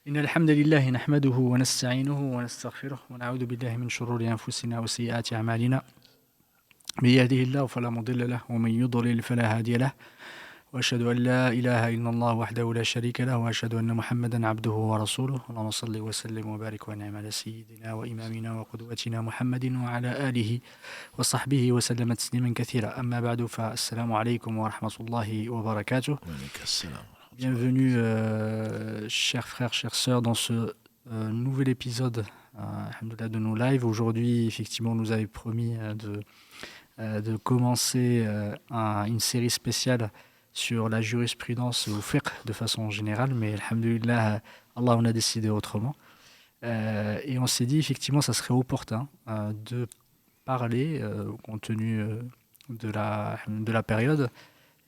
إن الحمد لله نحمده ونستعينه ونستغفره ونعوذ بالله من شرور أنفسنا وسيئات أعمالنا من يهده الله فلا مضل له ومن يضلل فلا هادي له وأشهد أن لا إله إلا الله وحده لا شريك له وأشهد أن محمدا عبده ورسوله اللهم صل وسلم وبارك وانعم على سيدنا وإمامنا وقدوتنا محمد وعلى آله وصحبه وسلم تسليما كثيرا أما بعد فالسلام عليكم ورحمة الله وبركاته. Bienvenue, chers frères, chères sœurs, dans ce nouvel épisode alhamdoulilah, de nos lives. Aujourd'hui, effectivement, on nous avait promis de commencer une série spéciale sur la jurisprudence ou fiqh de façon générale, mais alhamdoulilah, Allah on a décidé autrement. Et on s'est dit, effectivement, ça serait opportun de parler, compte tenu de la période.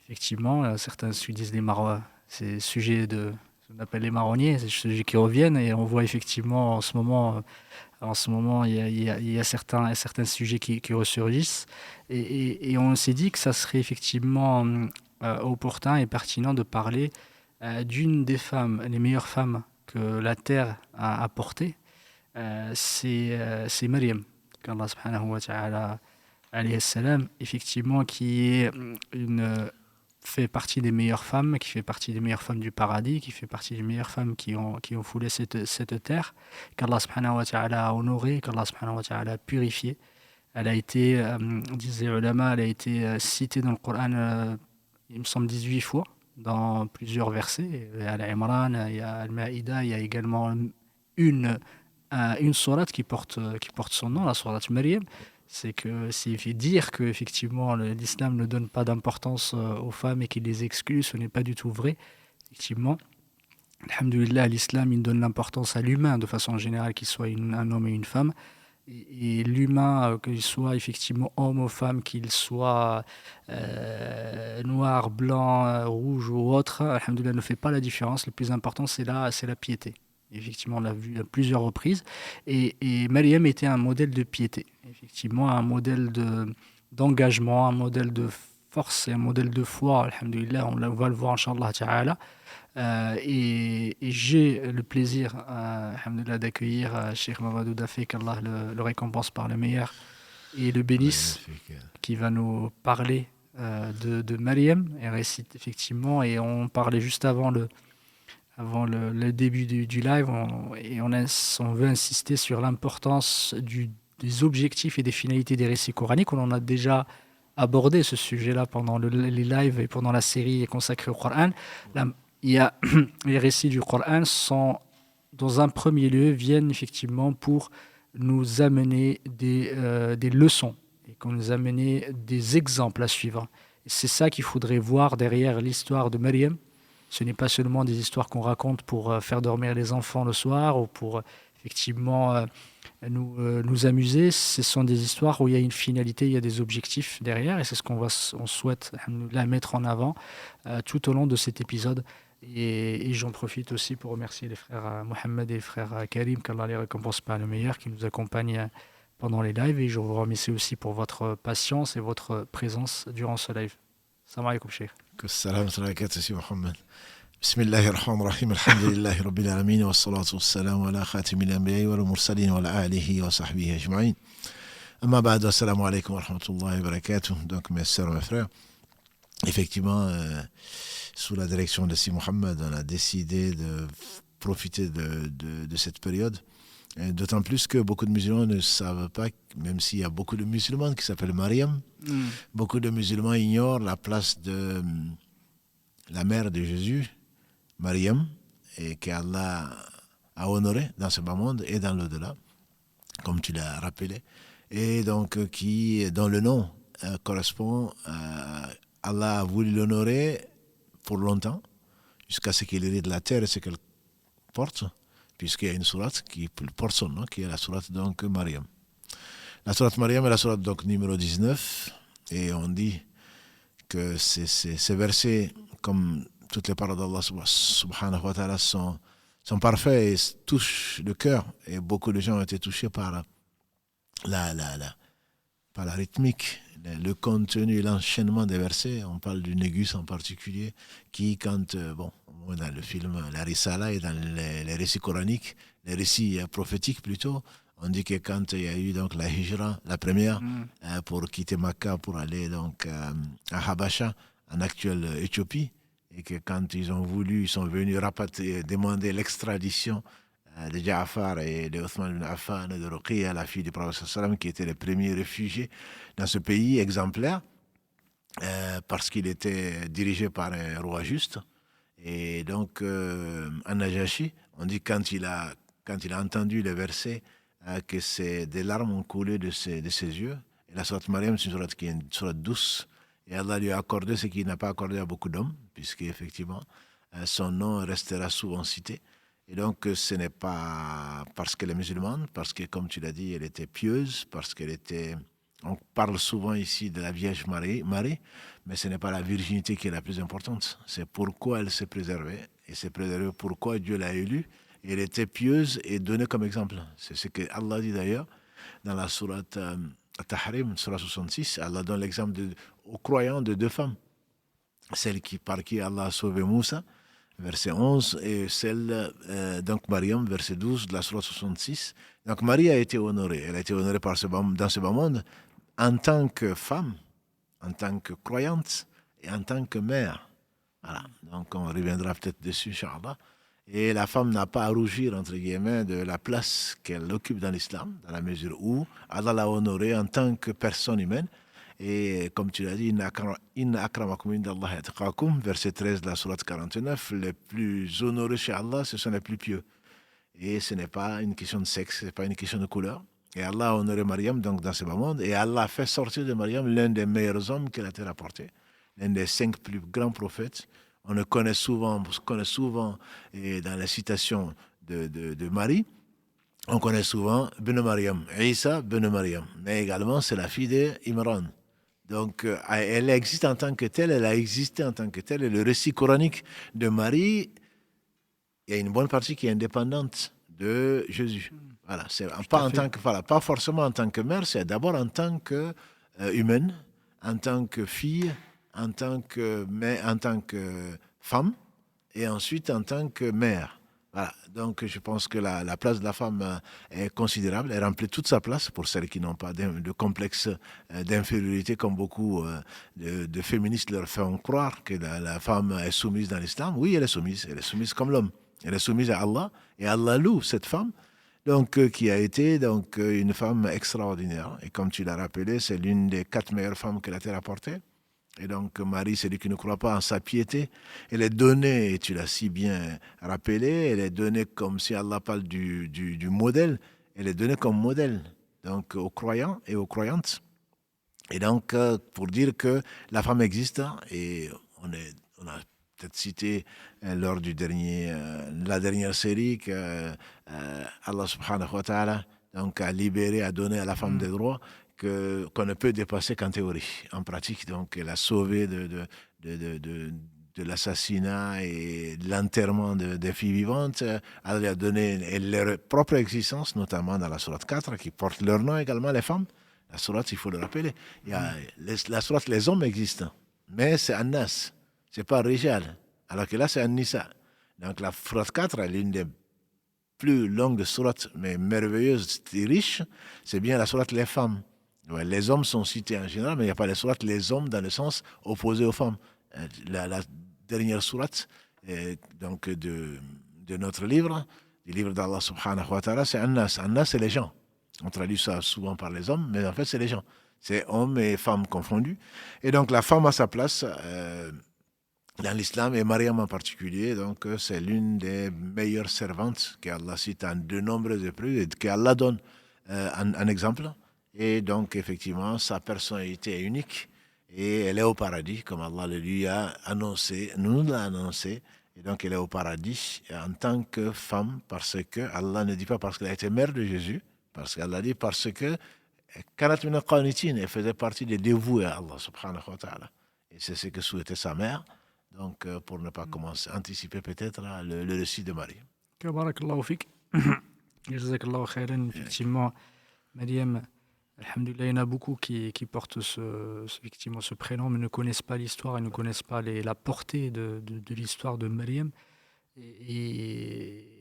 Effectivement, certains disent les marois. C'est sujet de ce qu'on appelle les marronniers, c'est des sujets qui reviennent et on voit effectivement en ce moment il y a certains sujets qui ressurgissent et on s'est dit que ça serait effectivement opportun et pertinent de parler d'une des femmes, les meilleures femmes que la terre a apportées, c'est Maryam, qu'Allah subhanahu wa ta'ala alayhi salam, effectivement qui est fait partie des meilleures femmes, qui fait partie des meilleures femmes du paradis, qui fait partie des meilleures femmes qui ont foulé cette terre, qu'Allah subhanahu wa ta'ala a honoré, qu'Allah subhanahu wa ta'ala a purifié. Elle a été, disent les ulama, elle a été citée dans le Coran, il me semble 18 fois, dans plusieurs versets. Il y a Al-Imran, il y a Al-Ma'ida, il y a également une sourate qui porte son nom, la sourate Maryam. C'est dire que effectivement l'islam ne donne pas d'importance aux femmes et qu'il les exclut, ce n'est pas du tout vrai. Effectivement, alhamdoulilah, l'islam il donne l'importance à l'humain de façon générale, qu'il soit un homme et une femme. Et l'humain, qu'il soit effectivement homme ou femme, qu'il soit noir, blanc, rouge ou autre, alhamdoulilah, ne fait pas la différence. Le plus important, c'est la piété. Effectivement, on l'a vu à plusieurs reprises. Et Maryam était un modèle de piété. Effectivement, un modèle d'engagement, un modèle de force et un modèle de foi. Alhamdoulilah, on va le voir, Inch'Allah Ta'ala. Et j'ai le plaisir, alhamdoulilah, d'accueillir Cheikh Mamadou Dafé, qu'Allah le récompense par le meilleur et le bénisse, qui va nous parler de Maryam. Et récite, effectivement, et on parlait juste avant le début du live, on veut insister sur l'importance des objectifs et des finalités des récits coraniques. On en a déjà abordé ce sujet-là pendant les lives et pendant la série consacrée au Coran. Les récits du Coran sont, dans un premier lieu, viennent effectivement pour nous amener des leçons et pour nous amener des exemples à suivre. Et c'est ça qu'il faudrait voir derrière l'histoire de Maryam. Ce n'est pas seulement des histoires qu'on raconte pour faire dormir les enfants le soir ou pour effectivement nous amuser. Ce sont des histoires où il y a une finalité, il y a des objectifs derrière et c'est ce on souhaite la mettre en avant tout au long de cet épisode. Et j'en profite aussi pour remercier les frères Mohamed et les frères Karim, qu'Allah les récompense par le meilleur, qui nous accompagnent pendant les lives. Et je vous remercie aussi pour votre patience et votre présence durant ce live. Salam alaikum, Cheikh. السلام عليكم سي محمد. بسم الله الرحمن الرحيم الحمد لله رب العالمين والصلاة والسلام على خاتم الأنبياء والمرسلين وعلى آله وصحبه أجمعين. أما بعد السلام عليكم ورحمة الله وبركاته. Donc mes sœurs, mes frères, effectivement, sous la direction de Si Mohammed, on a décidé de profiter de cette période. D'autant plus que beaucoup de musulmans ne savent pas, même s'il y a beaucoup de musulmans qui s'appellent Maryam, beaucoup de musulmans ignorent la place de la mère de Jésus, Maryam, et qu'Allah a honoré dans ce bas monde et dans l'au-delà, comme tu l'as rappelé, et donc dont le nom correspond à Allah a voulu l'honorer pour longtemps, jusqu'à ce qu'il hérite de la terre et ce qu'elle porte, puisqu'il y a une sourate qui porte son nom, qui est la sourate donc Maryam. La sourate Maryam est la sourate donc numéro 19, et on dit que ces versets, comme toutes les paroles d'Allah subhanahu wa ta'ala, sont parfaits et touchent le cœur, et beaucoup de gens ont été touchés par pas la rythmique, le contenu, l'enchaînement des versets. On parle du Négus en particulier, qui, quand, dans le film La Risala et dans les récits coraniques, les récits prophétiques plutôt, on dit que quand il y a eu donc la Hijra, la première, pour quitter Makkah pour aller donc à Habasha, en actuelle Éthiopie, et que quand ils sont venus demander l'extradition de Ja'far et de Othman ibn Affan et de Ruqayya, la fille du prophète sallam, qui étaient les premiers réfugiés dans ce pays exemplaire, parce qu'il était dirigé par un roi juste. Et donc, An-Najashi, on dit quand il a entendu les versets, que des larmes ont coulé de ses yeux. Et la sourate Maryam, c'est une sourate qui est une sourate douce. Et Allah lui a accordé ce qu'il n'a pas accordé à beaucoup d'hommes, puisqu'effectivement, son nom restera souvent cité. Et donc, ce n'est pas parce qu'elle est musulmane, parce que, comme tu l'as dit, elle était pieuse, parce qu'elle était... On parle souvent ici de la Vierge Marie, mais ce n'est pas la virginité qui est la plus importante. C'est pourquoi elle s'est préservée. Et s'est préservée pourquoi Dieu l'a élue. Et elle était pieuse et donnée comme exemple. C'est ce que Allah dit d'ailleurs dans la sourate Tahrim, sourate 66. Allah donne l'exemple aux croyants de deux femmes. Celle par qui Allah a sauvé Moussa, verset 11, et celle, donc Mariam, verset 12 de la sourate 66. Donc Marie a été honorée. Elle a été honorée dans ce bas monde en tant que femme, en tant que croyante et en tant que mère. Voilà. Donc on reviendra peut-être dessus, Inch'Allah. Et la femme n'a pas à rougir, entre guillemets, de la place qu'elle occupe dans l'islam, dans la mesure où Allah l'a honorée en tant que personne humaine. Et comme tu l'as dit, Inna akramakum indallahi atqakum, verset 13 de la sourate 49, les plus honorés chez Allah, ce sont les plus pieux. Et ce n'est pas une question de sexe, ce n'est pas une question de couleur. Et Allah a honoré Mariam donc, dans ce bas monde. Et Allah a fait sortir de Mariam l'un des meilleurs hommes que la terre a porté, l'un des 5 plus grands prophètes. On le connaît souvent, et dans les citations de Marie, on connaît souvent Ben Mariam, Isa Ben Mariam. Mais également, c'est la fille d'Imran. Donc, elle existe en tant que telle, elle a existé en tant que telle. Et le récit coranique de Marie, il y a une bonne partie qui est indépendante de Jésus. Voilà, c'est pas forcément en tant que mère, c'est d'abord en tant que humaine, en tant que fille, en tant que femme, et ensuite en tant que mère. Voilà. Donc je pense que la place de la femme est considérable. Elle remplit toute sa place pour celles qui n'ont pas de complexe d'infériorité, comme beaucoup de féministes leur font croire que la femme est soumise dans l'islam. Oui, elle est soumise comme l'homme. Elle est soumise à Allah, et Allah loue cette femme, donc, qui a été une femme extraordinaire. Et comme tu l'as rappelé, c'est l'une des 4 meilleures femmes que la terre a portées. Et donc, Marie, c'est lui qui ne croit pas en sa piété. Elle est donnée, et tu l'as si bien rappelé, elle est donnée comme si Allah parle du modèle. Elle est donnée comme modèle, donc, aux croyants et aux croyantes. Et donc, pour dire que la femme existe, et on a peut-être cité lors la dernière série que Allah subhanahu wa ta'ala donc, a libéré, a donné à la femme des droits qu'on ne peut dépasser qu'en théorie. En pratique, donc, elle a sauvé de l'assassinat et de l'enterrement des filles vivantes. Elle a donné leur propre existence, notamment dans la sourate 4, qui porte leur nom également, les femmes. La sourate, il faut le rappeler. La sourate, les hommes existent, mais c'est An-Nas. C'est pas Rijal. Alors que là, c'est An-Nisa. Donc la sourate 4 est l'une des plus longues sourates, mais merveilleuses et riches. C'est bien la sourate les femmes. Ouais, les hommes sont cités en général, mais il n'y a pas la sourate les hommes dans le sens opposé aux femmes. La dernière sourate donc de notre livre, du livre d'Allah subhanahu wa ta'ala, c'est An-Nas. An-Nas, c'est les gens. On traduit ça souvent par les hommes, mais en fait, c'est les gens. C'est hommes et femmes confondus. Et donc, la femme a sa place dans l'islam, et Mariam en particulier. Donc, c'est l'une des meilleures servantes qu'Allah cite en de nombreuses reprises et qu'Allah donne en exemple. Et donc, effectivement, sa personnalité est unique et elle est au paradis, comme Allah le lui a annoncé, nous l'a annoncé. Et donc, elle est au paradis en tant que femme, parce que Allah ne dit pas parce qu'elle a été mère de Jésus, parce qu'Allah dit parce que Kanat min al-qanitin, elle faisait partie des dévoués à Allah subhanahu wa ta'ala. Et c'est ce que souhaitait sa mère. Donc, pour ne pas anticiper peut-être le récit de Marie. Barakallahu fik. Jazakallahu khairan. Effectivement, Mariam Alhamdulillah, il y en a beaucoup qui portent effectivement ce prénom, mais ne connaissent pas l'histoire et ne connaissent pas la portée de l'histoire de Maryam.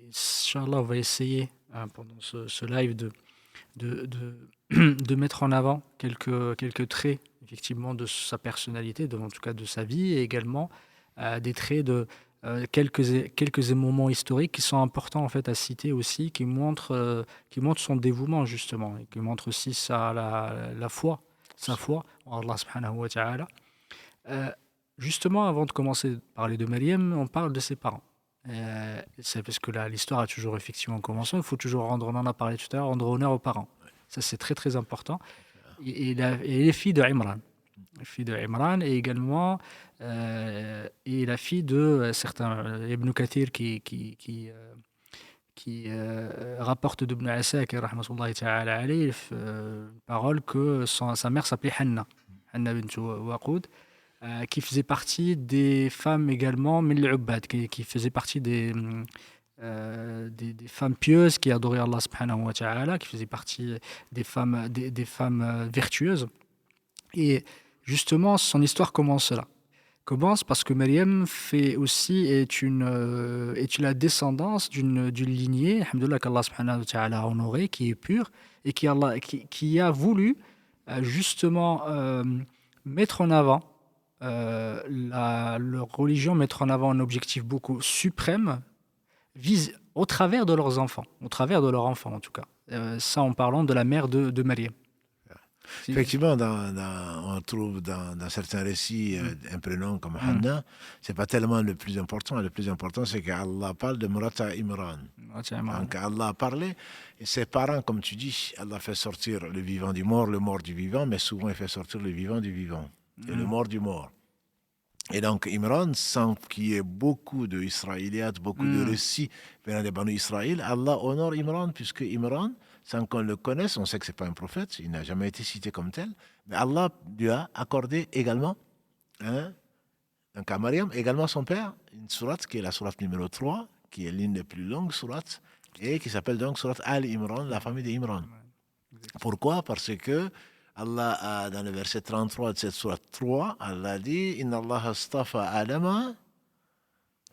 Inch'Allah, on va essayer pendant ce live de mettre en avant quelques traits effectivement de sa personnalité, en tout cas de sa vie, et également des traits de quelques moments historiques qui sont importants en fait à citer aussi, qui montrent son dévouement justement, et qui montrent aussi la foi, sa foi en Allah subhanahu wa ta'ala. Euh, Justement, avant de commencer à parler de Maryam, on parle de ses parents. C'est parce que l'histoire a toujours effectivement commencé. Il faut toujours on en a parlé tout à l'heure, rendre honneur aux parents. Ça, c'est très très important. Et les filles de Imran. La fille de Imran et également et la fille de certains Ibn Kathir qui rapporte d'Ibn Asakir rahmatullahi ta'ala alayhi, parole que sa mère s'appelait Hanna bint Waqoud, qui faisait partie des femmes également, Min al-Ubbad, qui faisait partie des femmes pieuses qui adoraient Allah subhanahu wa ta'ala, qui faisaient partie des femmes vertueuses. Et justement, son histoire commence là. Commence parce que Maryam est la descendance d'une lignée, alhamdoulilah, qu'Allah subhanahu wa ta'ala a honorée, qui est pure, et qui a voulu justement mettre en avant leur religion, mettre en avant un objectif beaucoup suprême, au travers de leurs enfants, au travers de leurs enfants en tout cas. Ça en parlant de la mère de Maryam. Effectivement, on trouve dans certains récits un prénom comme Hanna, c'est pas tellement le plus important. Le plus important, c'est qu'Allah parle de Murata Imran. Donc Allah a parlé, et ses parents, comme tu dis, Allah fait sortir le vivant du mort, le mort du vivant, mais souvent il fait sortir le vivant du vivant, et le mort du mort. Et donc Imran, sans qu'il y ait beaucoup de Israéliates, beaucoup de récits venant des Banu Israël, Allah honore Imran, puisque Imran, sans qu'on le connaisse, on sait que ce n'est pas un prophète, il n'a jamais été cité comme tel, mais Allah lui a accordé également, donc à Mariam, également son père, une sourate qui est la sourate numéro 3, qui est l'une des plus longues sourates, et qui s'appelle donc sourate Al-Imran, la famille d'Imran. Pourquoi ? Parce que Allah a, dans le verset 33 de cette sourate 3, Allah dit « Inna Allah astafa Adama »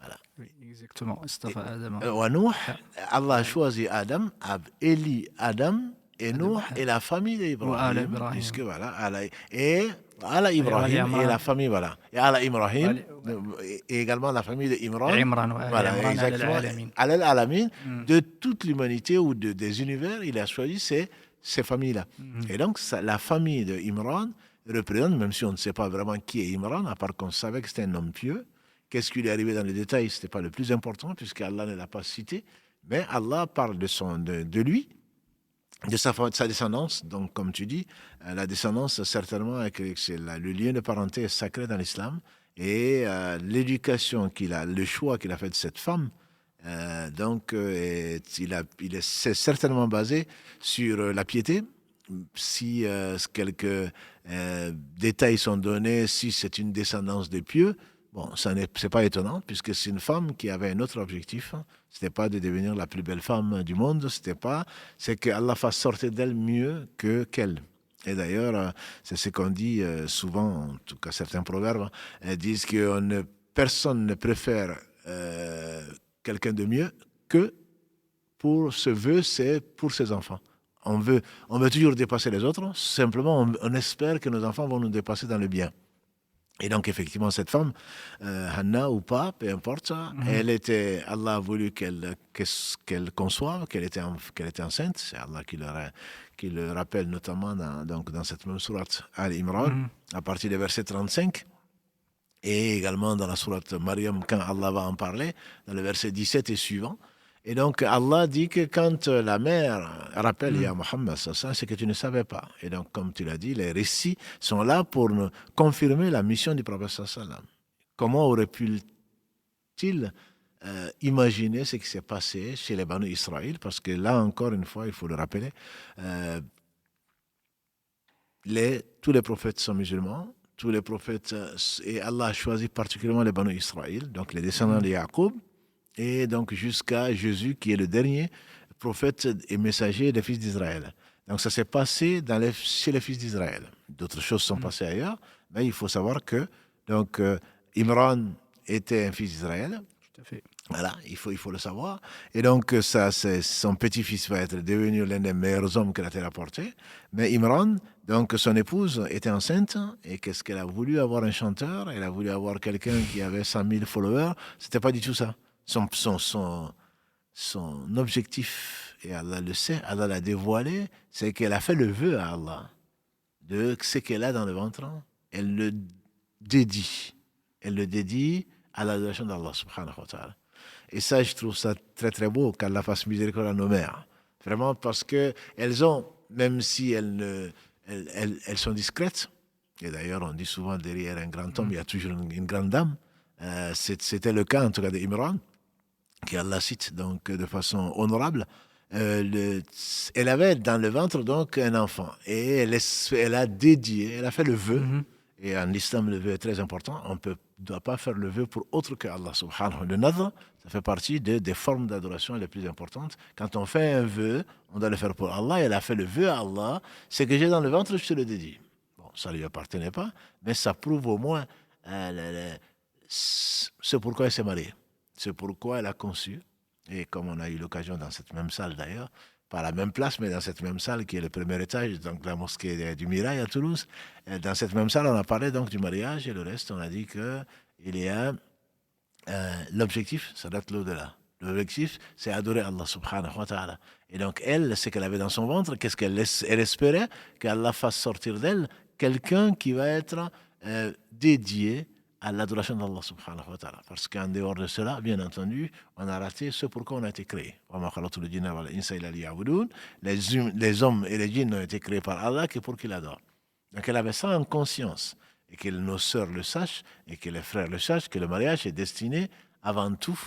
voilà. Oui, exactement. Astafa Adama. Allah a choisi Adam, a élu Adam et Nuh et la famille d'Ibrahim. Puisque voilà, et Ala Ibrahim et la famille, voilà. Et Ala Ibrahim, et également la famille d'Imran. Voilà, exactement. Al Alamin, de toute l'humanité ou des univers, il a choisi ces familles-là. Et donc, la famille d'Imran représente, même si on ne sait pas vraiment qui est Imran, à part qu'on savait que c'était un homme pieux. Qu'est-ce qui lui est arrivé dans les détails, ce n'était pas le plus important, puisque Allah ne l'a pas cité. Mais Allah parle de lui, de sa descendance. Donc, comme tu dis, la descendance, certainement, c'est le lien de parenté est sacré dans l'islam. Et l'éducation qu'il a, le choix qu'il a fait de cette femme, c'est certainement basé sur la piété. Si quelques détails sont donnés, si c'est une descendance de pieux, bon, c'est pas étonnant, puisque c'est une femme qui avait un autre objectif. C'était pas de devenir la plus belle femme du monde, c'est que Allah fasse sortir d'elle mieux qu'elle. Et d'ailleurs, c'est ce qu'on dit souvent, en tout cas certains proverbes, disent que personne ne préfère quelqu'un de mieux que pour ce vœu, c'est pour ses enfants. On veut toujours dépasser les autres, simplement on espère que nos enfants vont nous dépasser dans le bien. Et donc, effectivement, cette femme, Hanna ou pas, peu importe, Allah a voulu qu'elle conçoive, qu'elle était enceinte. C'est Allah qui le rappelle notamment dans cette même sourate Al-Imran, à partir du verset 35. Et également dans la sourate Maryam, quand Allah va en parler, dans le verset 17 et suivant. Et donc, Allah dit que quand la mère rappelle à Mohammed, c'est que tu ne savais pas. Et donc, comme tu l'as dit, les récits sont là pour nous confirmer la mission du prophète sallam. Comment aurait-il imaginer ce qui s'est passé chez les Banu Israël? Parce que là, encore une fois, il faut le rappeler, tous les prophètes sont musulmans. Tous les prophètes, et Allah a choisi particulièrement les Banu Israël, donc les descendants de Jacob, et donc jusqu'à Jésus qui est le dernier prophète et messager des fils d'Israël. Donc ça s'est passé chez les fils d'Israël. D'autres choses sont passées ailleurs, mais il faut savoir que donc, Imran était un fils d'Israël. Tout à fait. Voilà, il faut le savoir. Et donc, son petit-fils va être devenu l'un des meilleurs hommes que la terre a porté. Mais Imran, donc son épouse, était enceinte. Et qu'est-ce qu'elle a voulu avoir un chanteur? Elle a voulu avoir quelqu'un qui avait 100 000 followers. C'était pas du tout ça. Son objectif, et Allah le sait, Allah l'a dévoilé, c'est qu'elle a fait le vœu à Allah de ce qu'elle a dans le ventre. Elle le dédie. Elle le dédie à l'adoration d'Allah subhanahu wa ta'ala. Et ça, je trouve ça très très beau qu'Allah fasse miséricorde à nos mères. Vraiment parce que elles ont, même si elles sont discrètes, et d'ailleurs on dit souvent derrière un grand homme, il y a toujours une grande dame. C'était le cas en tout cas d'Imran, qui Allah cite donc de façon honorable. Elle avait dans le ventre donc un enfant et elle a dédié, elle a fait le vœu. Et en islam, le vœu est très important. On ne doit pas faire le vœu pour autre que Allah subhanahu wa ta'ala. Le nadr, ça fait partie des formes d'adoration les plus importantes. Quand on fait un vœu, on doit le faire pour Allah. Et elle a fait le vœu à Allah. Ce que j'ai dans le ventre, je te le dédie. Bon, ça ne lui appartenait pas, mais ça prouve au moins c'est pourquoi elle s'est mariée. C'est pourquoi elle a conçu. Et comme on a eu l'occasion dans cette même salle d'ailleurs, pas à la même place, mais dans cette même salle qui est le premier étage, donc la mosquée du Mirail à Toulouse. Dans cette même salle, on a parlé donc du mariage et le reste, on a dit qu'il y a l'objectif, ça date l'au-delà. L'objectif, c'est adorer Allah subhanahu wa ta'ala. Et donc elle, ce qu'elle avait dans son ventre, qu'est-ce qu'elle espérait? Qu'Allah fasse sortir d'elle quelqu'un qui va être dédié à l'adoration d'Allah subhanahu wa ta'ala. Parce qu'en dehors de cela, bien entendu, on a raté ce pourquoi on a été créé. Les hommes et les djinns ont été créés par Allah que pour qu'ils adorent. Donc elle avait ça en conscience. Et que nos sœurs le sachent, et que les frères le sachent, que le mariage est destiné avant tout,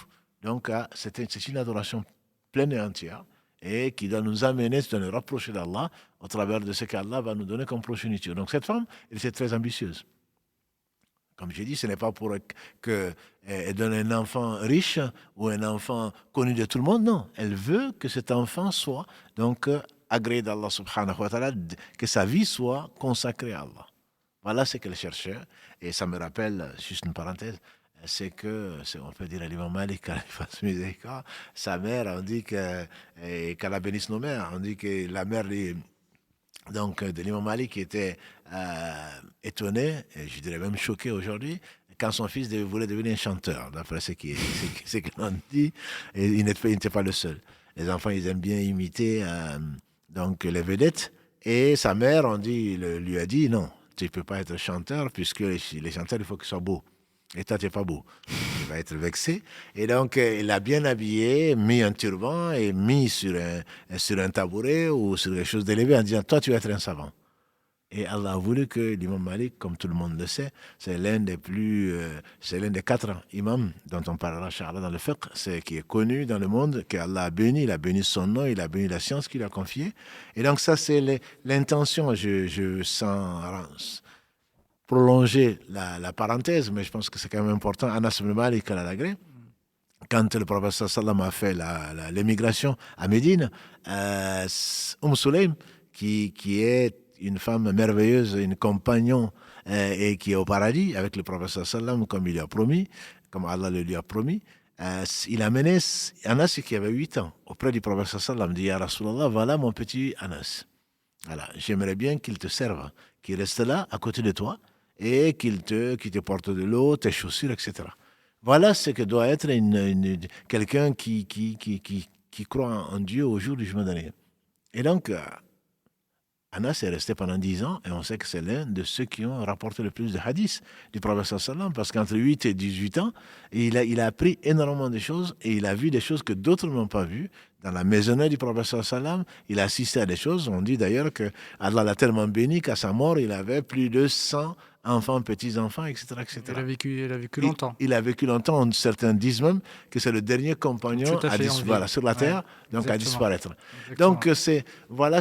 donc c'est une adoration pleine et entière, et qui doit nous amener, de nous rapprocher d'Allah, au travers de ce qu'Allah va nous donner comme progéniture. Donc cette femme, elle était très ambitieuse. Comme j'ai dit, ce n'est pas pour qu'elle donne un enfant riche ou un enfant connu de tout le monde, non. Elle veut que cet enfant soit donc agréé d'Allah subhanahu wa ta'ala, que sa vie soit consacrée à Allah. Voilà ce qu'elle cherchait. Et ça me rappelle, juste une parenthèse, on peut dire à l'imam Malik, quand il fasse miséricorde, sa mère, on dit qu'Allah bénisse nos mères, on dit que la mère donc de l'imam Malik était étonné, et je dirais même choqué aujourd'hui, quand son fils voulait devenir un chanteur, d'après ce qu'on dit, et il n'était pas le seul. Les enfants, ils aiment bien imiter donc les vedettes, et sa mère, on dit, lui a dit, non, tu ne peux pas être chanteur, puisque les chanteurs, il faut qu'ils soient beaux. Et toi, tu n'es pas beau. Il va être vexé. Et donc, il l'a bien habillé, mis un turban et mis sur un tabouret ou sur quelque chose d'élevé en disant, toi, tu vas être un savant. Et Allah a voulu que l'imam Malik, comme tout le monde le sait, c'est l'un des 4 imams dont on parlera, Inch'Allah, dans le fiqh, qui est connu dans le monde, qu'Allah a béni, il a béni son nom, il a béni la science qu'il a confiée. Et donc ça, c'est l'intention, je sens prolonger la parenthèse, mais je pense que c'est quand même important. Anas ibn Malik al-Alagré, quand le prophète sallam a fait l'émigration à Médine, Sulaym, qui est une femme merveilleuse, une compagnon, et qui est au paradis avec le prophète sallam, comme il lui a promis, comme Allah le lui a promis, il a mené Anas qui avait 8 ans auprès du prophète sallam, dit Ya Rasulallah, voilà mon petit Anas. Voilà, j'aimerais bien qu'il te serve, qu'il reste là à côté de toi et qu'il te porte de l'eau, tes chaussures, etc. Voilà ce que doit être quelqu'un qui croit en Dieu au jour du jugement dernier. Et donc, Anas est resté pendant 10 ans et on sait que c'est l'un de ceux qui ont rapporté le plus de hadiths du prophète sallam parce qu'entre 8 et 18 ans, il a appris énormément de choses et il a vu des choses que d'autres n'ont pas vues. Dans la maisonnette du prophète sallam, il a assisté à des choses. On dit d'ailleurs que Allah l'a tellement béni qu'à sa mort, il avait plus de 100 enfants, petits-enfants, etc. etc. Il a vécu longtemps. Il a vécu longtemps. Certains disent même que c'est le dernier compagnon sur la terre, donc exactement. À disparaître. Exactement. Donc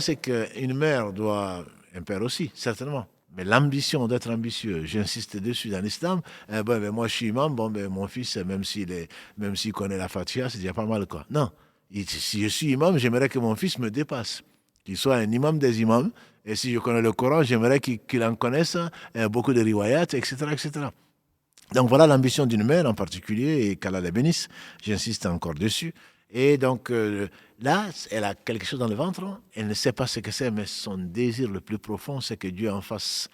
c'est qu'une mère doit, un père aussi, certainement. Mais l'ambition d'être ambitieux, j'insiste dessus dans l'islam. Moi, je suis imam. Mon fils, même s'il connaît la Fatiha, c'est déjà pas mal, quoi. Non. Si je suis imam, j'aimerais que mon fils me dépasse. qu'il soit un imam des imams. Et si je connais le Coran, j'aimerais qu'il en connaisse beaucoup de riwayat, etc., etc. Donc voilà l'ambition d'une mère en particulier, et qu'Allah la bénisse, j'insiste encore dessus. Et donc là, elle a quelque chose dans le ventre, elle ne sait pas ce que c'est, mais son désir le plus profond, c'est que Dieu en fasse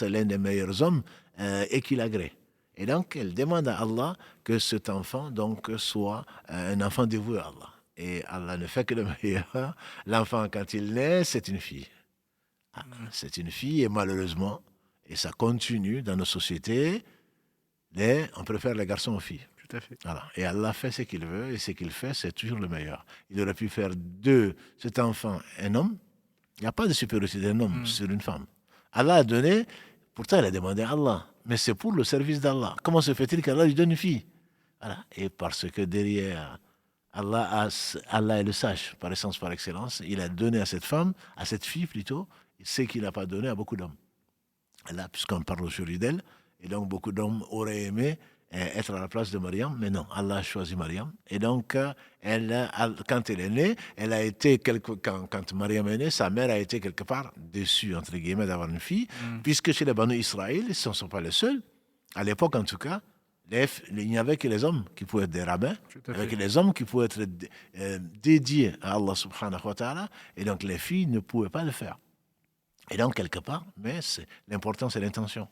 l'un des meilleurs hommes et qu'il agrée. Et donc elle demande à Allah que cet enfant donc soit un enfant dévoué à Allah. Et Allah ne fait que le meilleur. L'enfant, quand il naît, c'est une fille. C'est une fille, et malheureusement, et ça continue dans nos sociétés, on préfère les garçons aux filles. Tout à fait. Voilà. Et Allah fait ce qu'il veut, et ce qu'il fait, c'est toujours le meilleur. Il aurait pu faire de cet enfant un homme. Il n'y a pas de supériorité d'un homme sur une femme. Allah a donné, pourtant il a demandé à Allah, mais c'est pour le service d'Allah. Comment se fait-il qu'Allah lui donne une fille? Voilà. Et parce que derrière, Allah est le sage, par essence, par excellence. Il a donné à cette femme, à cette fille plutôt, ce qu'il n'a pas donné à beaucoup d'hommes. Là, puisqu'on parle aujourd'hui d'elle, et donc beaucoup d'hommes auraient aimé être à la place de Mariam, mais non, Allah a choisi Mariam. Et donc, quand elle est née, elle a été, quand Mariam est née, sa mère a été quelque part déçue, entre guillemets, d'avoir une fille, puisque chez les Banu Israël, ils ne sont pas les seuls, à l'époque en tout cas, il n'y avait que les hommes qui pouvaient être des rabbins, avec les hommes qui pouvaient être dédiés à Allah subhanahu wa ta'ala, et donc les filles ne pouvaient pas le faire. Et donc, quelque part, mais l'important, c'est l'intention.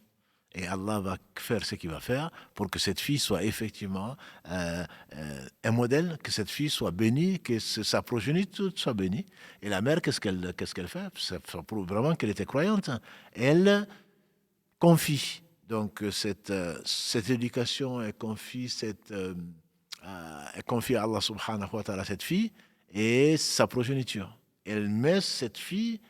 Et Allah va faire ce qu'il va faire pour que cette fille soit effectivement un modèle, que cette fille soit bénie, que sa progéniture soit bénie. Et la mère, qu'est-ce qu'elle fait? Ça prouve vraiment qu'elle était croyante. Elle confie donc cette éducation, elle confie à Allah subhanahu wa ta'ala cette fille et sa progéniture. Elle met cette fille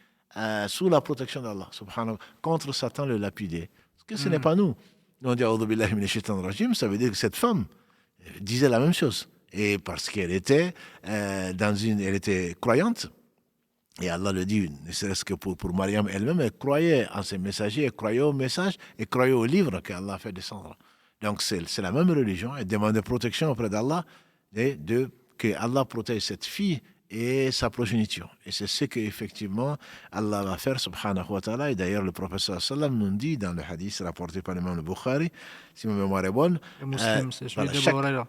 sous la protection d'Allah subhanahu contre Satan le lapidé. Parce que ce n'est pas nous. On dit A'udhu billahi minash shaitanir rajim, ça veut dire que cette femme disait la même chose. Et parce qu'elle était elle était croyante, et Allah le dit, ne serait-ce que pour Mariam elle-même, elle croyait en ses messagers, elle croyait au message, elle croyait au livre qu'Allah a fait descendre. Donc c'est la même religion, elle demande protection auprès d'Allah, que Allah protège cette fille et sa progéniture. Et c'est ce qu'effectivement Allah va faire, subhanahu wa ta'ala. Et d'ailleurs, le prophète sallam nous dit dans le hadith rapporté par l'imam Bukhari, si ma mémoire est bonne, Le muslim, c'est celui voilà, d'Abu Huraira.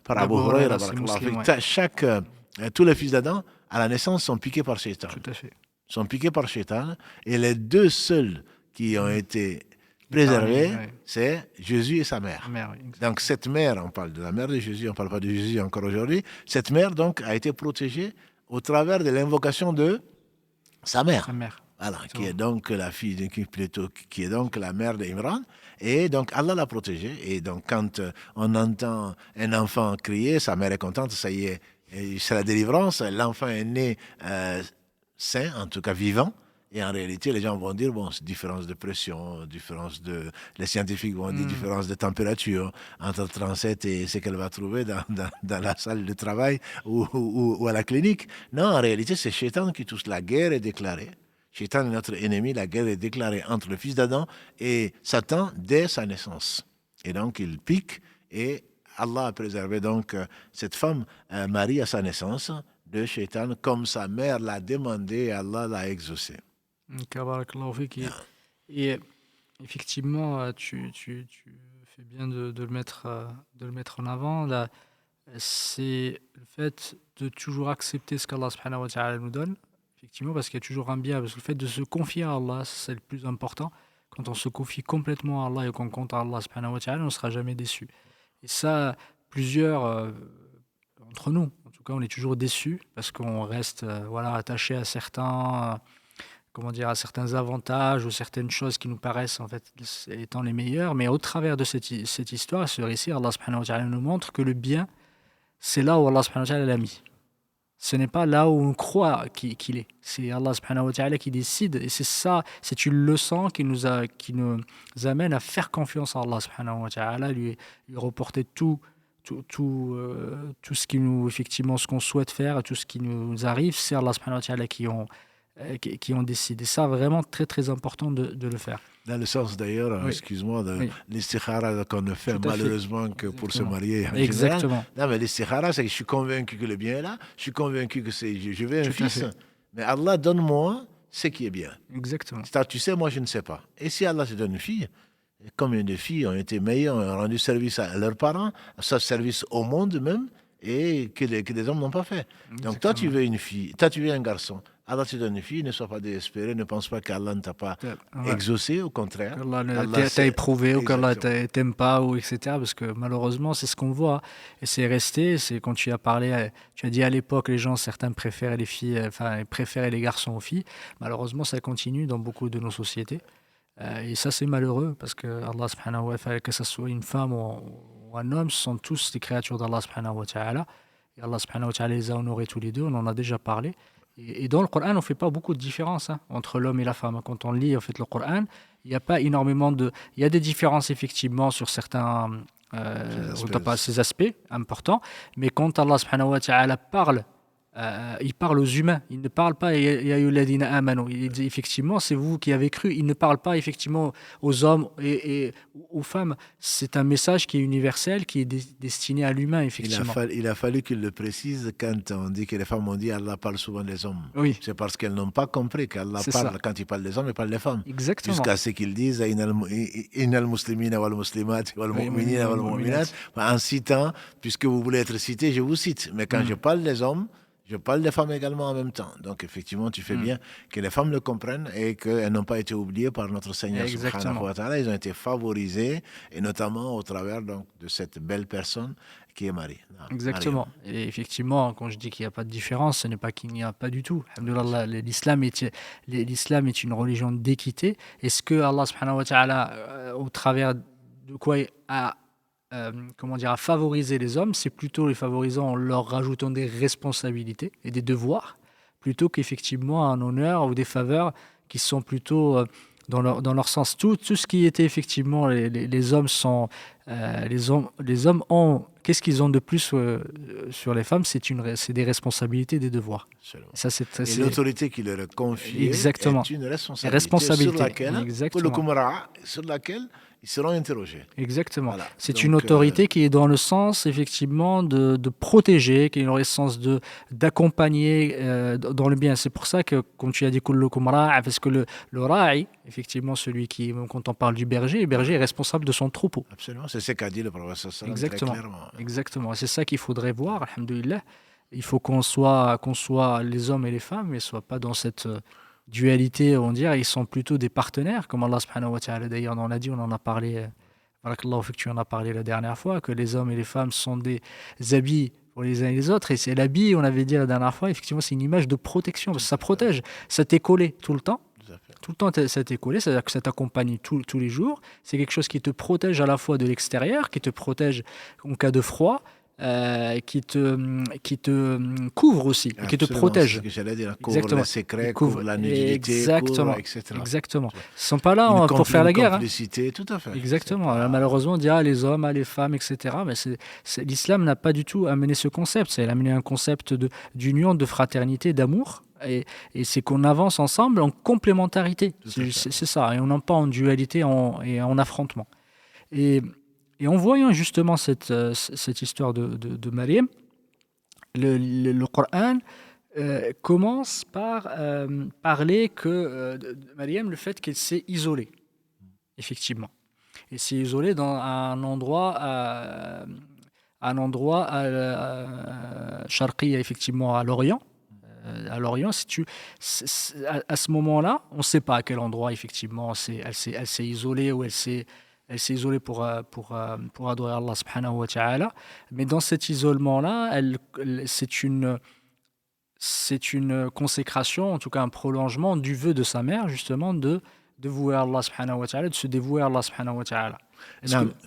Par Abu Huraira, ouais. tous les fils d'Adam, à la naissance, sont piqués par Shaitan. Tout à fait. Sont piqués par Shaitan. Et les deux seuls qui ont été préservés, c'est Jésus et sa mère. Donc cette mère, on parle de la mère de Jésus, on ne parle pas de Jésus encore aujourd'hui, cette mère donc a été protégée au travers de l'invocation de sa mère. Voilà, qui est donc la fille qui est donc la mère d'Imran. Et donc Allah l'a protégée. Et donc quand on entend un enfant crier, sa mère est contente, ça y est, c'est la délivrance, l'enfant est né sain, en tout cas vivant. Et en réalité, les gens vont dire, bon, c'est différence de pression, les scientifiques vont dire différence de température entre 37 et ce qu'elle va trouver dans la salle de travail ou à la clinique. Non, en réalité, c'est Shaitan qui touche. La guerre est déclarée. Shaitan est notre ennemi. La guerre est déclarée entre le fils d'Adam et Satan dès sa naissance. Et donc, il pique et Allah a préservé donc cette femme, Marie, à sa naissance de Shaitan, comme sa mère l'a demandé et Allah l'a exaucé. Et effectivement, tu fais bien de le mettre en avant. Là, c'est le fait de toujours accepter ce qu'Allah subhanahu wa ta'ala nous donne, effectivement, parce qu'il y a toujours un bien. Parce que le fait de se confier à Allah, c'est le plus important. Quand on se confie complètement à Allah et qu'on compte à Allah subhanahu wa ta'ala, on ne sera jamais déçu. Et ça, plusieurs entre nous, en tout cas, on est toujours déçus parce qu'on reste attaché à certains avantages ou certaines choses qui nous paraissent en fait étant les meilleures. Mais au travers de cette histoire, ce récit, Allah subhanahu wa ta'ala nous montre que le bien, c'est là où Allah subhanahu wa ta'ala l'a mis. Ce n'est pas là où on croit qu'il est. C'est Allah subhanahu wa ta'ala qui décide. Et c'est ça, c'est une leçon qui nous amène à faire confiance à Allah subhanahu wa ta'ala, lui reporter tout ce qui nous, effectivement, ce qu'on souhaite faire, tout ce qui nous arrive, c'est Allah subhanahu wa ta'ala qui ont décidé. Ça, vraiment très très important de le faire. Dans le sens d'ailleurs, excuse-moi, l'istikhara qu'on ne fait malheureusement que pour se marier. Exactement. Non, mais l'istikhara, c'est que je suis convaincu que le bien est là, je suis convaincu que je veux un fils. Mais Allah, donne-moi ce qui est bien. Exactement. C'est-à-dire, tu sais, moi, je ne sais pas. Et si Allah te donne une fille, combien de filles ont été meilleures, ont rendu service à leurs parents, ça service au monde même, et que les hommes n'ont pas fait. Donc, toi, tu Exactement. veux une fille, toi, tu veux un garçon. Allah te donne une fille, ne sois pas désespéré, ne pense pas qu'Allah ne t'a pas Ouais. exaucé, au contraire. Qu'Allah Allah, t'a éprouvé ou qu'Allah exactement. t'aime pas, ou etc. Parce que malheureusement, c'est ce qu'on voit. Et c'est resté, c'est quand tu as parlé, tu as dit à l'époque, les gens, certains préféraient les filles, enfin, ils préféraient les garçons aux filles. Malheureusement, ça continue dans beaucoup de nos sociétés. Et ça, c'est malheureux parce que Allah subhanahu wa ta'ala, que ce soit une femme ou un homme, ce sont tous des créatures d'Allah subhanahu wa ta'ala. Et Allah subhanahu wa ta'ala les a honorés tous les deux, on en a déjà parlé. Et dans le Coran, on ne fait pas beaucoup de différence entre l'homme et la femme. Quand on lit en fait, le Coran, il n'y a pas énormément de... Il y a des différences effectivement sur certains... ces aspects importants. Mais quand Allah subhanahu wa ta'ala parle, il parle aux humains. Il ne parle pas Ya ayyuhalladhina amanu. Il dit effectivement, c'est vous qui avez cru. Il ne parle pas effectivement aux hommes et aux femmes. C'est un message qui est universel, qui est destiné à l'humain, effectivement. Il a fallu qu'il le précise quand on dit que les femmes ont dit Allah parle souvent des hommes. Oui, C'est parce qu'elles n'ont pas compris qu'Allah c'est parle, ça. quand il parle des hommes, il parle des femmes. Exactement. Jusqu'à ce qu'ils disent Innal muslimina wal muslimat wal Oui, mu'minina wal mu'minat. En citant, puisque vous voulez être cité, je vous cite. Mais quand je parle des hommes, je parle des femmes également en même temps. Donc, effectivement, tu fais bien que les femmes le comprennent et qu'elles n'ont pas été oubliées par notre Seigneur subhanahu wa ta'ala. Ils ont été favorisés, et notamment au travers donc, de cette belle personne qui est Marie. Exactement. Et effectivement, quand je dis qu'il n'y a pas de différence, ce n'est pas qu'il n'y a pas du tout. Alhamdoulilah, l'islam est une religion d'équité. Et ce que Allah subhanahu wa ta'ala, au travers de quoi a favorisé les hommes, c'est plutôt les favorisant en leur rajoutant des responsabilités et des devoirs, plutôt qu'effectivement un honneur ou des faveurs qui sont plutôt dans leur sens. Tout ce qui était effectivement, les hommes sont... les hommes ont... Qu'est-ce qu'ils ont de plus sur les femmes? C'est des responsabilités, des devoirs. Ça, et l'autorité qui leur est confiée est une responsabilité sur laquelle ils seront interrogés. Exactement. Voilà. C'est donc, une autorité qui est dans le sens, effectivement, de protéger, qui est dans le sens d'accompagner dans le bien. C'est pour ça que, comme tu as dit, parce que le ra'i, effectivement, celui qui, quand on parle du berger, le berger est responsable de son troupeau. Absolument, c'est ce qu'a dit le prophète Exactement. Très clairement. Exactement. C'est ça qu'il faudrait voir, alhamdoulilah. Il faut qu'on soit les hommes et les femmes, mais ne soit pas dans cette... dualité, on dirait, ils sont plutôt des partenaires, comme Allah subhanahu wa ta'ala, d'ailleurs, on l'a dit, on en a parlé, tu en as parlé la dernière fois, que les hommes et les femmes sont des habits pour les uns et les autres, et c'est l'habit, on avait dit la dernière fois, effectivement, c'est une image de protection, parce que ça protège, ça t'est collé tout le temps, ça t'est collé, c'est-à-dire que ça t'accompagne tous les jours, c'est quelque chose qui te protège à la fois de l'extérieur, qui te protège en cas de froid, qui te couvre aussi, absolument, qui te protège. C'est ce que j'allais dire, couvre les secrets, couvre la nudité, exactement, etc. Exactement. Ils ne sont pas là pour faire la guerre. Tout à fait. Exactement. Pas... Malheureusement, on dit les hommes, les femmes, etc. Mais l'islam n'a pas du tout amené ce concept. Il a amené un concept d'union, de fraternité, d'amour. Et c'est qu'on avance ensemble en complémentarité. C'est ça. Et on n'a pas en dualité et en affrontement. Et en voyant justement cette histoire de Maryam, le Coran commence par parler de Maryam, le fait qu'elle s'est isolée, effectivement. Elle s'est isolée dans un endroit Sharqiya, effectivement, à l'Orient. À l'Orient, à ce moment-là, on ne sait pas à quel endroit, effectivement, elle s'est isolée ou elle s'est isolée pour adorer Allah subhanahu wa ta'ala. Mais dans cet isolement-là, c'est une consécration, en tout cas un prolongement du vœu de sa mère, justement, de vouer Allah subhanahu wa ta'ala, de se dévouer à Allah subhanahu wa ta'ala.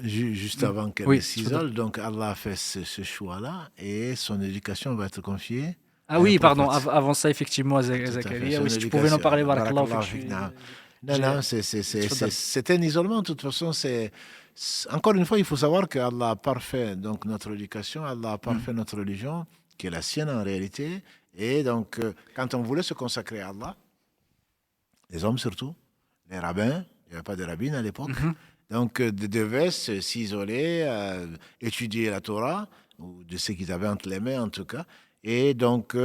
Juste avant qu'elle s'isole, donc Allah a fait ce choix-là et son éducation va être confiée. Ah oui, pardon, avant ça, effectivement, Zakaria, oui, si tu pouvais en parler, Non, c'est un isolement, de toute façon. Encore une fois, il faut savoir qu'Allah a parfait donc, notre éducation, Allah a parfait notre religion, qui est la sienne en réalité. Et donc, quand on voulait se consacrer à Allah, les hommes surtout, les rabbins, il n'y avait pas de rabbins à l'époque, donc devaient s'isoler, étudier la Torah, ou de ce qu'ils avaient entre les mains en tout cas, et donc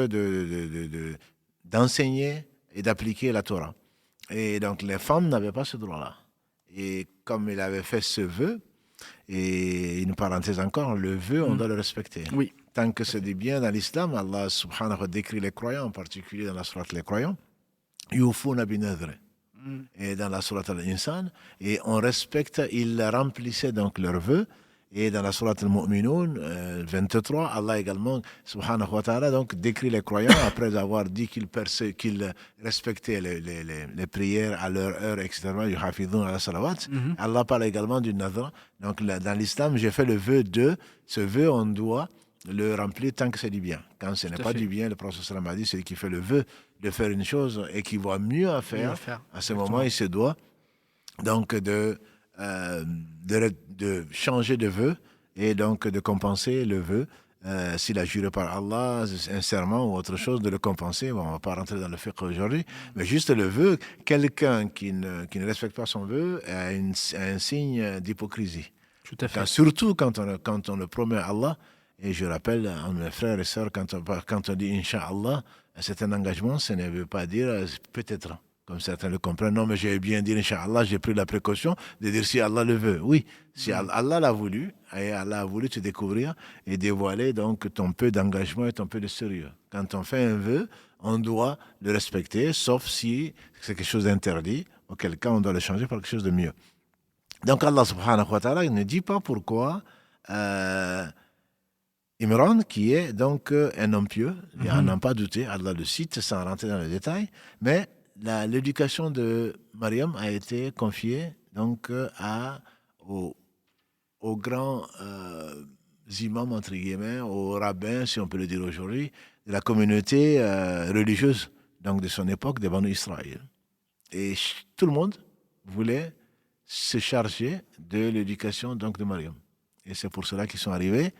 d'enseigner et d'appliquer la Torah. Et donc les femmes n'avaient pas ce droit-là. Et comme il avait fait ce vœu, et une parenthèse encore, le vœu, on doit le respecter. Oui. Tant que c'est du bien dans l'islam, Allah subhanahu wa ta'ala décrit les croyants, en particulier dans la sourate les croyants, Yufuna binadhr. Et dans la sourate al-Insan, et on respecte, ils remplissaient donc leurs vœux. Et dans la sourate al-Mu'minun 23, Allah également, subhanahu wa ta'ala, donc décrit les croyants après avoir dit qu'ils respectaient les prières à leur heure, etc. Yuhafidhun ala salawat. Allah parle également du nadhr. Donc dans l'islam, j'ai fait le vœu de, ce vœu, on doit le remplir tant que c'est du bien. Quand ce n'est pas du bien, le prophète sallam a dit, celui qui fait le vœu de faire une chose et qui voit mieux à faire, à ce moment, il se doit donc de changer de vœu et donc de compenser le vœu. S'il a juré par Allah, un serment ou autre chose, de le compenser. Bon, on ne va pas rentrer dans le fiqh aujourd'hui, mais juste le vœu, quelqu'un qui ne respecte pas son vœu a un signe d'hypocrisie. Tout à fait. Surtout quand on le promet à Allah. Et je rappelle à mes frères et sœurs, quand on dit Inch'Allah, c'est un engagement, ça ne veut pas dire peut-être, comme certains le comprennent. Non, mais j'ai bien dit Inch'Allah, j'ai pris la précaution de dire si Allah le veut. Oui, si Allah l'a voulu, et Allah a voulu te découvrir et dévoiler donc ton peu d'engagement et ton peu de sérieux. Quand on fait un vœu, on doit le respecter, sauf si c'est quelque chose d'interdit, auquel cas on doit le changer par quelque chose de mieux. Donc Allah subhanahu wa ta'ala, il ne dit pas pourquoi Imran, qui est donc un homme pieux, il n'y en a pas douté, Allah le cite sans rentrer dans les détails, mais l'éducation de Mariam a été confiée donc aux grands imams, entre guillemets, aux rabbins, si on peut le dire aujourd'hui, de la communauté religieuse donc de son époque, des Banu Israël. Et tout le monde voulait se charger de l'éducation donc de Mariam. Et c'est pour cela qu'ils sont arrivés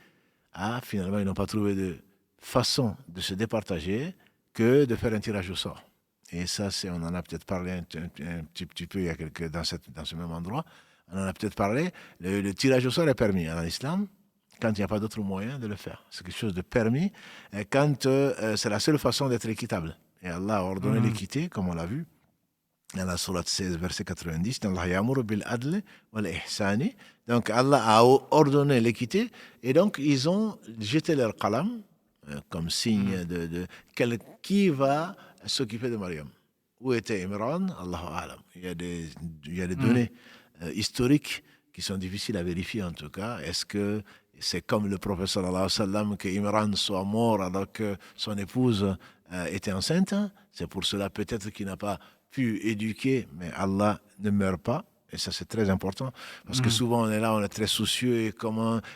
finalement, ils n'ont pas trouvé de façon de se départager que de faire un tirage au sort. Et ça, on en a peut-être parlé un petit peu il y a dans ce même endroit. On en a peut-être parlé. Le tirage au sort est permis en islam quand il n'y a pas d'autre moyen de le faire. C'est quelque chose de permis quand c'est la seule façon d'être équitable. Et Allah a ordonné l'équité, comme on l'a vu dans la sourate 16, verset 90, dans Allah ya'muru bil adl wal ihsani. Donc Allah a ordonné l'équité et donc ils ont jeté leur qalam comme signe de qui va s'occuper de Mariam. Où était Imran? Allahu a'lam. Il y a des données historiques qui sont difficiles à vérifier en tout cas. Est-ce que c'est comme le prophète sallallahu alayhi wa sallam que Imran soit mort alors que son épouse était enceinte? C'est pour cela peut-être qu'il n'a pas pu éduquer, mais Allah ne meurt pas. Et ça, c'est très important. Parce que souvent, on est là, on est très soucieux.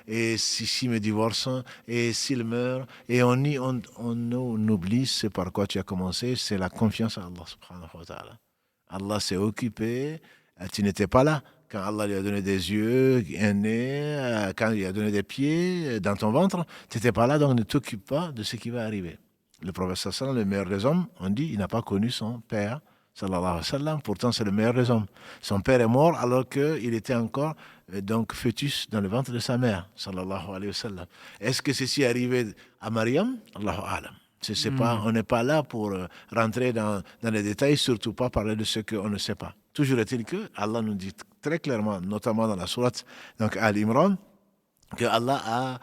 Et si me divorce, et s'il meurt, et on oublie ce par quoi tu as commencé, c'est la confiance en Allah subhanahu wa ta'ala. Allah s'est occupé, tu n'étais pas là. Quand Allah lui a donné des yeux, un nez, quand il lui a donné des pieds dans ton ventre, tu n'étais pas là, donc ne t'occupe pas de ce qui va arriver. Le prophète sallallahu, le meilleur des hommes, on dit, il n'a pas connu son père, sallallahu alayhi wa sallam, pourtant c'est le meilleur des hommes. Son père est mort alors qu'il était encore donc fœtus dans le ventre de sa mère, sallallahu alayhi wa sallam. Est-ce que ceci est arrivé à Mariam? Allahu a'lam. On n'est pas là pour rentrer dans les détails, surtout pas parler de ce qu'on ne sait pas. Toujours est-il que Allah nous dit très clairement, notamment dans la sourate donc Al-Imran, que Allah a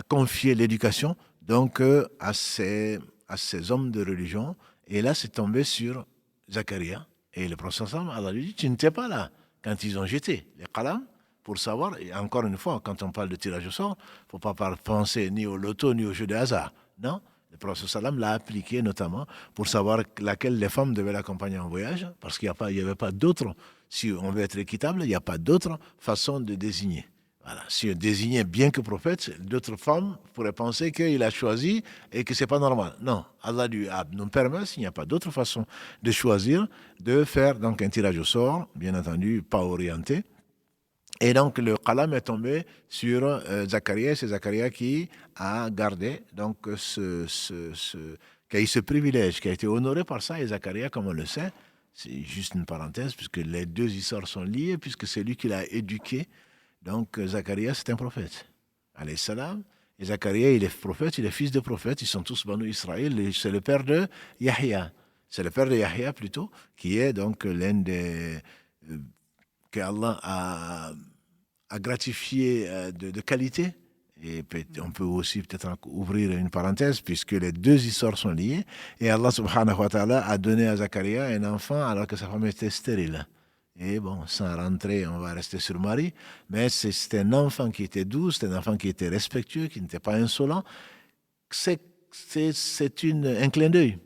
confié l'éducation donc à ces hommes de religion. Et là, c'est tombé sur Zacharia. Et le prophète Allah lui dit, tu n'étais pas là quand ils ont jeté les qalam pour savoir. Et encore une fois, quand on parle de tirage au sort, il ne faut pas penser ni au loto ni au jeu de hasard. Non. Le prophète sallam l'a appliqué notamment pour savoir laquelle les femmes devaient l'accompagner en voyage, parce qu'il n'y avait pas d'autre, si on veut être équitable, il n'y a pas d'autre façon de désigner. Voilà. Si on désignait bien que prophète, d'autres femmes pourraient penser qu'il a choisi et que ce n'est pas normal. Non, Allah nous permet, s'il n'y a pas d'autre façon de choisir, de faire donc un tirage au sort, bien entendu, pas orienté. Et donc le qalam est tombé sur Zacharia, c'est Zacharia qui a gardé donc qui a eu ce privilège, qui a été honoré par ça. Et Zacharia, comme on le sait, c'est juste une parenthèse, puisque les deux histoires sont liées, puisque c'est lui qui l'a éduqué. Donc Zacharia, c'est un prophète, alayhi salam. Et Zacharia, il est prophète, il est fils de prophète, ils sont tous Banu Israël, c'est le père de Yahya. C'est le père de Yahya plutôt, qui est donc l'un des que Allah a gratifié de qualité. Et on peut aussi peut-être ouvrir une parenthèse, puisque les deux histoires sont liées. Et Allah subhanahu wa ta'ala a donné à Zacharia un enfant alors que sa femme était stérile. Et bon, sans rentrer, on va rester sur Marie, mais c'était un enfant qui était doux, c'était un enfant qui était respectueux, qui n'était pas insolent. C'est un clin d'œil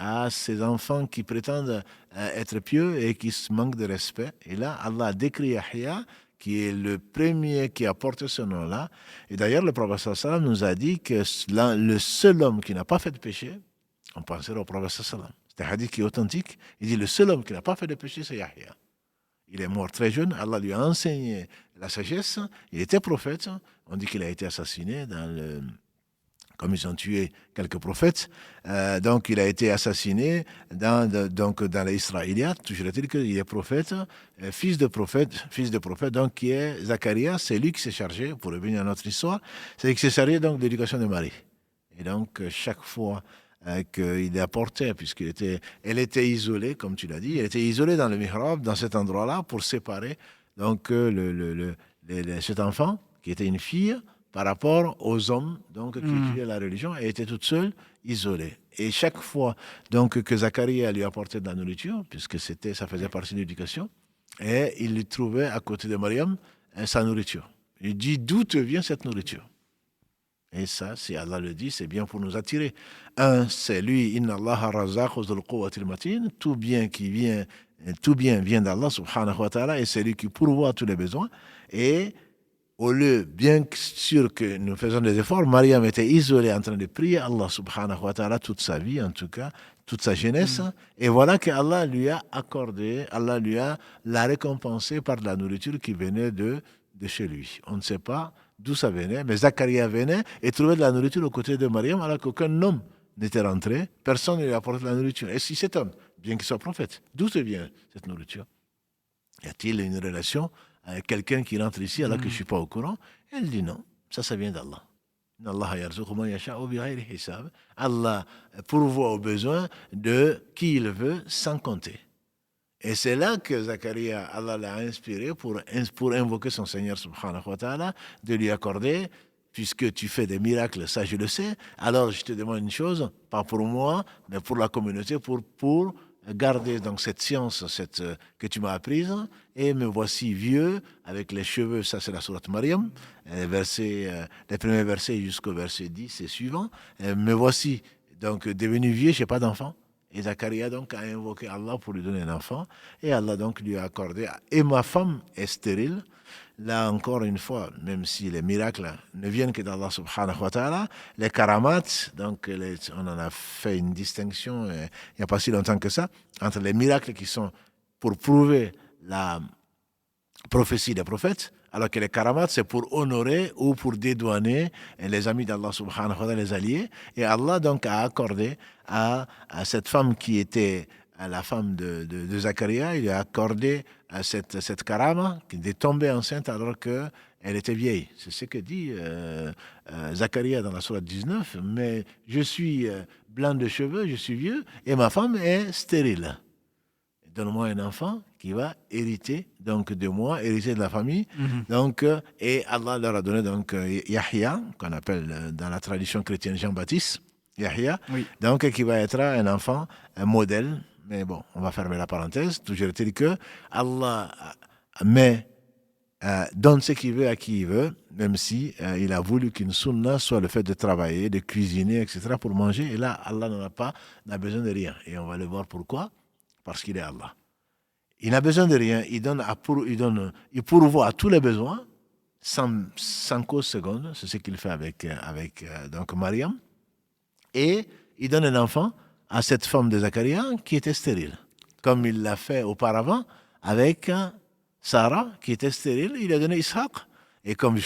à ces enfants qui prétendent être pieux et qui se manquent de respect. Et là, Allah a décrit Yahya, qui est le premier qui a porté ce nom-là. Et d'ailleurs, le prophète sallallahu alayhi wa sallam nous a dit que le seul homme qui n'a pas fait de péché, on penserait au prophète sallallahu alayhi wa sallam. C'est un hadith qui est authentique. Il dit, le seul homme qui n'a pas fait de péché, c'est Yahya. Il est mort très jeune. Allah lui a enseigné la sagesse. Il était prophète. On dit qu'il a été assassiné comme ils ont tué quelques prophètes. Donc, il a été assassiné dans les Israélites. Toujours est-il qu'il est prophète, fils de prophète, donc qui est Zacharia. C'est lui qui s'est chargé, pour revenir à notre histoire, c'est lui qui s'est chargé donc de l'éducation de Marie. Et donc, chaque fois qu'il est apporté, elle était isolée, comme tu l'as dit, elle était isolée dans le mihrab, dans cet endroit-là, pour séparer donc cet enfant, qui était une fille, par rapport aux hommes donc, qui étudiaient la religion, elle était toute seule, isolée. Et chaque fois donc, que Zacharia lui apportait de la nourriture, puisque ça faisait partie de l'éducation, et il lui trouvait à côté de Mariam sa nourriture. Il dit, d'où te vient cette nourriture? Et ça, si Allah le dit, c'est bien pour nous attirer. C'est lui, Inna Allah razaqu dhul quwwatil matin, tout bien vient d'Allah subhanahu wa ta'ala, et c'est lui qui pourvoit tous les besoins. Et au lieu, bien sûr que nous faisons des efforts, Mariam était isolée en train de prier Allah subhanahu wa ta'ala toute sa vie, en tout cas, toute sa jeunesse. Et voilà qu'Allah lui a accordé, Allah l'a récompensé par de la nourriture qui venait de chez lui. On ne sait pas d'où ça venait, mais Zacharia venait et trouvait de la nourriture aux côtés de Mariam alors qu'aucun homme n'était rentré, personne ne lui apportait de la nourriture. Et si cet homme, bien qu'il soit prophète, d'où te vient cette nourriture? Y a-t-il une relation avec quelqu'un qui rentre ici alors que je ne suis pas au courant? Elle dit non, ça vient d'Allah. Allah pourvoit aux besoins de qui il veut sans compter. Et c'est là que Zacharia, Allah l'a inspiré pour invoquer son Seigneur subhanahu wa ta'ala, de lui accorder, puisque tu fais des miracles, ça je le sais, alors je te demande une chose, pas pour moi, mais pour la communauté, pour garder donc cette science que tu m'as apprise, et me voici vieux, avec les cheveux, ça c'est la sourate Mariam, les premiers versets jusqu'au verset 10 et suivant, me voici donc devenu vieux, je n'ai pas d'enfant. Et Zacharia donc a invoqué Allah pour lui donner un enfant, et Allah donc lui a accordé, et ma femme est stérile. Là encore une fois, même si les miracles ne viennent que d'Allah subhanahu wa ta'ala, les karamats, donc on en a fait une distinction il n'y a pas si longtemps que ça, entre les miracles qui sont pour prouver la prophétie des prophètes, alors que les karamats, c'est pour honorer ou pour dédouaner les amis d'Allah subhanahu wa ta'ala, les alliés. Et Allah donc a accordé à cette femme qui était la femme de Zacharia, il a accordé cette karama qui est tombée enceinte alors qu'elle était vieille. C'est ce que dit Zacharia dans la sourate 19. Mais je suis blanc de cheveux, je suis vieux, et ma femme est stérile. Donne-moi un enfant qui va hériter donc de moi, hériter de la famille. Donc, et Allah leur a donné donc Yahya, qu'on appelle dans la tradition chrétienne Jean-Baptiste, Yahya, oui. Donc qui va être un enfant, un modèle. Mais bon, on va fermer la parenthèse. Toujours est-il que Allah donne ce qu'il veut à qui il veut, même si il a voulu qu'une sunna soit le fait de travailler, de cuisiner, etc. pour manger. Et là, Allah n'a besoin de rien. Et on va le voir pourquoi. Parce qu'il est Allah. Il n'a besoin de rien. Il pourvoit à tous les besoins sans cause seconde. C'est ce qu'il fait avec donc Mariam. Et il donne un enfant à cette femme de Zacharia qui était stérile. Comme il l'a fait auparavant avec Sarah qui était stérile, il a donné Ishaq. Et comme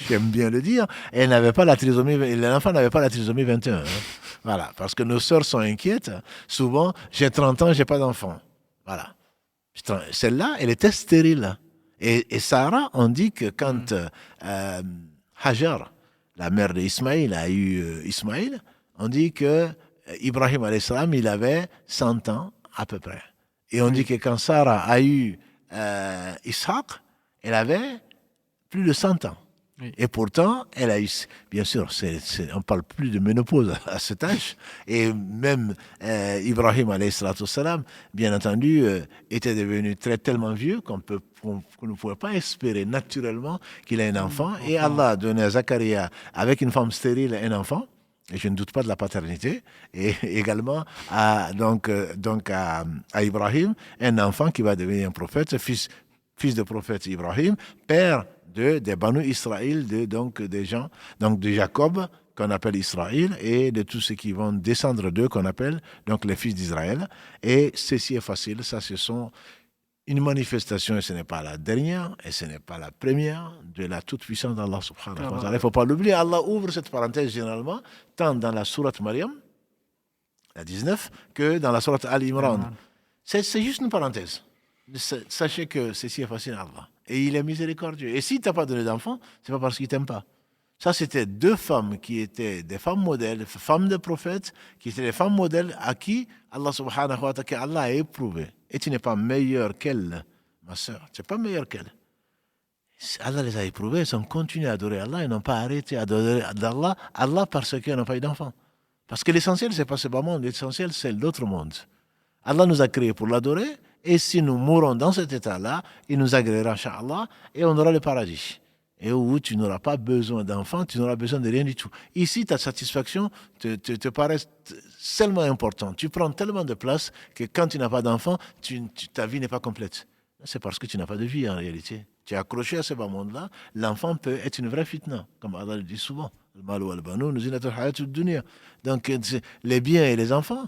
j'aime bien le dire, l'enfant n'avait pas la trisomie 21. Hein. Voilà, parce que nos sœurs sont inquiètes. Souvent, j'ai 30 ans, j'ai pas d'enfant. Voilà. Celle-là, elle était stérile. Et Sarah, on dit que quand Hajar, la mère d'Ismaïl, a eu Ismaïl, on dit que Ibrahim alayhi salam, il avait 100 ans à peu près. Et on dit Oui. que quand Sarah a eu Ishaq, elle avait plus de 100 ans. Oui. Et pourtant, elle a eu, bien sûr, on ne parle plus de ménopause à cet âge. Et même Ibrahim, alayhi salatu wassalam, bien entendu, était devenu tellement vieux qu'on ne pouvait pas espérer naturellement qu'il ait un enfant. Et Allah a donné à Zacharia, avec une femme stérile, un enfant. Et je ne doute pas de la paternité. Et également à Ibrahim, un enfant qui va devenir un prophète, fils de prophète Ibrahim, père des Banu Israël, des gens, donc de Jacob, qu'on appelle Israël, et de tous ceux qui vont descendre d'eux, qu'on appelle donc les fils d'Israël. Et ceci est facile, ça ce sont une manifestation, et ce n'est pas la dernière, et ce n'est pas la première, de la toute-puissance d'Allah subhanahu wa ta'ala. Il ne faut pas l'oublier, Allah ouvre cette parenthèse généralement, tant dans la sourate Maryam, la 19, que dans la sourate Al-Imran. C'est juste une parenthèse. Sachez que ceci est facile à Allah. Et il est miséricordieux. Et s'il ne t'a pas donné d'enfant, ce n'est pas parce qu'il ne t'aime pas. Ça, c'était deux femmes qui étaient des femmes modèles, femmes de prophètes, qui étaient des femmes modèles à qui Allah subhanahu wa ta'ala Allah a éprouvé. Et tu n'es pas meilleure qu'elle, ma sœur. Tu n'es pas meilleure qu'elle. Allah les a éprouvés, ils ont continué à adorer Allah, ils n'ont pas arrêté d'adorer Allah parce qu'ils n'ont pas eu d'enfant. Parce que l'essentiel, ce n'est pas ce bas monde, l'essentiel, c'est l'autre monde. Allah nous a créés pour l'adorer, et si nous mourons dans cet état-là, il nous agréera, Inch'Allah, et on aura le paradis. Et où tu n'auras pas besoin d'enfants, tu n'auras besoin de rien du tout. Ici, ta satisfaction te paraît tellement importante. Tu prends tellement de place que quand tu n'as pas d'enfant, ta vie n'est pas complète. C'est parce que tu n'as pas de vie en réalité. Tu es accroché à ce bas monde-là. L'enfant peut être une vraie fitna, comme Allah le dit souvent. Donc, les biens et les enfants,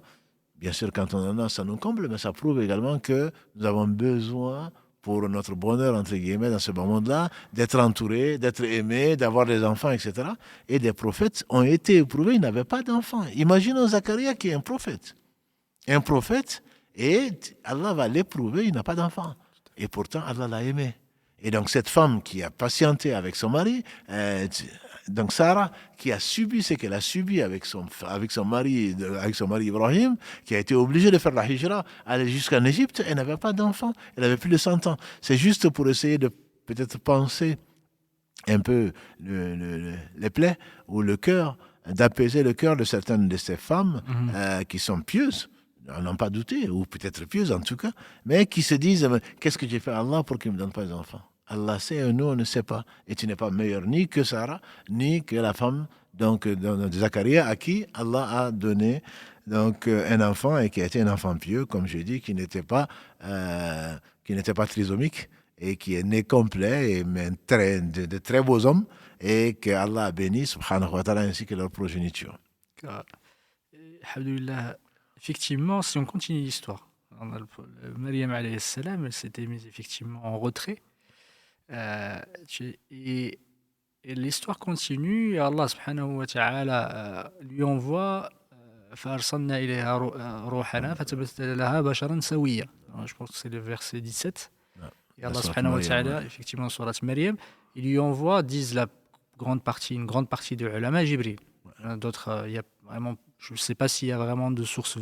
bien sûr, quand on en a, ça nous comble, mais ça prouve également que nous avons besoin, pour notre bonheur, entre guillemets, dans ce bas monde-là, d'être entourés, d'être aimés, d'avoir des enfants, etc. Et des prophètes ont été éprouvés, ils n'avaient pas d'enfants. Imaginons Zacharia qui est un prophète. Un prophète, et Allah va l'éprouver, il n'a pas d'enfant. Et pourtant, Allah l'a aimé. Et donc, cette femme qui a patienté avec son mari, donc Sarah, qui a subi ce qu'elle a subi avec son mari Ibrahim, qui a été obligée de faire la hijra, aller jusqu'en Égypte, elle n'avait pas d'enfant, elle avait plus de 100 ans. C'est juste pour essayer de peut-être penser un peu les plaies ou le cœur, d'apaiser le cœur de certaines de ces femmes qui sont pieuses, n'en pas douté, ou peut-être pieuses en tout cas, mais qui se disent, qu'est-ce que j'ai fait à Allah pour qu'il ne me donne pas d'enfant? Allah sait et nous on ne sait pas. Et tu n'es pas meilleur ni que Sarah, ni que la femme de Zacharia à qui Allah a donné un enfant et qui a été un enfant pieux, comme je dis, qui n'était pas trisomique et qui est né complet et de très beaux hommes et que Allah a béni, subhanahu wa ta'ala, ainsi que leur progéniture. Alhamdulillah. Effectivement, si on continue l'histoire, Maryam alayhi salam, elle s'était mise effectivement en retrait. Et l'histoire continue et Allah subhanahu wa ta'ala lui envoie فأرسلنا إليها روحنا فتبثل لها بشرا سويا. Je pense que c'est le verset 17. Et Allah subhanahu wa ta'ala, effectivement, sur la Maryam, il lui envoie, disent une grande partie de ulama, Jibril. D'autres, il y a vraiment, je ne sais pas s'il y a vraiment de sources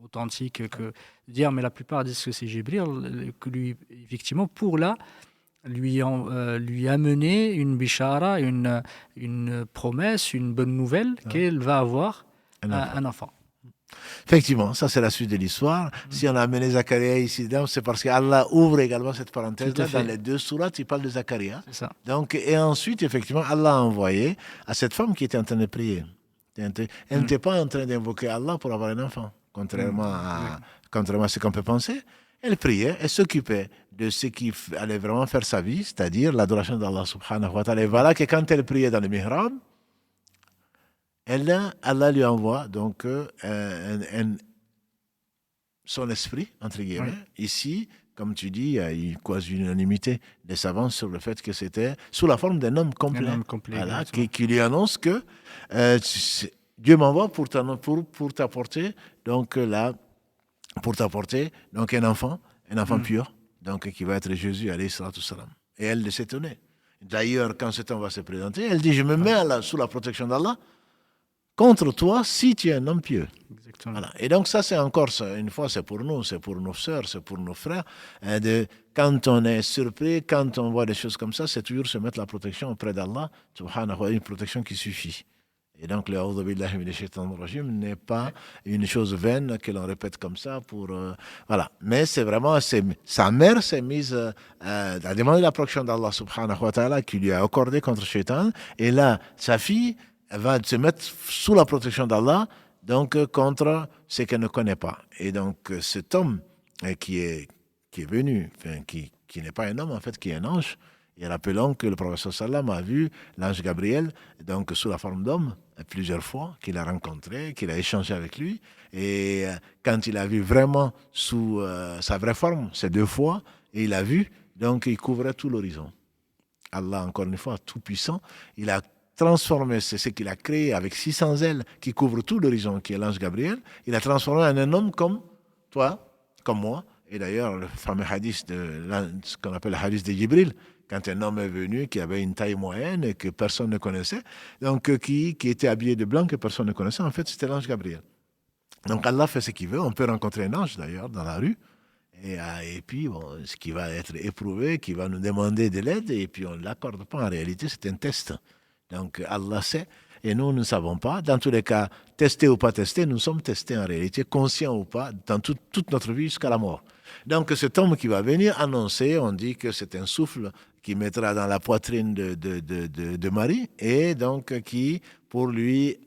authentiques que dire, mais la plupart disent que c'est Jibril, que lui, effectivement, pour lui amener une bishara, une promesse, une bonne nouvelle qu'elle va avoir un enfant. Effectivement, ça c'est la suite de l'histoire. Si on a amené Zacharia ici, c'est parce qu'Allah ouvre également cette parenthèse-là. Dans les deux sourates, il parle de Zacharia. C'est ça. Donc, et ensuite, effectivement, Allah a envoyé à cette femme qui était en train de prier. Elle n'était pas en train d'invoquer Allah pour avoir un enfant, contrairement à ce qu'on peut penser. Elle priait, elle s'occupait de ce qui allait vraiment faire sa vie, c'est-à-dire l'adoration d'Allah subhanahu wa ta'ala. Et voilà que quand elle priait dans le mihrab, Allah lui envoie donc son esprit, entre guillemets. Oui. Ici, comme tu dis, il y a eu quasi une unanimité des savants sur le fait que c'était sous la forme d'un homme complet. Un homme complet, voilà, qui lui annonce que Dieu m'envoie pour t'apporter donc un enfant pur, donc qui va être Jésus, alayhi salatu salam. Et elle s'étonnait. D'ailleurs, quand cet homme va se présenter, elle dit, je me mets sous la protection d'Allah. contre toi si tu es un homme pieux. Exactement. Voilà. Et donc ça, c'est encore, une fois, c'est pour nous, c'est pour nos sœurs, c'est pour nos frères. Quand on est surpris, quand on voit des choses comme ça, c'est toujours se mettre la protection auprès d'Allah, subhanahu wa ta'ala, une protection qui suffit. Et donc, le A'udhu billahi minash shaitanir rajim n'est pas une chose vaine que l'on répète comme ça pour. Voilà. Mais c'est vraiment. Sa mère s'est mise à demander la protection d'Allah subhanahu wa ta'ala qui lui a accordé contre Shaitan. Et là, sa fille va se mettre sous la protection d'Allah, donc contre ce qu'elle ne connaît pas. Et donc, cet homme qui est venu, enfin, qui n'est pas un homme, en fait, qui est un ange. Et rappelons que le professeur Sallam a vu l'ange Gabriel, donc sous la forme d'homme, plusieurs fois, qu'il a rencontré, qu'il a échangé avec lui. Et quand il a vu vraiment sous sa vraie forme, ces 2 fois, et il a vu, donc il couvrait tout l'horizon. Allah, encore une fois, tout puissant, il a transformé, c'est ce qu'il a créé avec 600 ailes qui couvrent tout l'horizon, qui est l'ange Gabriel. Il a transformé en un homme comme toi, comme moi. Et d'ailleurs, le fameux hadith, ce qu'on appelle le hadith de Jibril, quand un homme est venu qui avait une taille moyenne et que personne ne connaissait, donc qui était habillé de blanc que personne ne connaissait, en fait, c'était l'ange Gabriel. Donc Allah fait ce qu'il veut. On peut rencontrer un ange, d'ailleurs, dans la rue, et puis, ce qui va être éprouvé, qui va nous demander de l'aide, et puis on ne l'accorde pas. En réalité, c'est un test. Donc Allah sait, et nous ne savons pas. Dans tous les cas, testés ou pas testés, nous sommes testés en réalité, conscients ou pas, dans toute notre vie jusqu'à la mort. Donc cet homme qui va venir annoncer, on dit que c'est un souffle qui mettra dans la poitrine de Marie, et donc qui, pour lui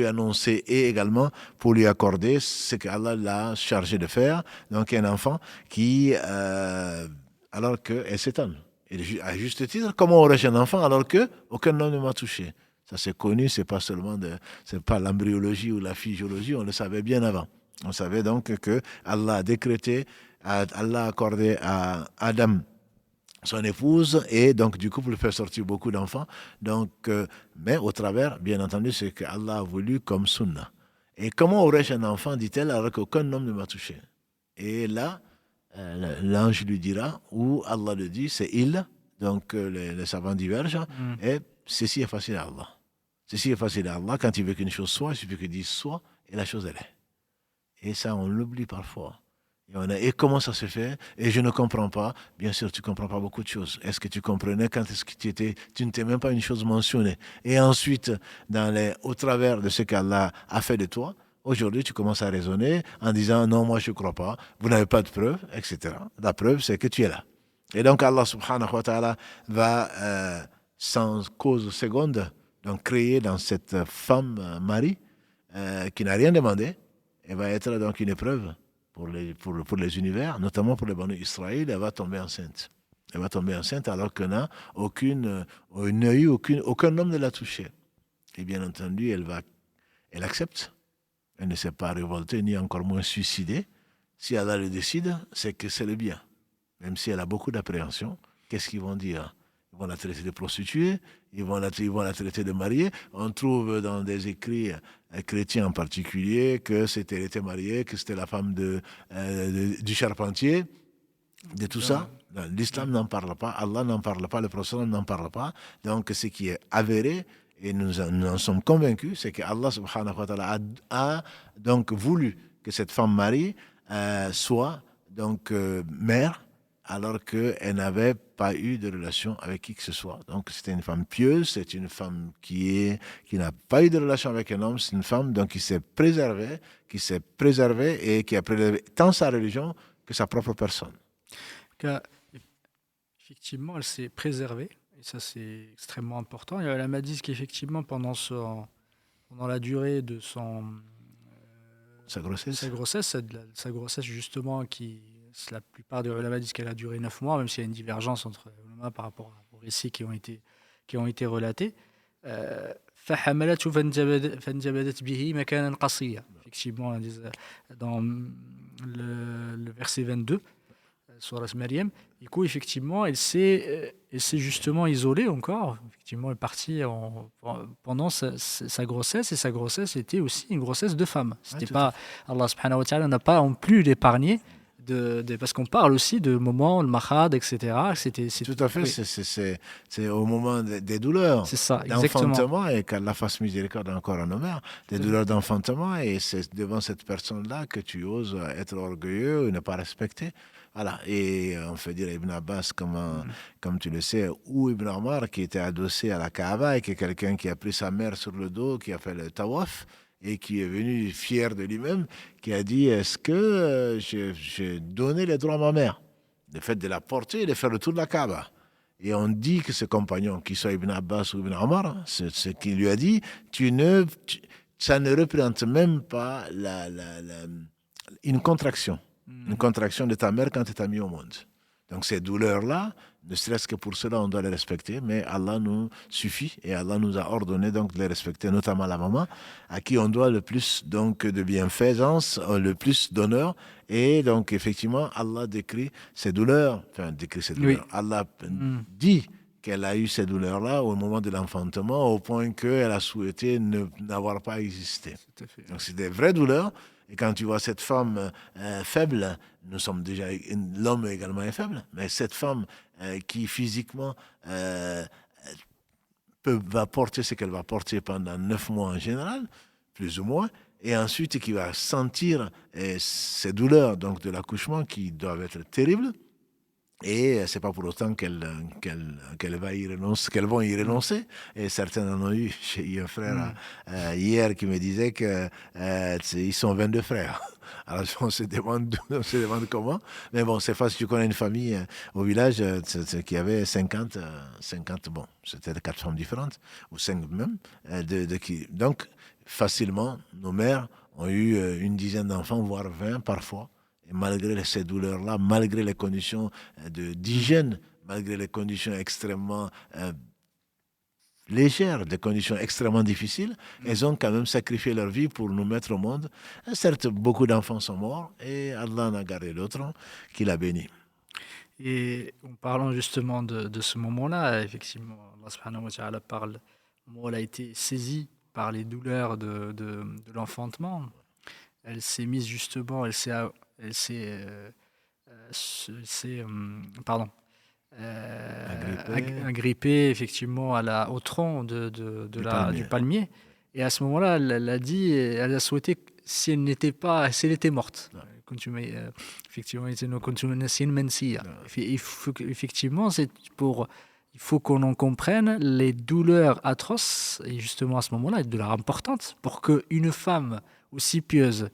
annoncer et également pour lui accorder ce qu'Allah l'a chargé de faire, donc un enfant qui, alors qu'elle s'étonne. Et à juste titre, comment aurais-je un enfant alors qu'aucun homme ne m'a touché? Ça c'est connu, c'est pas l'embryologie ou la physiologie, on le savait bien avant. On savait donc que Allah a décrété, Allah a accordé à Adam son épouse, et donc du couple fait sortir beaucoup d'enfants. Donc, mais au travers, bien entendu, c'est que Allah a voulu comme sunna. Et comment aurais-je un enfant, dit-elle, alors qu'aucun homme ne m'a touché? Et là, l'ange lui dira, ou Allah le dit, c'est il, donc les savants divergent, et ceci est facile à Allah. Ceci est facile à Allah, quand il veut qu'une chose soit, il suffit qu'il dise soit, et la chose elle est. Et ça, on l'oublie parfois. Et comment ça se fait? Et je ne comprends pas. Bien sûr, tu ne comprends pas beaucoup de choses. Est-ce que tu comprenais quand est-ce que tu ne t'es même pas une chose mentionnée? Et ensuite, au travers de ce qu'Allah a fait de toi, aujourd'hui, tu commences à raisonner en disant non, moi je ne crois pas, vous n'avez pas de preuve, etc. La preuve, c'est que tu es là. Et donc, Allah subhanahu wa ta'ala va, sans cause seconde, donc créer dans cette femme, Marie, qui n'a rien demandé, elle va être donc une épreuve pour les univers, notamment pour les Banu Israël. Elle va tomber enceinte. Elle va tomber enceinte alors qu'elle n'a aucun homme ne l'a touchée. Et bien entendu, elle accepte. Elle ne s'est pas révoltée, ni encore moins suicidée. Si Allah le décide, c'est que c'est le bien. Même si elle a beaucoup d'appréhension, qu'est-ce qu'ils vont dire? Ils vont la traiter de prostituée, ils vont la traiter de mariée. On trouve dans des écrits chrétiens en particulier que elle était mariée, que c'était la femme du charpentier, de tout ça. L'islam n'en parle pas, Allah n'en parle pas, le prophète n'en parle pas. Donc ce qui est avéré, et nous en sommes convaincus, c'est que Allah subhanahu wa ta'ala a donc voulu que cette femme Marie soit donc mère, alors qu'elle n'avait pas eu de relation avec qui que ce soit. Donc c'était une femme pieuse, c'est une femme qui n'a pas eu de relation avec un homme, c'est une femme donc qui s'est préservée et qui a préservé tant sa religion que sa propre personne. Effectivement, elle s'est préservée, et ça c'est extrêmement important. Elle m'a dit qu'effectivement, pendant la durée de sa grossesse, sa grossesse justement, la plupart des ulama disent qu'elle a duré 9 mois, même s'il y a une divergence entre les ulama par rapport aux récits qui ont été relatés. فحملته فانجبدت به مكانا قصيا. Effectivement, dans le verset 22, Surat Maryam, du coup, effectivement, elle s'est justement isolée encore. Effectivement, elle est partie pendant sa grossesse, et sa grossesse était aussi une grossesse de femme. C'était pas, Allah subhanahu wa ta'ala n'a pas non plus épargné parce qu'on parle aussi de moments, le mahad, etc. Tout à fait, Oui, c'est au moment des douleurs c'est ça, exactement. d'enfantement, et qu'Allah fasse miséricorde encore à nos mères, des Tout à fait. douleurs d'enfantement, et c'est devant cette personne-là que tu oses être orgueilleux ou ne pas respecter. Voilà, et on fait dire à Ibn Abbas, comme tu le sais, ou Ibn Omar, qui était adossé à la Kaaba, et qui est quelqu'un qui a pris sa mère sur le dos, qui a fait le tawaf, et qui est venu fier de lui-même, qui a dit, est-ce que j'ai donné les droits à ma mère? Le fait de la porter et de faire le tour de la Kaaba. Et on dit que ce compagnon, qu'il soit Ibn Abbas ou Ibn Omar, ce qu'il lui a dit, ça ne représente même pas une contraction. Une contraction de ta mère quand tu t'as mis au monde. Donc ces douleurs-là, ne serait-ce que pour cela, on doit les respecter, mais Allah nous suffit et Allah nous a ordonné donc de les respecter, notamment la maman, à qui on doit le plus donc de bienfaisance, le plus d'honneur. Et donc effectivement, Allah décrit ces douleurs, Oui. Allah dit qu'elle a eu ces douleurs-là au moment de l'enfantement, au point qu'elle a souhaité n'avoir pas existé. Tout à fait. Donc c'est des vraies douleurs. Et quand tu vois cette femme faible, nous sommes déjà, l'homme également est faible, mais cette femme qui physiquement va porter ce qu'elle va porter pendant 9 mois en général, plus ou moins, et ensuite qui va sentir ces douleurs donc de l'accouchement qui doivent être terribles. Et c'est pas pour autant qu'elles vont y renoncer. Et certains en ont eu. J'ai eu un frère hier qui me disait que ils sont 22 frères. Alors on se demande comment. Mais bon, c'est facile. Tu connais une famille au village qui avait 50, bon, c'était 4 femmes différentes, ou 5 même. Donc, facilement, nos mères ont eu une dizaine d'enfants, voire 20 parfois. Et malgré ces douleurs-là, malgré les conditions d'hygiène, malgré les conditions extrêmement légères, des conditions extrêmement difficiles, elles ont quand même sacrifié leur vie pour nous mettre au monde. Et certes, beaucoup d'enfants sont morts et Allah en a gardé d'autres qu'il a bénis. Et en parlant justement de ce moment-là, effectivement, Allah subhanahu wa ta'ala parle, au moment où elle a été saisie par les douleurs de l'enfantement, elle s'est mise justement, elle s'est, pardon, agrippée effectivement au tronc du palmier. Et à ce moment-là, elle a dit, elle a souhaité si elle était morte. Ouais. Effectivement, effectivement, il faut qu'on en comprenne les douleurs atroces, et justement à ce moment-là, des douleurs importantes, pour qu'une femme aussi pieuse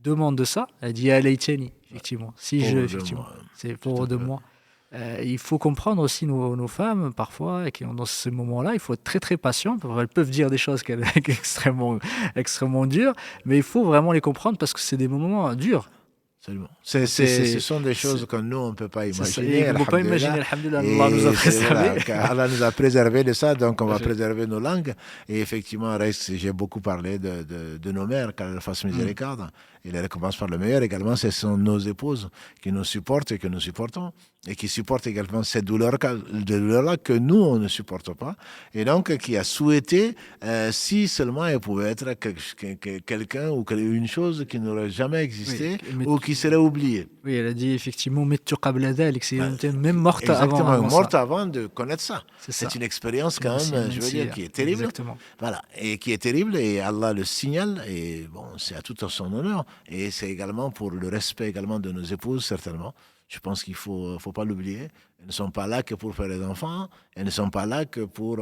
demande de ça. Elle dit Alaytani, effectivement. C'est pour de moi. Il faut comprendre aussi nos femmes, parfois, et dans ces moments-là, il faut être très très patient. Elles peuvent dire des choses extrêmement, extrêmement dures, mais il faut vraiment les comprendre parce que c'est des moments durs. Absolument. Ce sont des choses que nous, on ne peut pas imaginer. On ne peut pas imaginer, alhamdoulilah, Allah nous a préservés. préservés. Allah nous a préservés de ça, donc on va préserver nos langues. Et effectivement, j'ai beaucoup parlé de nos mères, qu'Allah fasse miséricorde. Et les récompenses par le meilleur également, ce sont nos épouses qui nous supportent et que nous supportons, et qui supportent également ces douleurs-là que nous, on ne supporte pas. Et donc, qui a souhaité, si seulement elle pouvait être quelqu'un ou une chose qui n'aurait jamais existé, ou qui serait oubliée. Oui, elle a dit effectivement, même morte exactement, avant morte ça. avant de connaître ça. C'est une expérience quand même, je veux dire, qui est terrible. Exactement. Voilà, et qui est terrible, et Allah le signale, et bon, c'est à tout son honneur. Et c'est également pour le respect également de nos épouses, certainement. Je pense qu'il faut pas l'oublier. Elles ne sont pas là que pour faire des enfants. Elles ne sont pas là que pour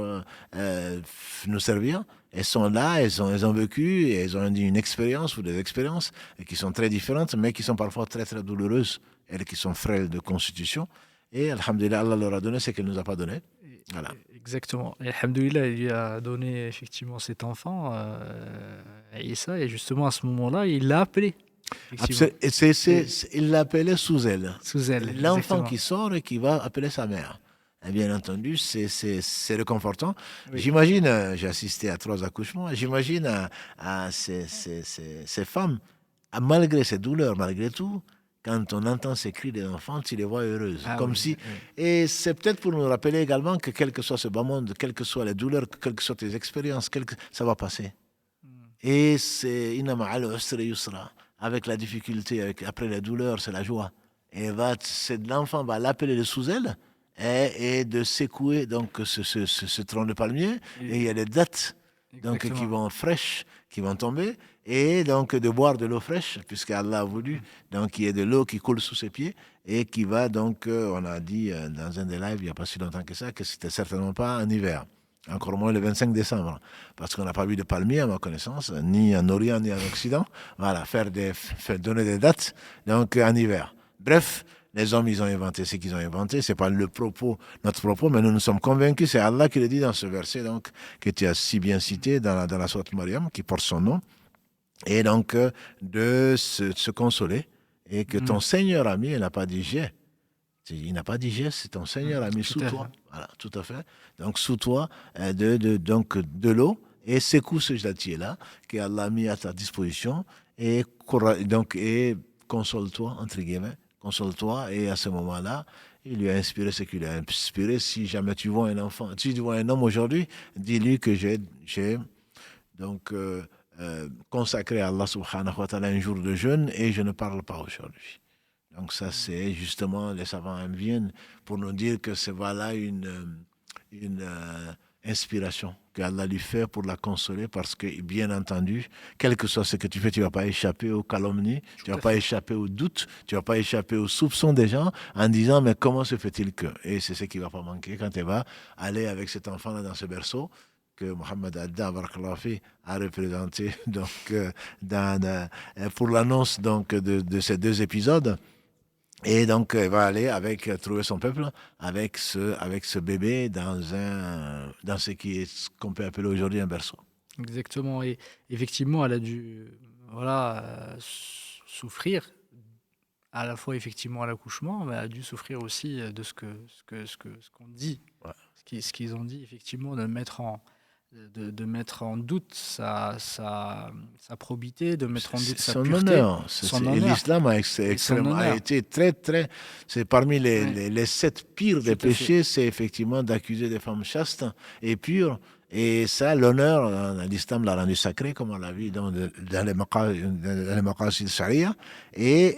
nous servir. Elles sont là, elles ont vécu, et elles ont une expérience ou des expériences qui sont très différentes, mais qui sont parfois très, très douloureuses. Elles qui sont frêles de constitution. Et alhamdulillah, Allah leur a donné ce qu'elle ne nous a pas donné. Voilà. Exactement. Et alhamdoulilah, il lui a donné effectivement cet enfant, Issa, et justement à ce moment-là, il l'a appelé. Il l'appelait sous elle. Sous elle. L'enfant exactement. qui sort et qui va appeler sa mère. Et bien entendu, c'est réconfortant. Oui. J'imagine, j'ai assisté à 3 accouchements, j'imagine à ces femmes, malgré ces douleurs, malgré tout, quand on entend ces cris des enfants, tu les vois heureuses. Et c'est peut-être pour nous rappeler également que quel que soit ce bas monde, quelles que soient les douleurs, quelles que soient tes expériences, ça va passer. Et c'est inna ma'al usri yusra. avec la difficulté, après la douleur, c'est la joie. Et l'enfant va l'appeler sous elle et de secouer donc ce tronc de palmier. Et il y a des dattes donc, qui Exactement. vont fraîches, qui vont tomber, et donc de boire de l'eau fraîche, puisque Allah a voulu donc qu'il y ait de l'eau qui coule sous ses pieds, et qui va donc, on a dit dans un des lives, il n'y a pas si longtemps que ça, que c'était certainement pas en hiver. Encore moins le 25 décembre, parce qu'on n'a pas vu de palmier, à ma connaissance, ni en Orient, ni en Occident. Voilà, donner des dates, donc en hiver. Bref, les hommes, ils ont inventé ce qu'ils ont inventé. C'est pas notre propos, mais nous sommes convaincus. C'est Allah qui le dit dans ce verset, donc, que tu as si bien cité dans la sourate Maryam, qui porte son nom. Et donc, de se consoler. Et que ton Seigneur ami, il n'a pas dit j'ai. Il n'a pas dit j'ai, c'est ton Seigneur ami Tout sous à toi. fait. Voilà, tout à fait. Donc, sous toi, donc, de l'eau. Et secoue ce gelatier-là, qu'Allah a mis à ta disposition. Donc, et console-toi, entre guillemets. Console-toi, et à ce moment-là, il lui a inspiré ce qu'il a inspiré. Si jamais tu vois un enfant, si tu vois un homme aujourd'hui, dis-lui que j'ai donc consacré à Allah subhanahu wa ta'ala un jour de jeûne et je ne parle pas aujourd'hui. Donc ça, c'est justement, les savants viennent pour nous dire que c'est voilà une inspiration qu'Allah lui fait pour la consoler parce que, bien entendu, quel que soit ce que tu fais, tu ne vas pas échapper aux calomnies, tu ne vas pas échapper aux doutes, tu ne vas pas échapper aux soupçons des gens en disant mais comment se fait-il que... Et c'est ce qui ne va pas manquer quand tu vas aller avec cet enfant-là dans ce berceau que Mohamed Adda a représenté donc, pour l'annonce donc, de ces deux épisodes. Et donc, elle va aller trouver son peuple avec ce bébé dans ce qu'on peut appeler aujourd'hui un berceau. Exactement. Et effectivement, elle a dû voilà, souffrir à la fois effectivement à l'accouchement, mais elle a dû souffrir aussi de ce qu'on dit, Ouais. ce qu'ils ont dit, effectivement, de mettre en doute sa probité, de mettre en doute sa Son pureté, honneur. son honneur L'islam et son a honneur. été très, très... C'est parmi Ouais, les 7 pires des tout à fait. péchés, c'est effectivement d'accuser des femmes chastes et pures. Et ça, l'honneur, l'islam l'a rendu sacré, comme on l'a vu dans les maqasid sharia. Et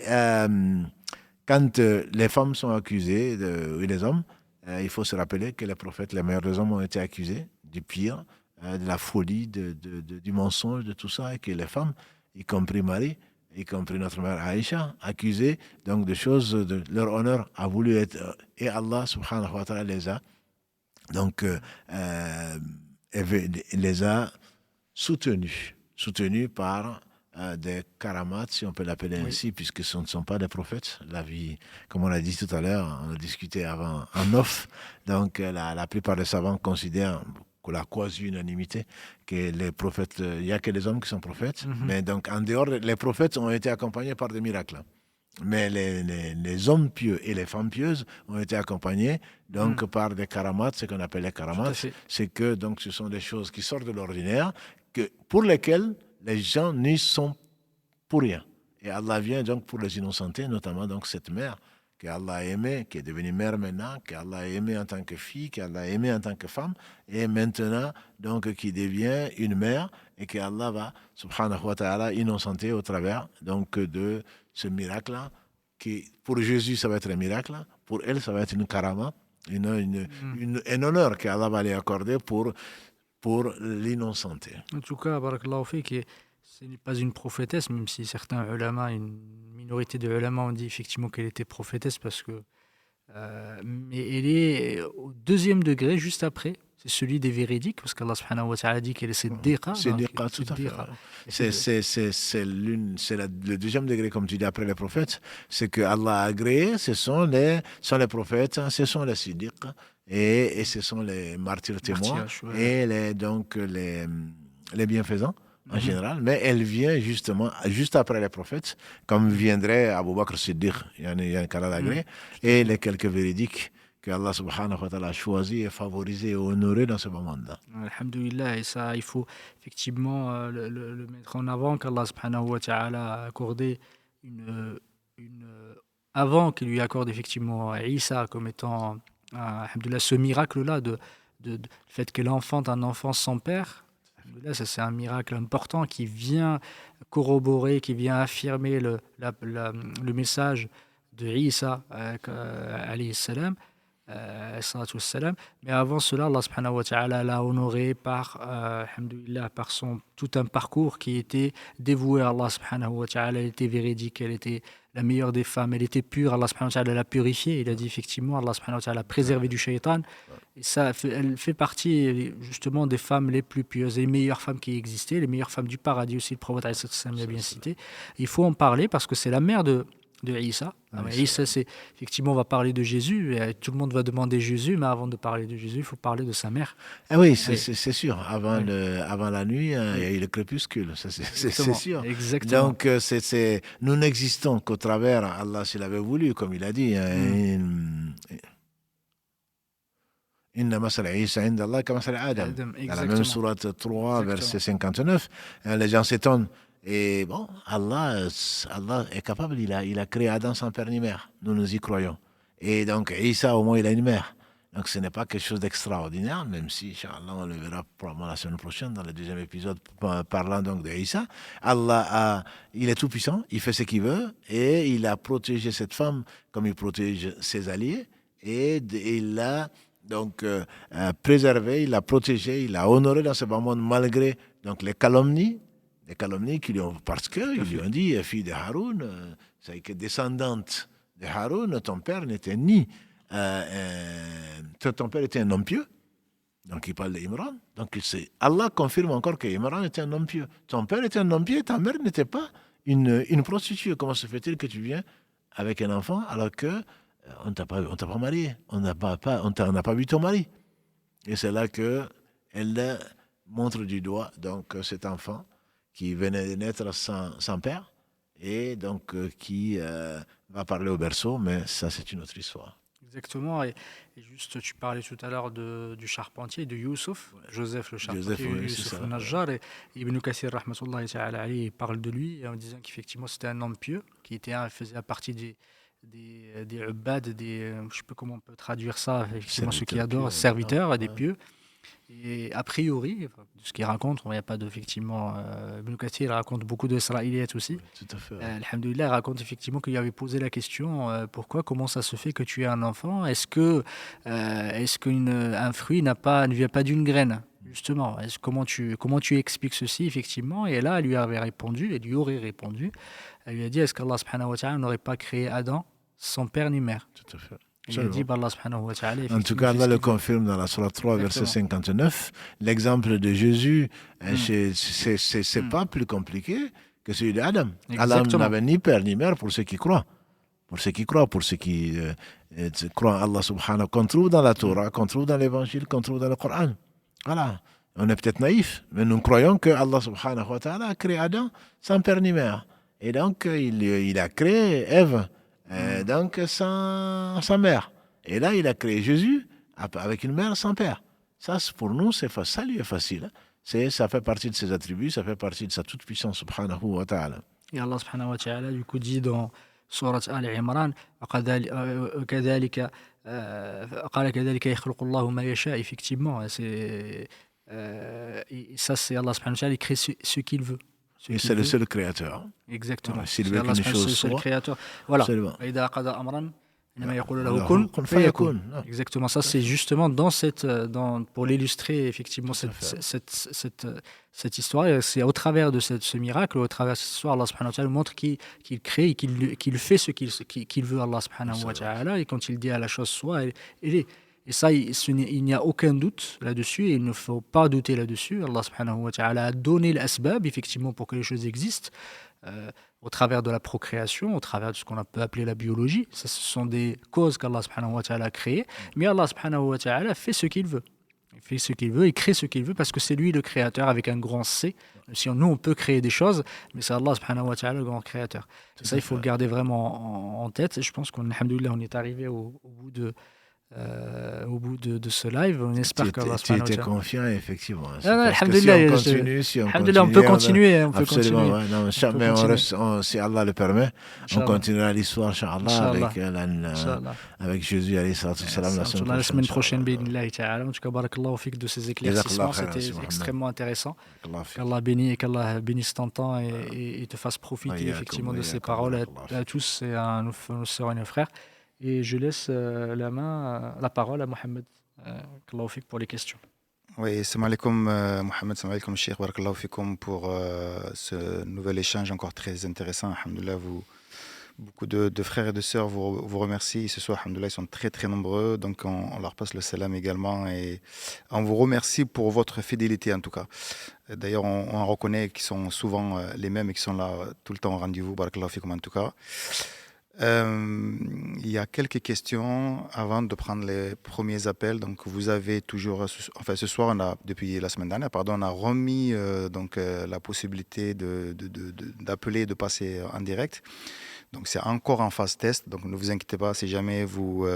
quand les femmes sont accusées, et les hommes, il faut se rappeler que les prophètes, les meilleurs des hommes, ont été accusés du pire, de la folie, du mensonge, de tout ça, et que les femmes, y compris Marie, y compris notre mère Aïcha, accusées donc de choses, leur honneur a voulu être, et Allah subhanahu wa ta'ala les a, donc, les a soutenus par des karamats, si on peut l'appeler Oui. ainsi, puisque ce ne sont pas des prophètes. La vie, comme on l'a dit tout à l'heure, on a discuté avant en off, donc la plupart des savants considèrent que la quasi-unanimité, que les prophètes, il n'y a que les hommes qui sont prophètes, mais donc en dehors, les prophètes ont été accompagnés par des miracles. Mais les hommes pieux et les femmes pieuses ont été accompagnés donc par des karamats, ce qu'on appelle les Tout à karamats. fait. C'est que donc ce sont des choses qui sortent de l'ordinaire, pour lesquelles les gens n'y sont pour rien. Et Allah vient donc pour les innocenter, notamment donc cette mère qu'Allah a aimée, qui est devenue mère maintenant, qu'Allah a aimée en tant que fille, qu'Allah a aimée en tant que femme, et maintenant donc qui devient une mère et qu'Allah va, subhanahu wa ta'ala, innocenter au travers donc de ce miracle-là, qui pour Jésus ça va être un miracle, pour elle ça va être une karama, un honneur qu'Allah va lui accorder pour l'innocenter. En tout cas, barakallahu fik, ce n'est pas une prophétesse, même si certains ulama, une minorité de ulama ont dit effectivement qu'elle était prophétesse, parce que, mais elle est au deuxième degré, juste après. C'est celui des véridiques, parce qu'Allah subhanahu wa ta'ala dit qu'elle est siddiqa. Siddiqa, tout à fait. C'est le deuxième degré, comme tu dis, après les prophètes. C'est que Allah a agréé, ce sont les prophètes, ce sont les siddiq, et ce sont les martyrs témoins, et les bienfaisants en général. Mais elle vient justement, juste après les prophètes, comme viendrait Abu Bakr Siddiq, il y a un cas d'agré, et les quelques véridiques que Allah subhanahu wa ta'ala a choisi et favorisé et honoré dans ce moment-là. Alhamdulillah, et ça, il faut effectivement le mettre en avant, qu'Allah subhanahu wa ta'ala a accordé avant qu'il lui accorde effectivement Isa comme étant, alhamdulillah, ce miracle-là, le fait qu'elle enfante un enfant sans père, Alhamdoulilah, ça c'est un miracle important qui vient corroborer, qui vient affirmer le message de Isa, alayhi salam, salatu wassalam. Mais avant cela, Allah subhanahu wa ta'ala l'a honoré par, alhamdoulilah, par tout un parcours qui était dévoué à Allah subhanahu wa ta'ala. Elle était véridique, elle était la meilleure des femmes, elle était pure, Allah subhanahu wa ta'ala l'a purifiée. Il a dit effectivement, Allah subhanahu wa ta'ala l'a préservée du shaitan. Et ça, elle fait partie justement des femmes les plus pieuses, les meilleures femmes qui existaient, les meilleures femmes du paradis aussi, le prophète alayhi salam l'a bien cité. Il faut en parler parce que c'est la mère de Isa. Isa, c'est effectivement, on va parler de Jésus, et tout le monde va demander Jésus, mais avant de parler de Jésus, il faut parler de sa mère. Ah oui, Oui, c'est sûr. Avant, oui, avant la nuit, il y a oui, eu le crépuscule, ça, c'est exactement, sûr. exactement. Donc, nous n'existons qu'au travers, Allah s'il avait voulu, comme il a dit. Inna masal Isa inda Allah ka masal Adam. Adam, Dans la même exactement, sourate 3, verset exactement. 59, les gens s'étonnent. Et bon, Allah est capable, il a créé Adam sans père ni mère. Nous y croyons. Et donc, Isa, au moins, il a une mère. Donc, ce n'est pas quelque chose d'extraordinaire, même si, Inch'Allah, on le verra probablement la semaine prochaine dans le deuxième épisode parlant donc de Isa. Il est tout puissant, il fait ce qu'il veut, et il a protégé cette femme comme il protège ses alliés, et il l'a donc préservé, il l'a protégé, il l'a honoré dans ce bas monde malgré donc les calomnies qui lui ont, parce Tout à qu'ils lui fait. ont dit, fille de Haroun, c'est que descendante de Haroun, ton père n'était ni, ton père était un homme pieux, donc il parle d'Imran, donc Allah confirme encore que Imran était un homme pieux. Ton père était un homme pieux, ta mère n'était pas une prostituée. Comment se fait-il que tu viens avec un enfant alors que on t'a pas marié, on n'a pas vu ton mari? Et c'est là que elle montre du doigt donc cet enfant qui venait de naître sans père et donc qui va parler au berceau, mais ça c'est une autre histoire. Exactement. Et juste, tu parlais tout à l'heure du charpentier, de Youssouf, Ouais. Joseph le Joseph, charpentier, oui, c'est Youssouf ça. Ouais. al-Najjar. Et Ibn Kathir, rahmatullahi ta'ala alayhi, il parle de lui en disant qu'effectivement c'était un homme pieux, faisait partie des ubbad, je ne sais pas comment on peut traduire ça, effectivement ceux qui Serviteur adorent, pieux, voilà. serviteurs, des Ouais. pieux. Et a priori, enfin, de ce qu'il raconte, il n'y a pas de, effectivement, Ibn Kathir raconte beaucoup d'Israélites aussi. Ouais, tout à fait. Ouais. Alhamdoulilah, il raconte effectivement qu'il lui avait posé la question comment ça se fait que tu es un enfant? Est-ce qu'un fruit ne vient pas d'une graine? Justement, comment tu expliques ceci effectivement? Et là, elle lui avait répondu, elle lui aurait répondu, elle lui a dit, est-ce qu'Allah subhanahu wa ta'ala n'aurait pas créé Adam sans père ni mère? Tout à fait. Il a dit, Absolument. bah, Allah subhanahu wa ta'ala, En tout effectivement, cas, fait Allah ce le qu'il veut. confirme dans la Surah 3, verset Exactement. 59. L'exemple de Jésus, Hmm, c'est hmm. pas plus compliqué que celui d'Adam. Adam Exactement. n'avait ni père ni mère pour ceux qui croient. Pour ceux qui croient, pour ceux qui croient en Allah subhanahu, qu'on trouve dans la Hmm. Torah, qu'on trouve dans l'Évangile, qu'on trouve dans le Coran. Voilà. On est peut-être naïf, mais nous croyons que Allah subhanahu wa ta'ala a créé Adam sans père ni mère. Et donc, il a créé Ève, Hmm. donc sans mère. Et là, il a créé Jésus avec une mère sans père. Ça, pour nous, ça lui est facile. Ça fait partie de ses attributs, ça fait partie de sa toute-puissance subhanahu wa ta'ala. Et Allah subhanahu wa ta'ala du coup dit dans Surat Al-Imran وكذلك قال كذلك يخلق الله ما يشاء. Effectivement, et ça c'est Allah subhanahu wa ta'ala, il crée ce qu'il veut, ce Et qu'il c'est le veut. seul créateur. Exactement, S'il c'est veut Allah qu'une subhanahu wa ta'ala, chose c'est le soit, créateur. Voilà. seulement. وإذا قضى أمرا إنما يقول له Alors, كن kun فيكون. fayakun. Exactement, ça Tout à c'est fait. justement pour l'illustrer effectivement Tout à fait. cette histoire. Et c'est au travers de ce miracle, au travers de cette histoire, Allah subhanahu wa ta'ala montre qu'il crée et qu'il fait ce qu'il veut, Allah subhanahu wa ta'ala. Et quand il dit à la chose soit, elle est. Et ça, il n'y a aucun doute là-dessus, et il ne faut pas douter là-dessus. Allah subhanahu wa ta'ala a donné l'asbab, effectivement, pour que les choses existent, au travers de la procréation, au travers de ce qu'on peut appeler la biologie. Ça, ce sont des causes qu'Allah subhanahu wa ta'ala a créées, mais Allah subhanahu wa ta'ala fait ce qu'il veut. Il fait ce qu'il veut, il crée ce qu'il veut, parce que c'est lui le créateur avec un grand C. Si nous, on peut créer des choses, mais c'est Allah subhanahu wa ta'ala le grand créateur. Et Tout ça, à il faut le fait. garder vraiment en tête. Et je pense qu'on, alhamdoulilah, on est arrivé au bout au bout de ce live. On espère qu'Allah Tu subhanahu wa étais ta'ala. confiant, effectivement. Ah, C'est non, parce que si on alhamdoulilah, continue, si on alhamdoulilah, on peut continue, continuer, on peut absolument, continuer. ouais, non, On peut mais continuer. si Allah le permet, on Inch'Allah. continuera l'histoire, Inch'Allah, Inch'Allah. Inch'Allah. avec Jésus, alayhi salatu wassalam, la On semaine tourne la prochaine, semaine prochaine, Inch'Allah. bi'idhnillahi ta'ala. En tout cas, barakallahu fik de ces Jazakallah éclaircissements. khairan, C'était si Mohamed. extrêmement intéressant. Jazakallah fik. Qu'Allah bénisse ton temps et te fasse profiter Wa effectivement de ces iyyakum, paroles barakallah à fik. tous et à nos sœurs et nos frères. Et je laisse la parole à Mohamed. Qu'Allah fik pour les questions. Oui, salam alaikum Mohamed, salam alaikum Cheikh, barakallahu fikum pour ce nouvel échange encore très intéressant. Alhamdoulilah, beaucoup de frères et de sœurs vous remercient. Ce soir, alhamdoulilah, ils sont très très nombreux. Donc on leur passe le salam également. Et on vous remercie pour votre fidélité en tout cas. D'ailleurs, on reconnaît qu'ils sont souvent les mêmes et qui sont là tout le temps au rendez-vous. Barakallahu fikum en tout cas. Il y a quelques questions avant de prendre les premiers appels. Donc, vous avez toujours, enfin, ce soir, depuis la semaine dernière, pardon, on a remis la possibilité d'appeler et de passer en direct. Donc, c'est encore en phase test. Donc, ne vous inquiétez pas si jamais vous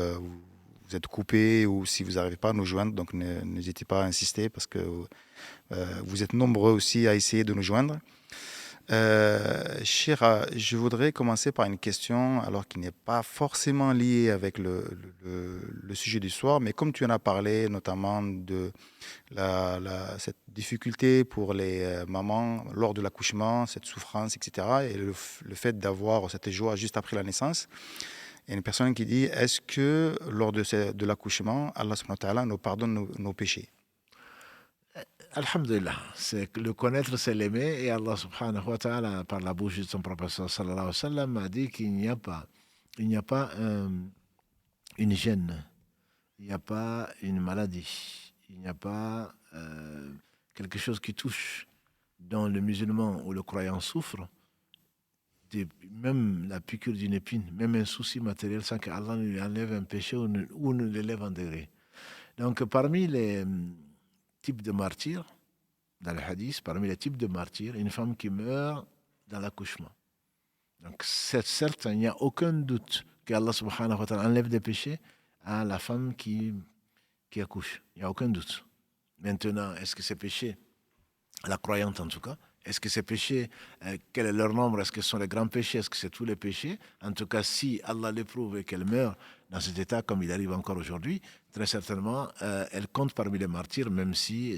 êtes coupé ou si vous n'arrivez pas à nous joindre. Donc, n'hésitez pas à insister parce que vous êtes nombreux aussi à essayer de nous joindre. Chira, je voudrais commencer par une question, alors qui n'est pas forcément liée avec le sujet du soir, mais comme tu en as parlé, notamment de cette difficulté pour les mamans lors de l'accouchement, cette souffrance, etc., et le fait d'avoir cette joie juste après la naissance. Il y a une personne qui dit, est-ce que lors de l'accouchement, Allah subhanahu wa ta'ala nous pardonne nos péchés? Alhamdulillah, c'est que le connaître, c'est l'aimer, et Allah subhanahu wa ta'ala, par la bouche de son prophète sallallahu alayhi wa sallam, a dit qu'il n'y a pas une gêne, il n'y a pas une maladie, il n'y a pas quelque chose qui touche, dont le musulman ou le croyant souffre, même la piqûre d'une épine, même un souci matériel, sans qu'Allah lui enlève un péché ou ne l'élève en degré. Donc parmi les types de martyrs, dans le hadith, parmi les types de martyrs, une femme qui meurt dans l'accouchement. Donc, certes, il n'y a aucun doute qu'Allah subhanahu wa ta'ala enlève des péchés à la femme qui accouche. Il n'y a aucun doute. Maintenant, est-ce que ces péchés, la croyante en tout cas, est-ce que ces péchés, quel est leur nombre? Est-ce que ce sont les grands péchés? Est-ce que c'est tous les péchés? En tout cas, si Allah l'éprouve et qu'elle meurt dans cet état, comme il arrive encore aujourd'hui, très certainement, elle compte parmi les martyrs, même si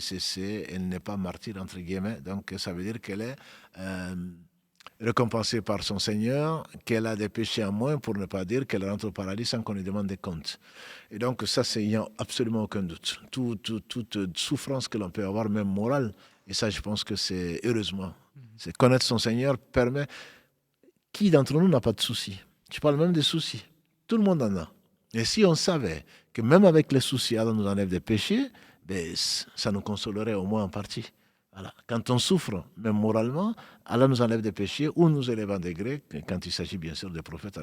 elle n'est pas martyr, entre guillemets. Donc, ça veut dire qu'elle est récompensée par son Seigneur, qu'elle a des péchés en moins, pour ne pas dire qu'elle rentre au paradis sans qu'on lui demande des comptes. Et donc, ça, il n'y a absolument aucun doute. Toute souffrance que l'on peut avoir, même morale, et ça, je pense que c'est, heureusement, c'est connaître son Seigneur permet... Qui d'entre nous n'a pas de soucis? Tu parles même des soucis. Tout le monde en a. Et si on savait que même avec les soucis, Allah nous enlève des péchés, ben, ça nous consolerait au moins en partie. Voilà. Quand on souffre, même moralement, Allah nous enlève des péchés ou nous élève en degré, quand il s'agit bien sûr des prophètes,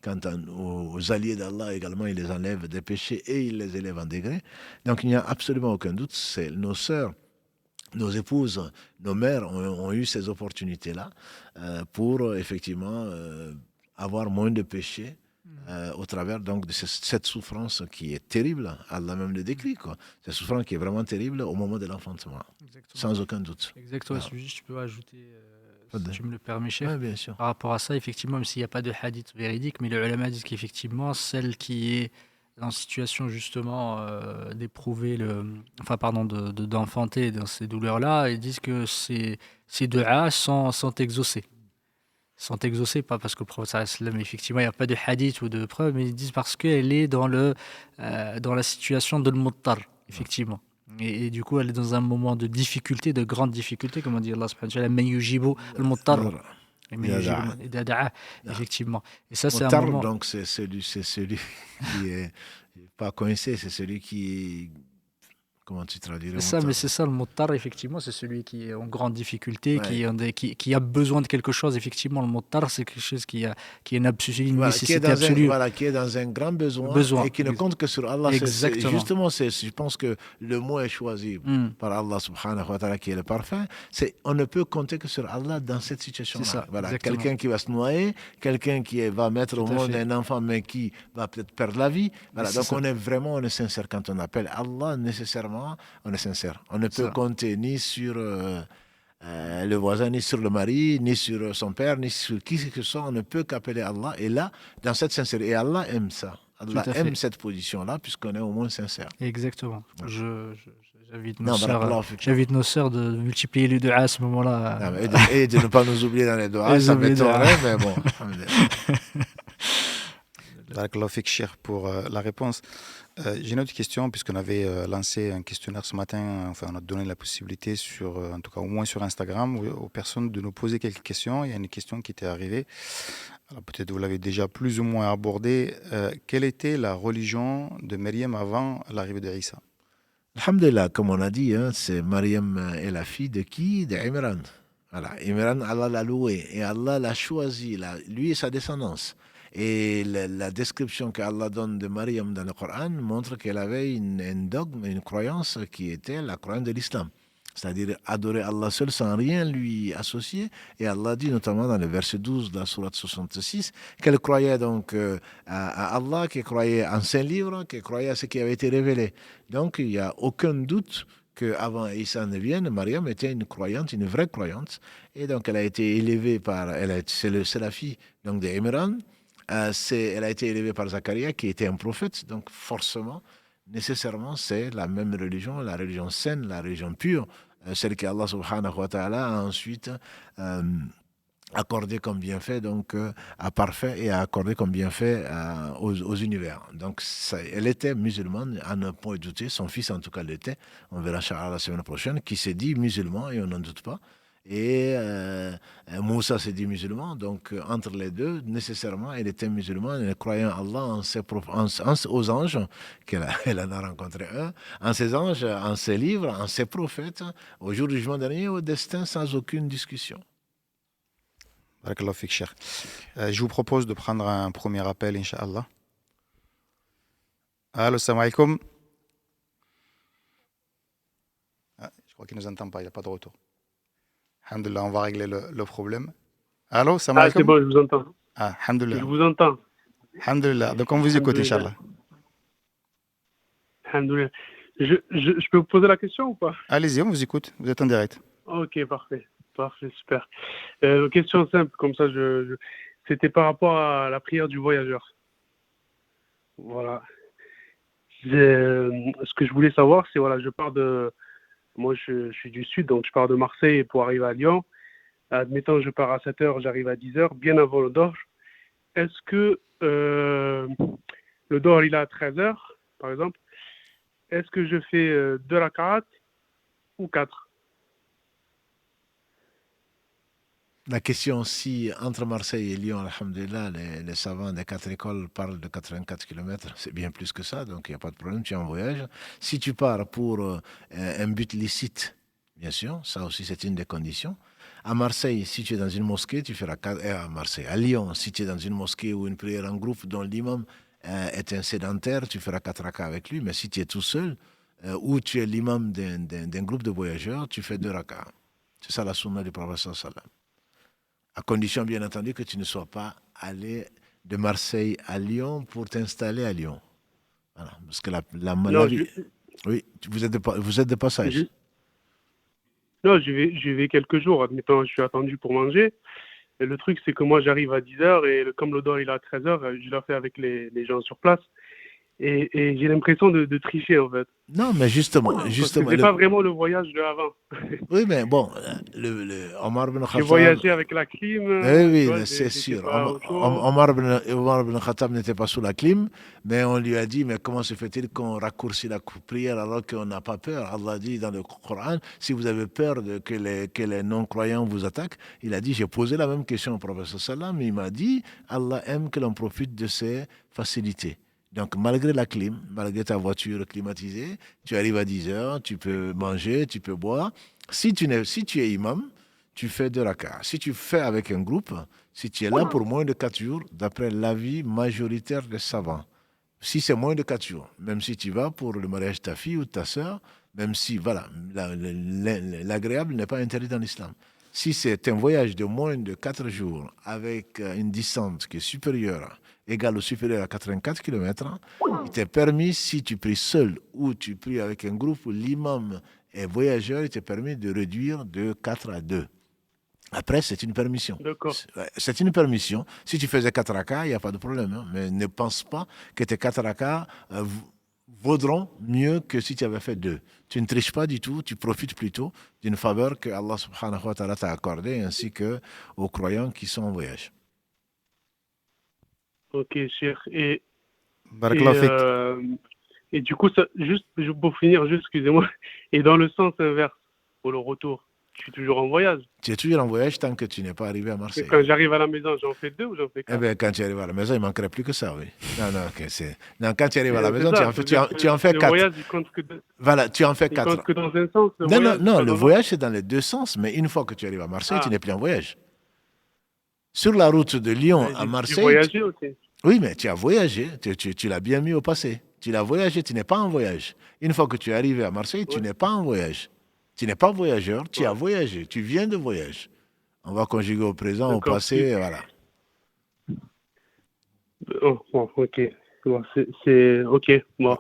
quand aux alliés d'Allah également, il les enlève des péchés et il les élève en degré. Donc il n'y a absolument aucun doute, c'est nos sœurs, nos épouses, nos mères ont eu ces opportunités-là pour effectivement avoir moins de péchés au travers donc de cette souffrance qui est terrible. Allah même le décrit, quoi. Cette souffrance qui est vraiment terrible au moment de l'enfantement, sans aucun doute. Exactement. Voilà. Je peux ajouter, si tu me le permets, chef. Oui, bien sûr. Par rapport à ça, effectivement, même s'il n'y a pas de hadith véridique, mais le ulama dit qu'effectivement, celle qui est en situation justement d'éprouver d'enfanter dans ces douleurs-là, ils disent que ces du'as sont exaucés. Sont exaucés, pas parce que le prophète sallam, effectivement, il n'y a pas de hadith ou de preuve, mais ils disent parce qu'elle est dans la situation de l'muttar, effectivement. Et du coup, elle est dans un moment de difficulté, de grande difficulté, comme on dit Allah subhanahu wa ta'ala, man yujibu al-muttar. Effectivement. Et ça, c'est un moment... Donc, c'est celui qui est pas coincé, c'est celui qui Comment tu traduirais C'est ça, mais muttar? c'est ça le motard, effectivement, c'est celui qui est en grande difficulté, Ouais. qui a besoin de quelque chose. Effectivement, le motard, c'est quelque chose qui est une Voilà, nécessité absolue. qui est dans un grand besoin et Besoin. qui ne compte que sur Allah. Exactement. Justement, je pense que le mot est choisi Hmm, par Allah subhanahu wa ta'ala qui est le parfait. On ne peut compter que sur Allah dans cette c'est situation-là. ça, Voilà, exactement. quelqu'un qui va se noyer, quelqu'un qui va mettre Tout au à monde fait. un enfant mais qui va peut-être perdre la vie. Voilà, C'est donc ça, on est sincère quand on appelle Allah, nécessairement, on est sincère. On ne peut ça. compter ni sur le voisin, ni sur le mari, ni sur son père, ni sur qui que ce soit, on ne peut qu'appeler Allah. Et là, dans cette sincérité, et Allah aime ça. Tout Allah à aime fait. cette position-là, puisqu'on est au moins sincère. Exactement. Voilà. J'invite nos Non, sœurs, barakallahu fik. j'invite nos sœurs de multiplier les du'a à ce moment-là. Non, mais et de ne pas nous oublier dans les doigts, Les ça oublier m'étonnerait, mais bon. Barakallahu fik, cher, pour la réponse. J'ai une autre question, puisqu'on avait lancé un questionnaire ce matin. Enfin, on a donné la possibilité, en tout cas au moins sur Instagram, aux personnes de nous poser quelques questions. Il y a une question qui était arrivée. Alors peut-être vous l'avez déjà plus ou moins abordée. Quelle était la religion de Maryam avant l'arrivée de Isa? Alhamdulillah, comme on a dit, hein, c'est Mariam est la fille de qui? D'Imran. Voilà, Imran, Allah l'a loué et Allah l'a choisi, lui et sa descendance. Et la description qu'Allah donne de Mariam dans le Coran montre qu'elle avait un dogme, une croyance qui était la croyance de l'islam. C'est-à-dire adorer Allah seul sans rien lui associer. Et Allah dit notamment dans le verset 12 de la sourate 66 qu'elle croyait donc à Allah, qu'elle croyait en ses livres, qu'elle croyait à ce qui avait été révélé. Donc il n'y a aucun doute qu'avant Isa ne vienne, Mariam était une croyante, une vraie croyante. Et donc elle a été élevée c'est la fille donc d'Imran. Elle a été élevée par Zacharia qui était un prophète. Donc forcément, nécessairement, c'est la même religion, la religion saine, la religion pure, celle qu'Allah subhanahu wa ta'ala a ensuite accordé comme bienfait, donc à parfait et a accordé comme bienfait aux univers. Donc elle était musulmane, à ne point douter, son fils en tout cas l'était, on verra Inch'Allah la semaine prochaine, qui s'est dit musulman et on n'en doute pas. Et Moussa s'est dit musulman, donc entre les deux, nécessairement, elle était musulmane, elle croyait en Allah, aux anges, elle en a rencontré un, en ses anges, en ses livres, en ses prophètes, au jour du jugement dernier, au destin, sans aucune discussion. Barakallahu fik, cher. Je vous propose de prendre un premier appel, Inch'Allah. Allô, salam alaikum. Je crois qu'il ne nous entend pas, il n'a pas de retour. Alhamdulillah, on va régler le problème. Allô, salam Ah, c'est alaikum. bon, je vous entends. Ah, Je alhamdulillah. vous entends. Alhamdulillah. Donc, on vous écoute, Alhamdulillah. Inch'Allah. Alhamdulillah. Je peux vous poser la question ou pas? Allez-y, on vous écoute. Vous êtes en direct. Ok, parfait. Parfait, super. Question simple, comme ça, c'était par rapport à la prière du voyageur. Voilà. Ce que je voulais savoir, c'est, voilà, moi, je suis du Sud, donc je pars de Marseille pour arriver à Lyon. Admettons, je pars à 7 heures, j'arrive à 10 heures, bien avant le Dohr. Est-ce que le Dohr, il est à 13 heures, par exemple? Est-ce que je fais 2 rak'at ou 4? La question, si entre Marseille et Lyon, alhamdulillah, les savants des 4 écoles parlent de 84 km, c'est bien plus que ça, donc il n'y a pas de problème, tu es en voyage. Si tu pars pour un but licite, bien sûr, ça aussi c'est une des conditions. À Marseille, si tu es dans une mosquée, tu feras 4 à Marseille. À Lyon, si tu es dans une mosquée ou une prière en groupe dont l'imam est un sédentaire, tu feras 4 rakas avec lui. Mais si tu es tout seul ou tu es l'imam d'un groupe de voyageurs, tu fais 2 rakas. C'est ça la sunna du prophète sallallahu alayhi wa sallam. À condition, bien entendu, que tu ne sois pas allé de Marseille à Lyon pour t'installer à Lyon. Voilà. Parce que Non, oui, vous êtes de passage. non, j'y vais quelques jours. Admettons, je suis attendu pour manger. Et le truc, c'est que moi, j'arrive à 10 heures et comme le Dohr, il est à 13 heures, je la fais avec les gens sur place. Et j'ai l'impression de tricher, en fait. Non, mais justement. Parce que c'est pas vraiment le voyage de avant. Oui, mais bon, Omar ibn Khattab. J'ai voyagé avec la clim. Oui, c'est sûr. Omar ibn Khattab n'était pas sous la clim, mais on lui a dit, mais comment se fait-il qu'on raccourcit la prière alors qu'on n'a pas peur? Allah dit dans le Coran, si vous avez peur que les non-croyants vous attaquent, il a dit, j'ai posé la même question au prophète sallam, il m'a dit, Allah aime que l'on profite de ses facilités. Donc, malgré la clim, malgré ta voiture climatisée, tu arrives à 10 heures, tu peux manger, tu peux boire. Si tu es imam, tu fais 2 rakas. Si tu fais avec un groupe, si tu es là pour moins de 4 jours, d'après l'avis majoritaire des savants, si c'est moins de 4 jours, même si tu vas pour le mariage de ta fille ou de ta sœur, même si, voilà, l'agréable n'est pas interdit dans l'islam. Si c'est un voyage de moins de 4 jours avec une distance qui est supérieure, égale ou supérieure à 84 km, il t'est permis, si tu pries seul ou tu pries avec un groupe où l'imam est voyageur, il t'est permis de réduire de 4 à 2. Après, c'est une permission. D'accord. C'est une permission. Si tu faisais 4 rakas, il n'y a pas de problème. Hein. Mais ne pense pas que tes 4 rakas vaudront mieux que si tu avais fait 2. Tu ne triches pas du tout, tu profites plutôt d'une faveur que Allah subhanahu wa ta'ala t'a accordée, ainsi qu'aux croyants qui sont en voyage. Ok, cher. Et, Barakallahu fik. et du coup, juste pour finir, excusez-moi, et dans le sens inverse, pour le retour, je suis toujours en voyage. Tu es toujours en voyage tant que tu n'es pas arrivé à Marseille. Quand j'arrive à la maison, j'en fais 2 ou j'en fais 4? Eh bien, quand tu arrives à la maison, il ne manquerait plus que ça, oui. Non, quand tu arrives à la maison, tu en fais 4. Le voyage, il compte que Voilà, tu en fais il 4. compte que dans un sens. Non, le voyage, c'est dans les 2 sens. Mais une fois que tu arrives à Marseille, tu n'es plus en voyage. Sur la route de Lyon à Marseille... Tu voyagé aussi. Oui, mais tu as voyagé. Tu l'as bien mis au passé. Tu l'as voyagé, tu n'es pas en voyage. Une fois que tu es arrivé à Marseille, tu n'es pas en voyage. Tu n'es pas voyageur, tu as voyagé. Tu viens de voyage. On va conjuguer au présent, au passé, voilà. Oh, bon, ok. Bon, c'est ok. Bon.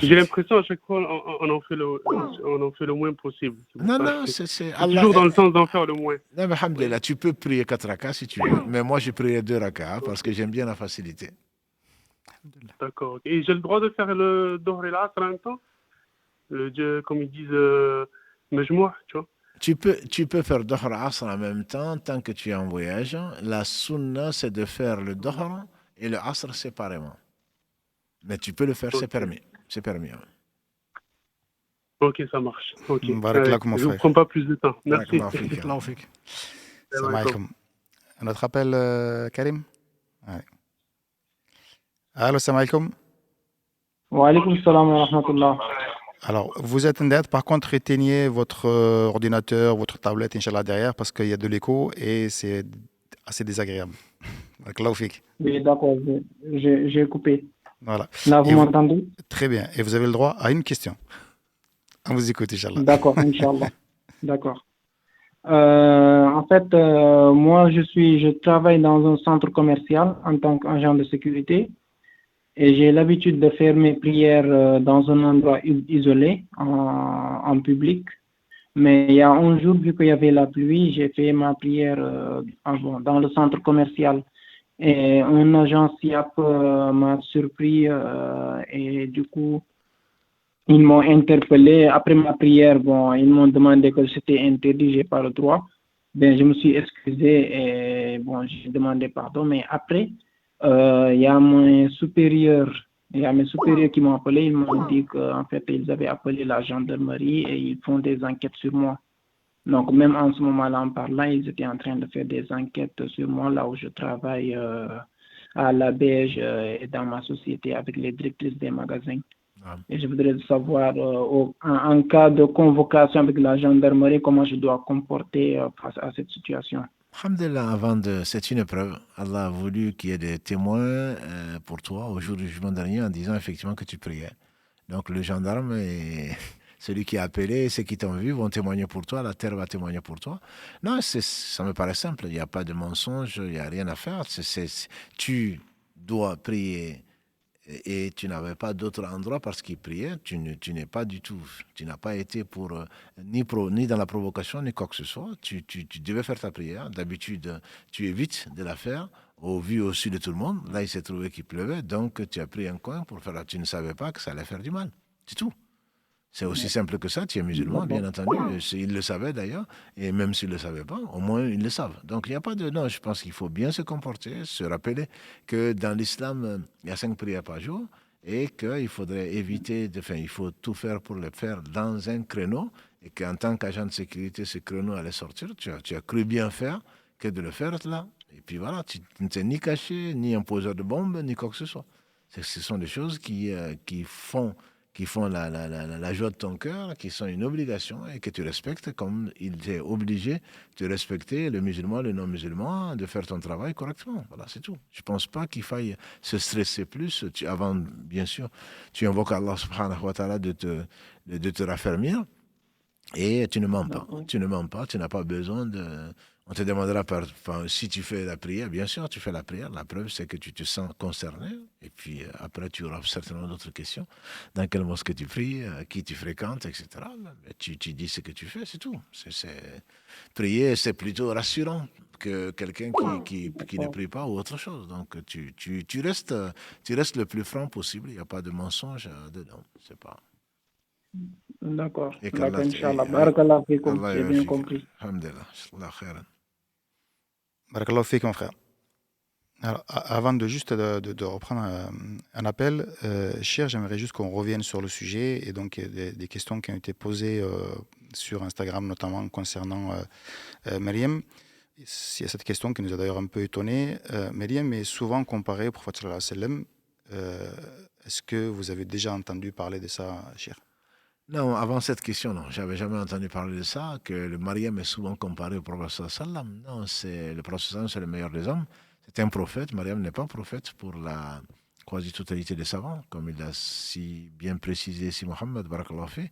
J'ai l'impression à chaque fois on en fait le moins possible. Non, c'est toujours dans le sens d'en faire le moins. Non, mais alhamdoulilah, tu peux prier 4 rakas si tu veux. Mais moi, je prierai 2 rakas parce que j'aime bien la facilité. D'accord. Okay. Et j'ai le droit de faire le Dohr et l'Asr en même temps? Comme ils disent, Majmoua, tu vois? Tu peux faire Dohr et Asr en même temps tant que tu es en voyage. La sunna, c'est de faire le Dohr et le Asr séparément. Mais tu peux le faire, c'est permis. C'est permis. Hein. Ok, ça marche. Ok. Je ne vous prends pas plus de temps. Merci. Salam alaikum. Notre appel, Karim? Ouais. Allô, salam alaikum. Wa alaikum salam wa rahmatullah. Alors, vous êtes en dette, par contre, éteignez votre ordinateur, votre tablette, Inch'Allah, derrière, parce qu'il y a de l'écho et c'est assez désagréable. Oui, d'accord, j'ai coupé. Voilà. Là, vous m'entendez? Très bien. Et vous avez le droit à une question. On vous écoute, Inch'Allah. D'accord, Inch'Allah. D'accord. En fait, moi, je travaille dans un centre commercial en tant qu'agent de sécurité. Et j'ai l'habitude de faire mes prières dans un endroit isolé, en public. Mais il y a un jour, vu qu'il y avait la pluie, j'ai fait ma prière dans le centre commercial. Et un agent SIAP m'a surpris et du coup, ils m'ont interpellé. Après ma prière, ils m'ont demandé que c'était interdit, j'ai pas le droit. Je me suis excusé et j'ai demandé pardon. Mais après, il y a mes supérieurs qui m'ont appelé. Ils m'ont dit qu'en fait, ils avaient appelé la gendarmerie et ils font des enquêtes sur moi. Donc, même en ce moment-là, en parlant, ils étaient en train de faire des enquêtes sur moi, là où je travaille à la Belge et dans ma société avec les directrices des magasins. Et je voudrais savoir, en cas de convocation avec la gendarmerie, comment je dois comporter face à cette situation. Alhamdulillah, c'est une preuve. Allah a voulu qu'il y ait des témoins pour toi au jour du jugement dernier en disant effectivement que tu priais. Donc, le gendarme et celui qui a appelé, ceux qui t'ont vu vont témoigner pour toi, la terre va témoigner pour toi. Non, ça me paraît simple, il n'y a pas de mensonge, il n'y a rien à faire. Tu dois prier et tu n'avais pas d'autre endroit parce qu'il priait, tu n'es pas du tout, tu n'as pas été ni dans la provocation, ni quoi que ce soit. Tu devais faire ta prière. D'habitude, tu évites de la faire au vu au-dessus de tout le monde. Là, il s'est trouvé qu'il pleuvait, donc tu as pris un coin pour faire. Tu ne savais pas que ça allait faire du mal. C'est tout. C'est aussi simple que ça. Tu es musulman, bien entendu. Ils le savaient d'ailleurs. Et même s'ils ne le savaient pas, au moins ils le savent. Donc il n'y a pas de... Non, je pense qu'il faut bien se comporter, se rappeler que dans l'islam, il y a 5 prières par jour et qu'il faudrait éviter... il faut tout faire pour le faire dans un créneau et qu'en tant qu'agent de sécurité, ce créneau allait sortir. Tu as cru bien faire que de le faire là. Et puis voilà, tu ne t'es ni caché, ni un poseur de bombes, ni quoi que ce soit. Ce sont des choses qui font la joie de ton cœur, qui sont une obligation et que tu respectes comme il t'est obligé de respecter le musulman, le non-musulman, de faire ton travail correctement. Voilà, c'est tout. Je ne pense pas qu'il faille se stresser plus. Avant, bien sûr, tu invoques Allah subhanahu wa ta'ala de te raffermir. Et tu ne mens pas. D'accord. Tu ne mens pas. Tu n'as pas besoin de. On te demandera si tu fais la prière. Bien sûr, tu fais la prière. La preuve, c'est que tu te sens concerné. Et puis après, tu auras certainement d'autres questions. Dans quelle mosquée tu pries, qui tu fréquentes, etc. Mais tu dis ce que tu fais, c'est tout. Prier, c'est plutôt rassurant que quelqu'un qui ne prie pas ou autre chose. Donc, tu restes le plus franc possible. Il n'y a pas de mensonge dedans. C'est pas. D'accord. Et D'accord, qu'Allah, Inch'Allah. Barakallah fikum. Allah J'ai bien yawafik. compris. Alhamdulillah. Allah khairan. Barakallahu fik, mon frère. Alors, avant de juste de reprendre un appel, cher, j'aimerais juste qu'on revienne sur le sujet et donc des questions qui ont été posées sur Instagram, notamment concernant Maryam. Il y a cette question qui nous a d'ailleurs un peu étonné. Maryam est souvent comparée au prophète sallallahu alayhi wa sallam. Est-ce que vous avez déjà entendu parler de ça, cher? Non, avant cette question, non. J'avais jamais entendu parler de ça, que le Mariam est souvent comparé au prophète sallam. Non, le prophète sallam, c'est le meilleur des hommes. C'est un prophète. Mariam n'est pas prophète pour la quasi-totalité des savants, comme il l'a si bien précisé si Mohammed barakallahu fi.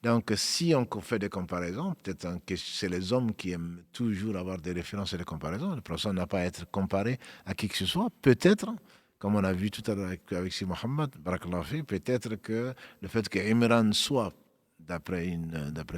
Donc, si on fait des comparaisons, peut-être que c'est les hommes qui aiment toujours avoir des références et des comparaisons. Le prophète n'a pas à être comparé à qui que ce soit. Peut-être, comme on a vu tout à l'heure avec si Mohammed barakallahu fi, peut-être que le fait que Imran soit d'après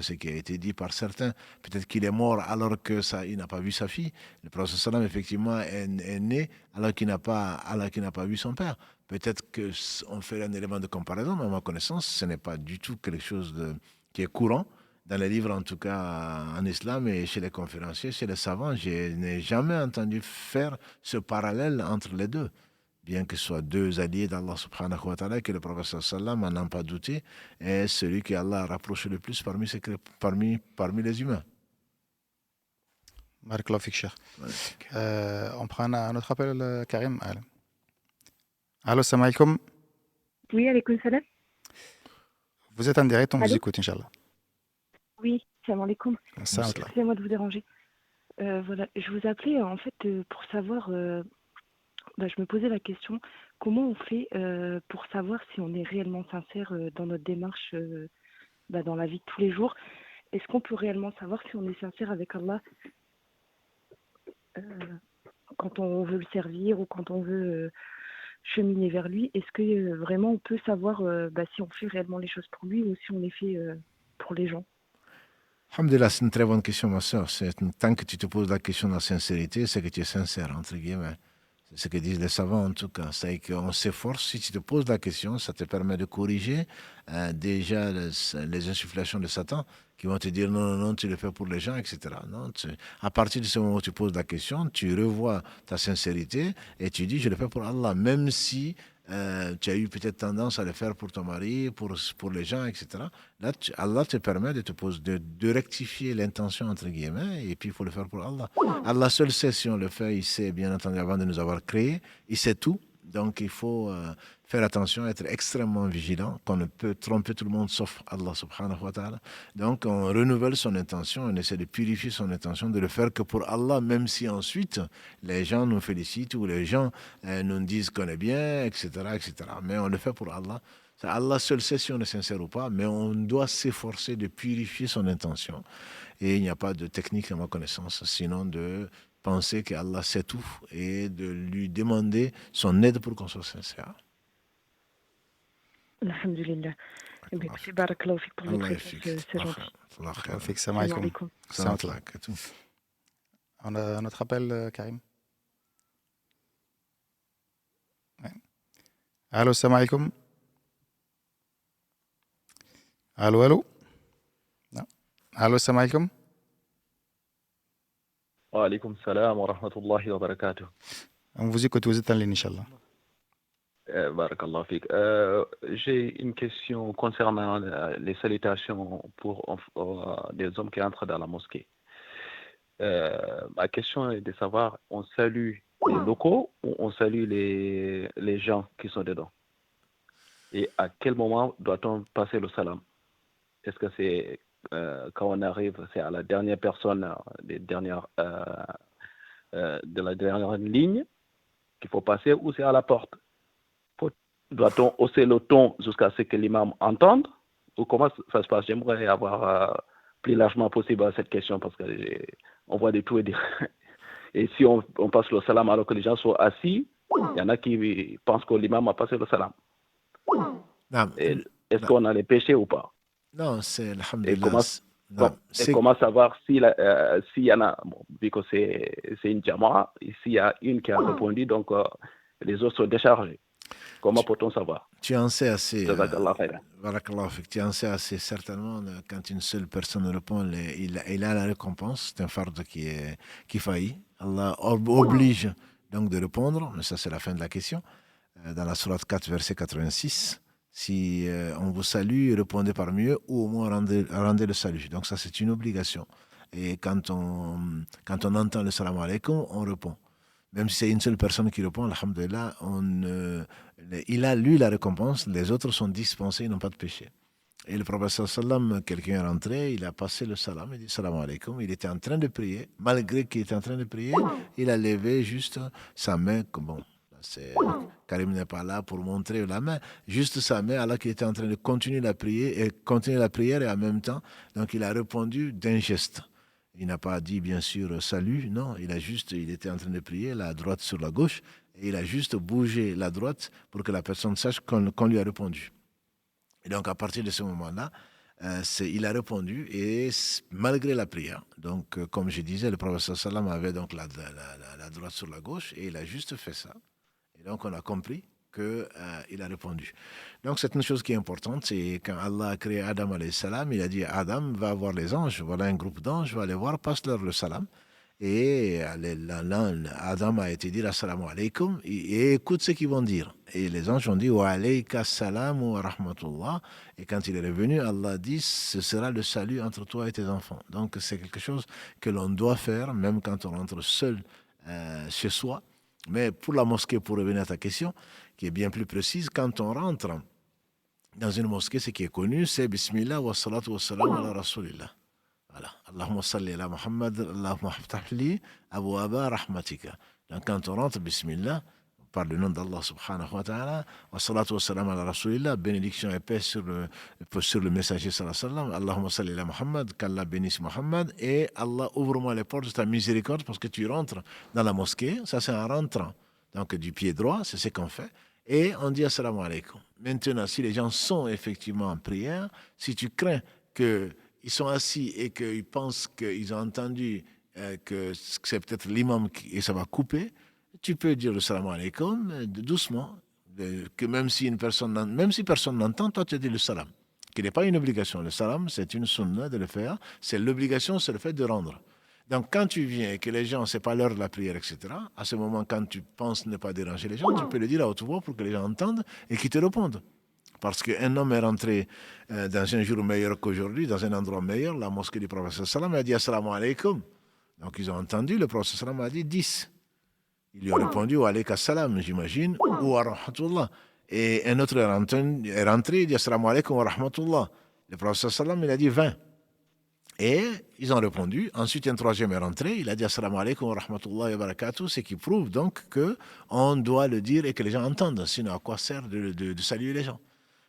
ce qui a été dit par certains, peut-être qu'il est mort alors que il n'a pas vu sa fille. Le prophète sallam effectivement est né alors qu'il n'a pas vu son père. Peut-être qu'on fait un élément de comparaison, mais à ma connaissance, ce n'est pas du tout quelque chose qui est courant dans les livres, en tout cas en islam et chez les conférenciers, chez les savants. Je n'ai jamais entendu faire ce parallèle entre les deux. Bien que ce soit deux alliés d'Allah subhanahu wa ta'ala, que le prophète sallam, en n'en pas douté, est celui que Allah a rapproché le plus parmi les humains. Barakallahu fik, cher. On prend un autre appel, Karim. Allô, salam alaikum. Oui, alaikum salam. Vous êtes en direct, on vous Allô? écoute, Inch'Allah. Oui, salam alaikum. Salam alaikum. Excusez-moi de vous déranger. Voilà, je vous appelais en fait pour savoir, je me posais la question, comment on fait pour savoir si on est réellement sincère dans notre démarche dans la vie de tous les jours. Est-ce qu'on peut réellement savoir si on est sincère avec Allah quand on veut le servir ou quand on veut cheminer vers lui? Est-ce que vraiment on peut savoir si on fait réellement les choses pour lui ou si on les fait pour les gens? Alhamdulillah, c'est une très bonne question, ma soeur. Tant que tu te poses la question de la sincérité, c'est que tu es sincère, entre guillemets. C'est ce que disent les savants, en tout cas. C'est qu'on s'efforce, si tu te poses la question, ça te permet de corriger déjà les insufflations de Satan qui vont te dire non, tu le fais pour les gens, etc. Non, à partir de ce moment où tu poses la question, tu revois ta sincérité et tu dis je le fais pour Allah, même si tu as eu peut-être tendance à le faire pour ton mari, pour les gens, etc. Là, Allah te permet de rectifier l'intention, entre guillemets, et puis il faut le faire pour Allah. Allah seul sait si on le fait, il sait, bien entendu, avant de nous avoir créés, il sait tout. Donc il faut faire attention, être extrêmement vigilant, qu'on ne peut tromper tout le monde sauf Allah subhanahu wa ta'ala. Donc on renouvelle son intention, on essaie de purifier son intention, de le faire que pour Allah, même si ensuite les gens nous félicitent ou les gens nous disent qu'on est bien, etc., etc. Mais on le fait pour Allah. Allah seul sait si on est sincère ou pas, mais on doit s'efforcer de purifier son intention. Et il n'y a pas de technique à ma connaissance, sinon de penser qu'Allah sait tout et de lui demander son aide pour qu'on soit sincère. Alhamdulillah. Écoutez, barakallahu fik pour votre réponse, c'est gentil. Barakallahu fik, Salam alaikum. Salam alaikum. On a notre appel, Karim. Ouais. Allô, salam alaikum. Allô. Non. Allô, salam alaikum. Wa alaykum salam wa rahmatullahi wa barakatuh. On vous écoute, vous êtes en ligne, Inch'Allah. Barakallah fik. J'ai une question concernant les salutations pour les hommes qui entrent dans la mosquée. Ma question est de savoir, on salue les locaux ou on salue les gens qui sont dedans? Et à quel moment doit-on passer le salam? Est-ce que c'est quand on arrive, c'est à la dernière personne de la dernière ligne qu'il faut passer, ou c'est à la porte? Doit-on hausser le ton jusqu'à ce que l'imam entende, ou comment ça se passe? J'aimerais avoir plus largement possible à cette question, parce qu'on voit de tout et de... Et si on passe le salam alors que les gens sont assis, il y en a qui pensent que l'imam a passé le salam. Non, Est-ce qu'on a les péchés ou pas? non, c'est Et alhamdulillah. comment savoir s'il y en a, bon, vu que c'est une jama'a, s'il y a une qui a répondu, donc les autres sont déchargés. Comment peut-on savoir? Tu en sais assez. Jazakallah khairan. Barakallah fik. Tu en sais assez certainement. Quand une seule personne répond, il a la récompense. C'est un farde qui faillit. Allah oblige donc de répondre. Mais ça, c'est la fin de la question. Dans la sourate 4, verset 86. Si on vous salue, répondez par mieux, ou au moins rendez le salut. Donc ça, c'est une obligation. Et quand on entend le salam alaikum, on répond. Même si c'est une seule personne qui répond, alhamdulillah, il a lui la récompense, les autres sont dispensés, ils n'ont pas de péché. Et le prophète sallam, quelqu'un est rentré, il a passé le salam, il dit salam alaikum, il était en train de prier, malgré qu'il était en train de prier, il a levé juste sa main, bon, Karim n'est pas là pour montrer la main, juste sa main, alors qu'il était en train de continuer la prière et en même temps, donc il a répondu d'un geste. Il n'a pas dit, bien sûr, salut, non, il était en train de prier, la droite sur la gauche, et il a juste bougé la droite pour que la personne sache qu'on lui a répondu. Et donc, à partir de ce moment-là, il a répondu, et malgré la prière. Donc, comme je disais, le prophète sallam avait donc la droite sur la gauche, et il a juste fait ça. Et donc, on a compris qu'il a répondu. Donc, c'est une chose qui est importante, c'est quand Allah a créé Adam alayhi salam, il a dit Adam va voir les anges, voilà un groupe d'anges, va les voir, passe-leur le salam. Et Adam a été dire assalamu alaikum, et écoute ce qu'ils vont dire. Et les anges ont dit wa alayka salam wa rahmatullah. Et quand il est revenu, Allah dit ce sera le salut entre toi et tes enfants. Donc, c'est quelque chose que l'on doit faire, même quand on rentre seul chez soi. Mais pour la mosquée, pour revenir à ta question, qui est bien plus précise, quand on rentre dans une mosquée, ce qui est connu, c'est Bismillah wa salatu wa salam ala Rasulillah. Voilà. Allahumma salli ala Muhammad, Allahumma aftahli abwaba rahmatika. Donc quand on rentre, Bismillah, par le nom d'Allah subhanahu wa ta'ala, wa salatu wa salam ala Rasulillah, bénédiction et paix sur le messager sallallahu alayhi wa sallam, Allahumma salli ala Muhammad, qu'Allah bénisse Muhammad, et Allah ouvre-moi les portes de ta miséricorde, parce que tu rentres dans la mosquée, ça c'est en rentrant. Donc du pied droit, c'est ce qu'on fait. Et on dit assalamu alaikum. Maintenant, si les gens sont effectivement en prière, si tu crains qu'ils sont assis et qu'ils pensent qu'ils ont entendu que c'est peut-être l'imam et ça va couper, tu peux dire le salam alaikum doucement, que même si personne n'entend, toi tu dis le salam, qui n'est pas une obligation. Le salam, c'est une sunna de le faire, c'est l'obligation, c'est le fait de rendre. Donc, quand tu viens et que les gens, c'est pas l'heure de la prière, etc., à ce moment, quand tu penses ne pas déranger les gens, tu peux le dire à haute voix pour que les gens entendent et qu'ils te répondent. Parce qu'un homme est rentré dans un jour meilleur qu'aujourd'hui, dans un endroit meilleur, la mosquée du prophète sallam a dit assalamu alaikum. Donc, ils ont entendu, le prophète sallam a dit 10. Ils lui ont répondu wa alayka salam, j'imagine, ou wa rahmatullah. Et un autre est rentré, il dit assalamu alaikum wa rahmatullah. Le prophète sallam, il a dit 20. Et ils ont répondu. Ensuite, un troisième est rentré. Il a dit assalamu alaikum wa rahmatullahi wa barakatuh, ce qui prouve donc qu'on doit le dire et que les gens entendent. Sinon, à quoi sert de saluer les gens?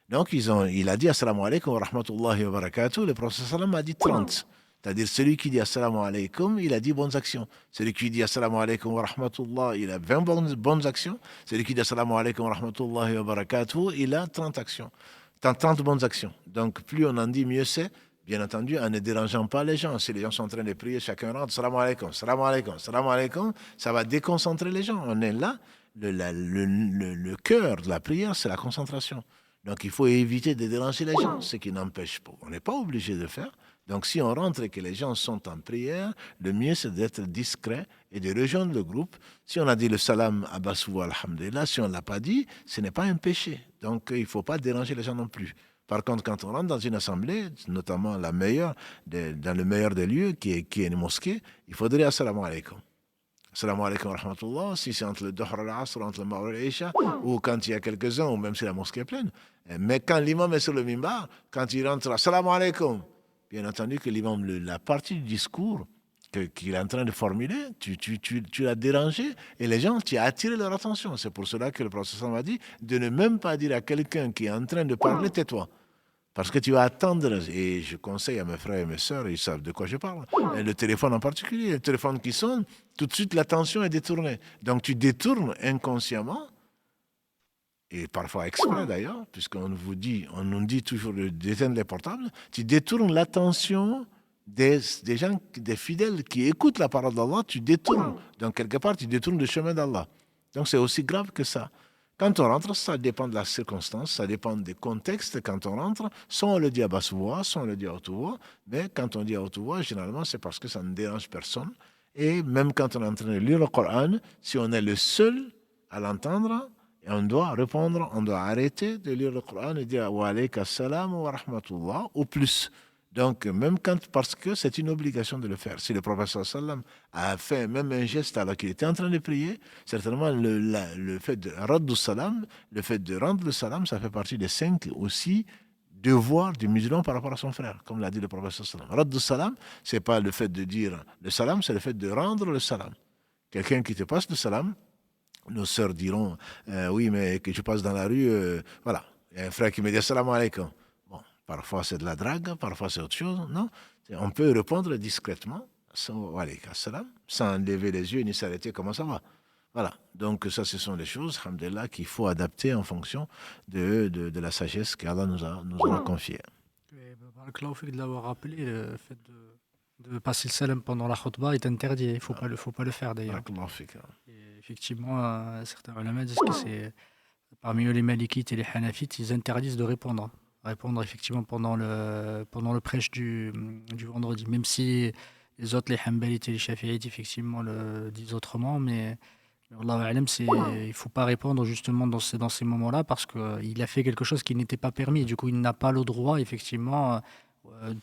Donc, il a dit assalamu alaikum wa rahmatullahi wa barakatuh. Le prophète sallam a dit 30. C'est-à-dire, celui qui dit assalamu alaikum, il a 10 bonnes actions. Celui qui dit assalamu alaikum wa rahmatullah, il a 20 bonnes actions. Celui qui dit assalamu alaikum wa rahmatullahi wa barakatuh, il a 30 actions. 30 bonnes actions. Donc, plus on en dit, mieux c'est. Bien entendu, en ne dérangeant pas les gens. Si les gens sont en train de prier, chacun rentre, salam alaikum, salam alaikum, salam alaikum, ça va déconcentrer les gens. On est là, le cœur de la prière, c'est la concentration. Donc, il faut éviter de déranger les gens, ce qui n'empêche pas. On n'est pas obligé de faire. Donc, si on rentre et que les gens sont en prière, le mieux, c'est d'être discret et de rejoindre le groupe. Si on a dit le salam à Bassou, alhamdulillah, si on ne l'a pas dit, ce n'est pas un péché. Donc, il ne faut pas déranger les gens non plus. Par contre, quand on rentre dans une assemblée, notamment dans le meilleur des lieux, qui est une mosquée, il faudrait assalamu alaikum. Salam alaikum wa rahmatullah, si c'est entre le Dohr et l'Asr, entre le Maghrib et l'Isha, ou quand il y a quelques-uns, ou même si la mosquée est pleine. Mais quand l'imam est sur le mimbar, quand il rentre, salam alaikum, bien entendu que l'imam, la partie du discours qu'il est en train de formuler, tu l'as dérangé et les gens, tu as attiré leur attention. C'est pour cela que le professeur m'a dit de ne même pas dire à quelqu'un qui est en train de parler, tais-toi. Parce que tu vas attendre, et je conseille à mes frères et mes sœurs, ils savent de quoi je parle, et le téléphone en particulier, le téléphone qui sonne, tout de suite l'attention est détournée. Donc tu détournes inconsciemment, et parfois exprès d'ailleurs, puisqu'on nous dit toujours d'éteindre les portables, tu détournes l'attention des gens, des fidèles qui écoutent la parole d'Allah, tu détournes. Donc quelque part, tu détournes le chemin d'Allah. Donc c'est aussi grave que ça. Quand on rentre, ça dépend de la circonstance, ça dépend des contextes. Quand on rentre, soit on le dit à basse voix, soit on le dit à haute voix. Mais quand on dit à haute voix, généralement, c'est parce que ça ne dérange personne. Et même quand on est en train de lire le Coran, si on est le seul à l'entendre, on doit répondre, on doit arrêter de lire le Coran et dire « Wa alayka salam wa rahmatullah » ou plus. Donc, même parce que c'est une obligation de le faire. Si le prophète sallam a fait même un geste alors qu'il était en train de prier, certainement le fait de rendre le salam, ça fait partie des 5 aussi devoirs du musulman par rapport à son frère, comme l'a dit le prophète sallam. Rendre salam, c'est pas le fait de dire le salam, c'est le fait de rendre le salam. Quelqu'un qui te passe le salam, nos sœurs diront oui, mais que je passe dans la rue, voilà, il y a un frère qui me dit assalamu alaikum. Parfois, c'est de la drague, parfois, c'est autre chose. Non, on peut répondre discrètement, sans lever les yeux ni s'arrêter. Comment ça va? Voilà. Donc, ça, ce sont des choses, alhamdoulilah, qu'il faut adapter en fonction de la sagesse qu'Allah nous a confiée. De l'avoir rappelé, le fait de passer le salam pendant la khutbah est interdit. Il ne faut pas le faire, d'ailleurs. Et effectivement, certains ulama disent que c'est parmi eux les malikites et les hanafites, ils interdisent de répondre effectivement pendant le prêche du vendredi, même si les autres, les hanbalites et les shafi'ites, effectivement le disent autrement, mais Wallahu a'lam, il faut pas répondre justement dans ces moments-là parce qu'il a fait quelque chose qui n'était pas permis, du coup il n'a pas le droit effectivement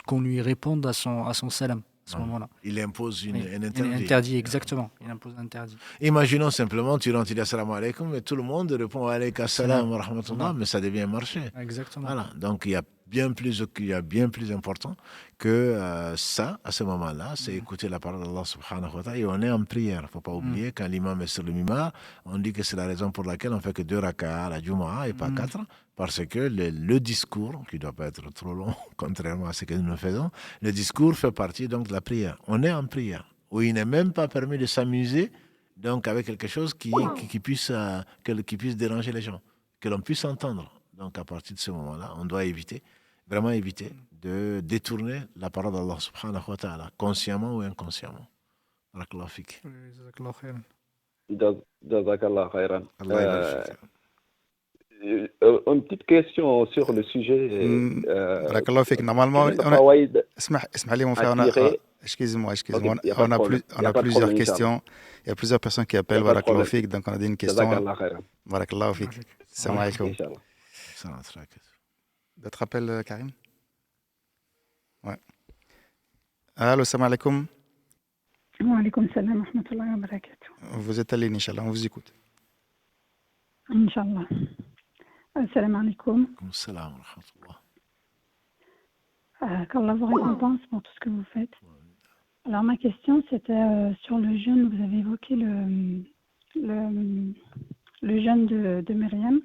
qu'on lui réponde à son salam à ce moment-là. Il impose un interdit. Interdit, exactement. Il impose un interdit. Imaginons simplement, tu rentres, tu dis assalamu alaikum, et tout le monde répond alayka salam wa rahmatullah, mais ça devient un marché. Exactement. Voilà. Donc il y a bien plus important que ça, à ce moment-là, c'est écouter la parole d'Allah subhanahu wa ta'ala, et on est en prière. Il ne faut pas oublier, quand l'imam est sur le mimbar, on dit que c'est la raison pour laquelle on fait que 2 raka'ah à la Jumu'ah et pas 4, parce que le discours, qui ne doit pas être trop long, contrairement à ce que nous faisons, le discours fait partie donc de la prière. On est en prière, où il n'est même pas permis de s'amuser donc avec quelque chose qui puisse déranger les gens, que l'on puisse entendre. Donc à partir de ce moment-là, on doit vraiment éviter de détourner la parole d'Allah subhanahu wa ta'ala, consciemment ou inconsciemment. Barakallahu fik. Jazakallah khairan. Allah yabarak fik. Une petite question sur le sujet. Barakallahu fik. Normalement, اسمح لي mon frère, excuse-moi, Okay, on a plusieurs questions. Il y a plusieurs personnes qui appellent. Barakallahu fik, donc on a dit une question. Jazakallah khairan. Barakallahu fik. Salam alaikum. Inch'Allah. D'autres appels, Karim? Ouais. Allô, salam alaikum. Wa alaikum salam wa rahmatullahi wa barakatuh. Vous êtes à ligne, Inch'Allah, on vous écoute. Inch'Allah. Salam alaikum. Salam wa rahmatullah. Qu'Allah vous récompense pour tout ce que vous faites. Alors ma question c'était sur le jeûne. Vous avez évoqué le jeûne de Myriam.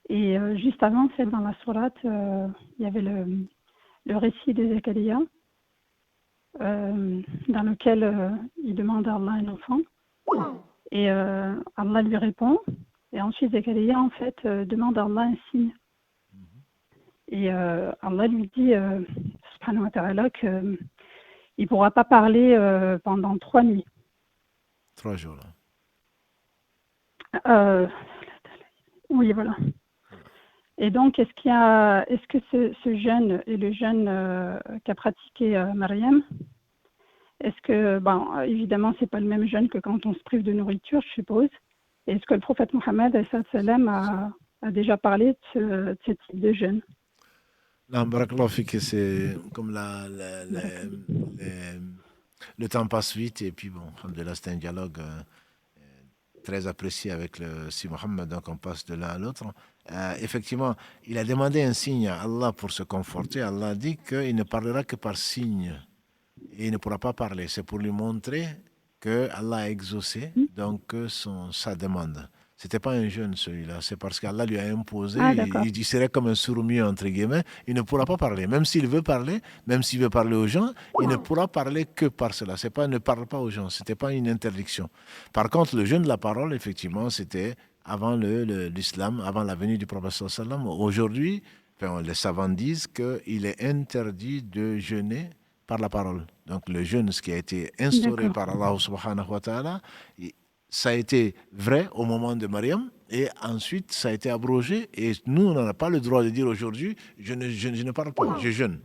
Et juste avant, c'est dans la sourate, il y avait le récit de Zakaria, dans lequel il demande à Allah un enfant. Et Allah lui répond. Et ensuite, Zakaria, en fait, demande à Allah un signe. Et Allah lui dit, subhanahu wa ta'ala, qu'il ne pourra pas parler pendant 3 nuits. 3 jours, là. Oui, voilà. Et donc, est-ce que ce jeûne est le jeûne qu'a pratiqué Mariam? Est-ce que, évidemment, c'est pas le même jeûne que quand on se prive de nourriture, je suppose. Est-ce que le prophète Mohammed a déjà parlé de ce type de jeûne? Non, barakallahu fik, c'est comme Le temps passe vite et puis bon, alhamdoulilah, c'était un dialogue très apprécié avec le Si Mohammed, donc on passe de l'un à l'autre. Effectivement, il a demandé un signe à Allah pour se conforter. Allah a dit qu'il ne parlera que par signe et il ne pourra pas parler. C'est pour lui montrer que Allah a exaucé donc sa demande. C'était pas un jeûne celui-là, c'est parce qu'Allah lui a imposé, Ah, d'accord. il serait comme un sourd-muet entre guillemets, il ne pourra pas parler. Même s'il veut parler, même s'il veut parler aux gens, il ne pourra parler que par cela. C'est pas ne parle pas aux gens, c'était pas une interdiction. Par contre, le jeûne de la parole, effectivement, c'était avant l'islam, avant la venue du prophète sallallahu alayhi wa sallam. Aujourd'hui, enfin, les savants disent qu'il est interdit de jeûner par la parole. Donc le jeûne, ce qui a été instauré D'accord. par Allah subhanahu wa ta'ala, ça a été vrai au moment de Mariam et ensuite ça a été abrogé et nous, on n'a pas le droit de dire aujourd'hui, je ne parle pas, je jeûne.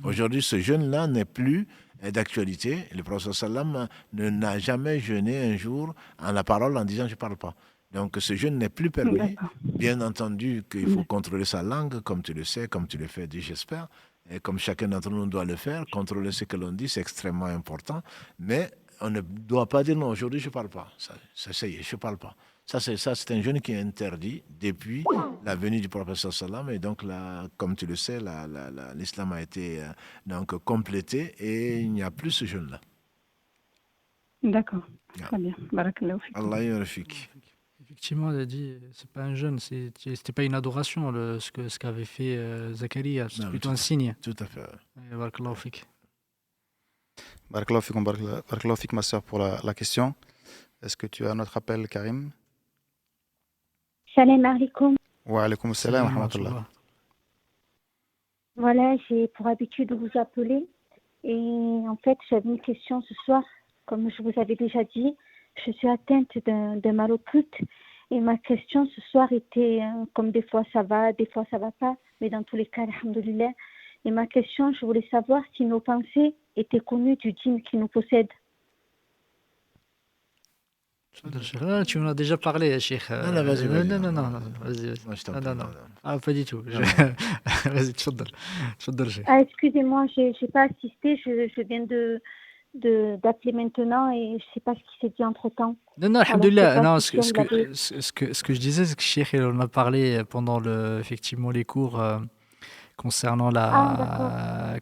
Aujourd'hui, ce jeûne-là n'est plus d'actualité. Le prophète sallam n'a jamais jeûné un jour en la parole en disant je ne parle pas. Donc ce jeûne n'est plus permis. D'accord. Bien entendu qu'il faut contrôler sa langue, comme tu le sais, comme tu le fais, j'espère, et comme chacun d'entre nous doit le faire. Contrôler ce que l'on dit, c'est extrêmement important. Mais on ne doit pas dire non, aujourd'hui je ne parle pas. Ça y est, je ne parle pas. Ça, c'est un jeûne qui est interdit depuis la venue du prophète sallam. Et donc, là, comme tu le sais, l'islam a été donc complété et il n'y a plus ce jeûne-là. D'accord. Yeah. Très bien. Barakallahu fik. Allah yarfik. Effectivement, elle a dit, c'est pas un jeûne, c'était pas une adoration, ce qu'avait fait Zacharia, c'est Non, plutôt un signe. Tout à fait. Et barakallahu fik. Barakallahu fik, ma soeur, pour la question. Est-ce que tu as un autre appel, Karim? Salam alaikum. Wa alaikum salam wa rahmatullah. Voilà, j'ai pour habitude de vous appeler. Et en fait, j'avais une question ce soir. Comme je vous avais déjà dit, je suis atteinte de mal au pute. Et ma question ce soir était, comme des fois ça va, des fois ça va pas, mais dans tous les cas, alhamdoulilah. Et ma question, je voulais savoir si nos pensées étaient connues du djinn qui nous possède. Ah, tu en as déjà parlé, Cheikh. Non, vas-y. Non, vas-y. Moi, je t'en Non, prie, non. non. Ah, pas du tout. Vas-y, tfaddal, Cheikh. Ah, excusez-moi, j'ai pas assisté, je viens d'appeler maintenant et je sais pas ce qui s'est dit entre-temps. Non, Alors, je sais alhamdoulilah. pas Non, si vous l'avez. ce que je disais, c'est que Cheikh, il en a parlé pendant effectivement les cours concernant la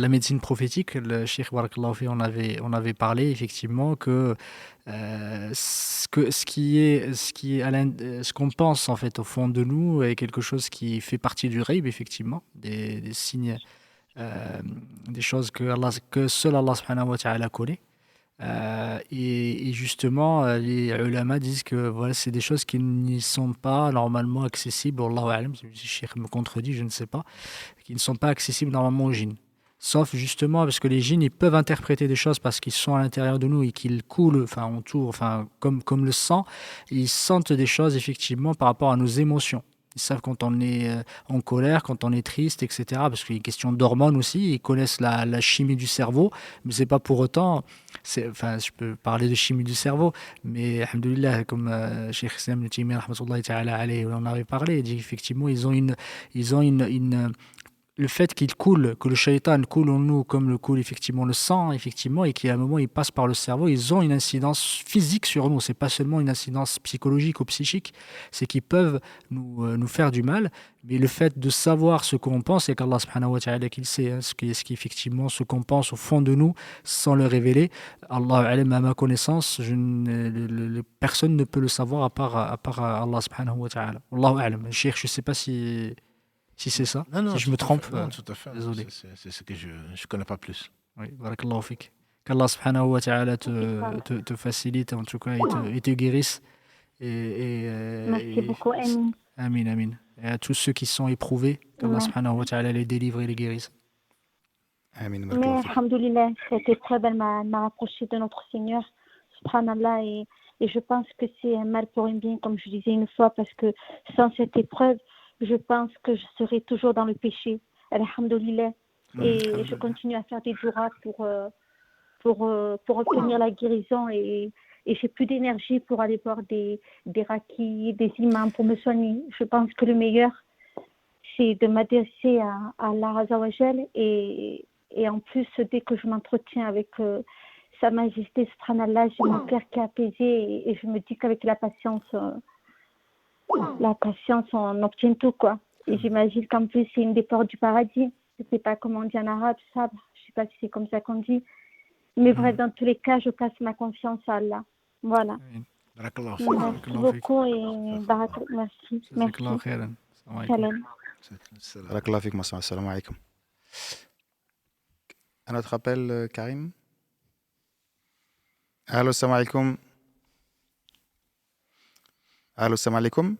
médecine prophétique. Le Cheikh Barakallahu fi, on avait parlé effectivement que ce qu'on pense en fait au fond de nous est quelque chose qui fait partie du ghaib, effectivement, des signes, des choses que seul Allah subhanahu wa ta'ala connaît. Et justement, les ulama disent que voilà, c'est des choses qui ne sont pas normalement accessibles, Allahu a'lam, si le cheikh me contredit, je ne sais pas, qui ne sont pas accessibles normalement aux djinns. Sauf justement parce que les djinns, ils peuvent interpréter des choses parce qu'ils sont à l'intérieur de nous et qu'ils coulent, enfin, autour, enfin, comme le sang, ils sentent des choses effectivement par rapport à nos émotions. Ils savent quand on est en colère, quand on est triste, etc. Parce qu'il y a une question d'hormones aussi. Ils connaissent la chimie du cerveau, mais c'est pas pour autant. Enfin, je peux parler de chimie du cerveau, mais alhamdoulilah, comme Cheikh Islam Ibn Taymiyyah rahmatullahi ta'ala alayhi, on en avait parlé, il dit effectivement ils ont le fait qu'il coule, que le shaitan coule en nous comme le coule effectivement le sang, effectivement, et qu'à un moment il passe par le cerveau, ils ont une incidence physique sur nous. C'est pas seulement une incidence psychologique ou psychique, c'est qu'ils peuvent nous faire du mal. Mais le fait de savoir ce qu'on pense, c'est qu'Allah subhanahu wa ta'ala qu'il sait, hein, ce qui effectivement ce qu'on pense au fond de nous, sans le révéler. Allah alam, à ma connaissance, personne ne peut le savoir à part Allah subhanahu wa ta'ala. Allahu alam. Cheikh, je sais pas si c'est ça, Non, si je me trompe, non, tout à fait. désolé. C'est ce que je ne connais pas plus. Oui, barakallahu fik. Qu'Allah subhanahu wa ta'ala te facilite, en tout cas, et te guérisse. Merci beaucoup, Amin. Amin, amin. Et à tous ceux qui sont éprouvés, qu'Allah subhanahu wa ta'ala les délivre et les guérisse. Amin. Mais alhamdoulilah, cette épreuve, elle m'a rapproché de notre Seigneur, subhanallah, et je pense que c'est un mal pour un bien, comme je disais une fois, parce que sans cette épreuve, je pense que je serai toujours dans le péché. Alhamdoulilah. Et je continue à faire des duras pour obtenir la guérison et j'ai plus d'énergie pour aller voir des rakis, des imams pour me soigner. Je pense que le meilleur, c'est de m'adresser à Allah Azza wa Jal et en plus, dès que je m'entretiens avec Sa Majesté, subhanallah, j'ai mon cœur qui est apaisé et je me dis qu'avec la patience, on obtient tout, quoi. Et j'imagine qu'en plus, c'est une des portes du paradis. Je ne sais pas comment on dit en arabe, ça. Je ne sais pas si c'est comme ça qu'on dit. Mais bref, dans tous les cas, je place ma confiance à Allah. Voilà. Barakallah. Merci beaucoup et merci. Jazakallah khairan. Salam Salam. Barakallah fik, Massa. Assalamu alaikum. Un autre appel, Karim? Allô, salam alaikum. Allô, salam alaikum.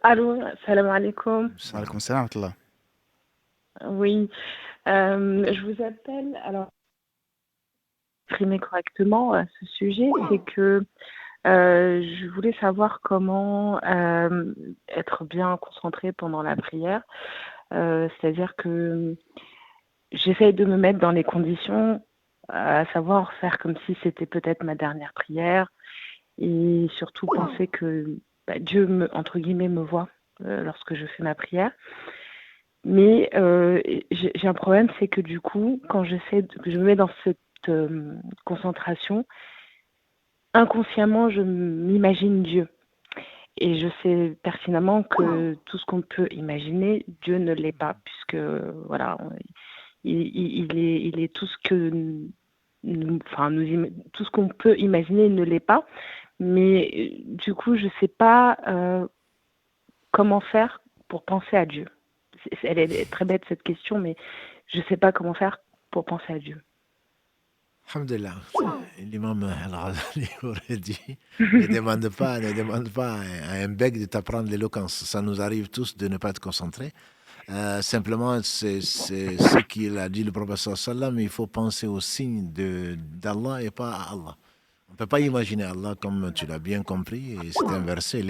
Allô, salam alaikum. Wa alaikum salam wa rahmatullah. Oui, je vous appelle. Alors, exprimer correctement ce sujet, c'est que je voulais savoir comment être bien concentré pendant la prière. C'est-à-dire que j'essaye de me mettre dans les conditions, à savoir faire comme si c'était peut-être ma dernière prière et surtout penser que Dieu, entre guillemets, me voit lorsque je fais ma prière. Mais j'ai un problème, c'est que du coup, quand je me mets dans cette concentration, inconsciemment, je m'imagine Dieu. Et je sais pertinemment que tout ce qu'on peut imaginer, Dieu ne l'est pas, puisque voilà, il est tout ce que tout ce qu'on peut imaginer ne l'est pas. Mais du coup, je ne sais pas comment faire pour penser à Dieu. Elle est très bête cette question, mais je ne sais pas comment faire pour penser à Dieu. Alhamdulillah. L'imam Al-Ghazali aurait dit ne demande pas à un bec de t'apprendre l'éloquence. Ça nous arrive tous de ne pas être concentrés. Simplement, c'est ce qu'il a dit le prophète sallam, il faut penser aux signes d'Allah et pas à Allah. On ne peut pas imaginer Allah comme tu l'as bien compris, et c'est un verset,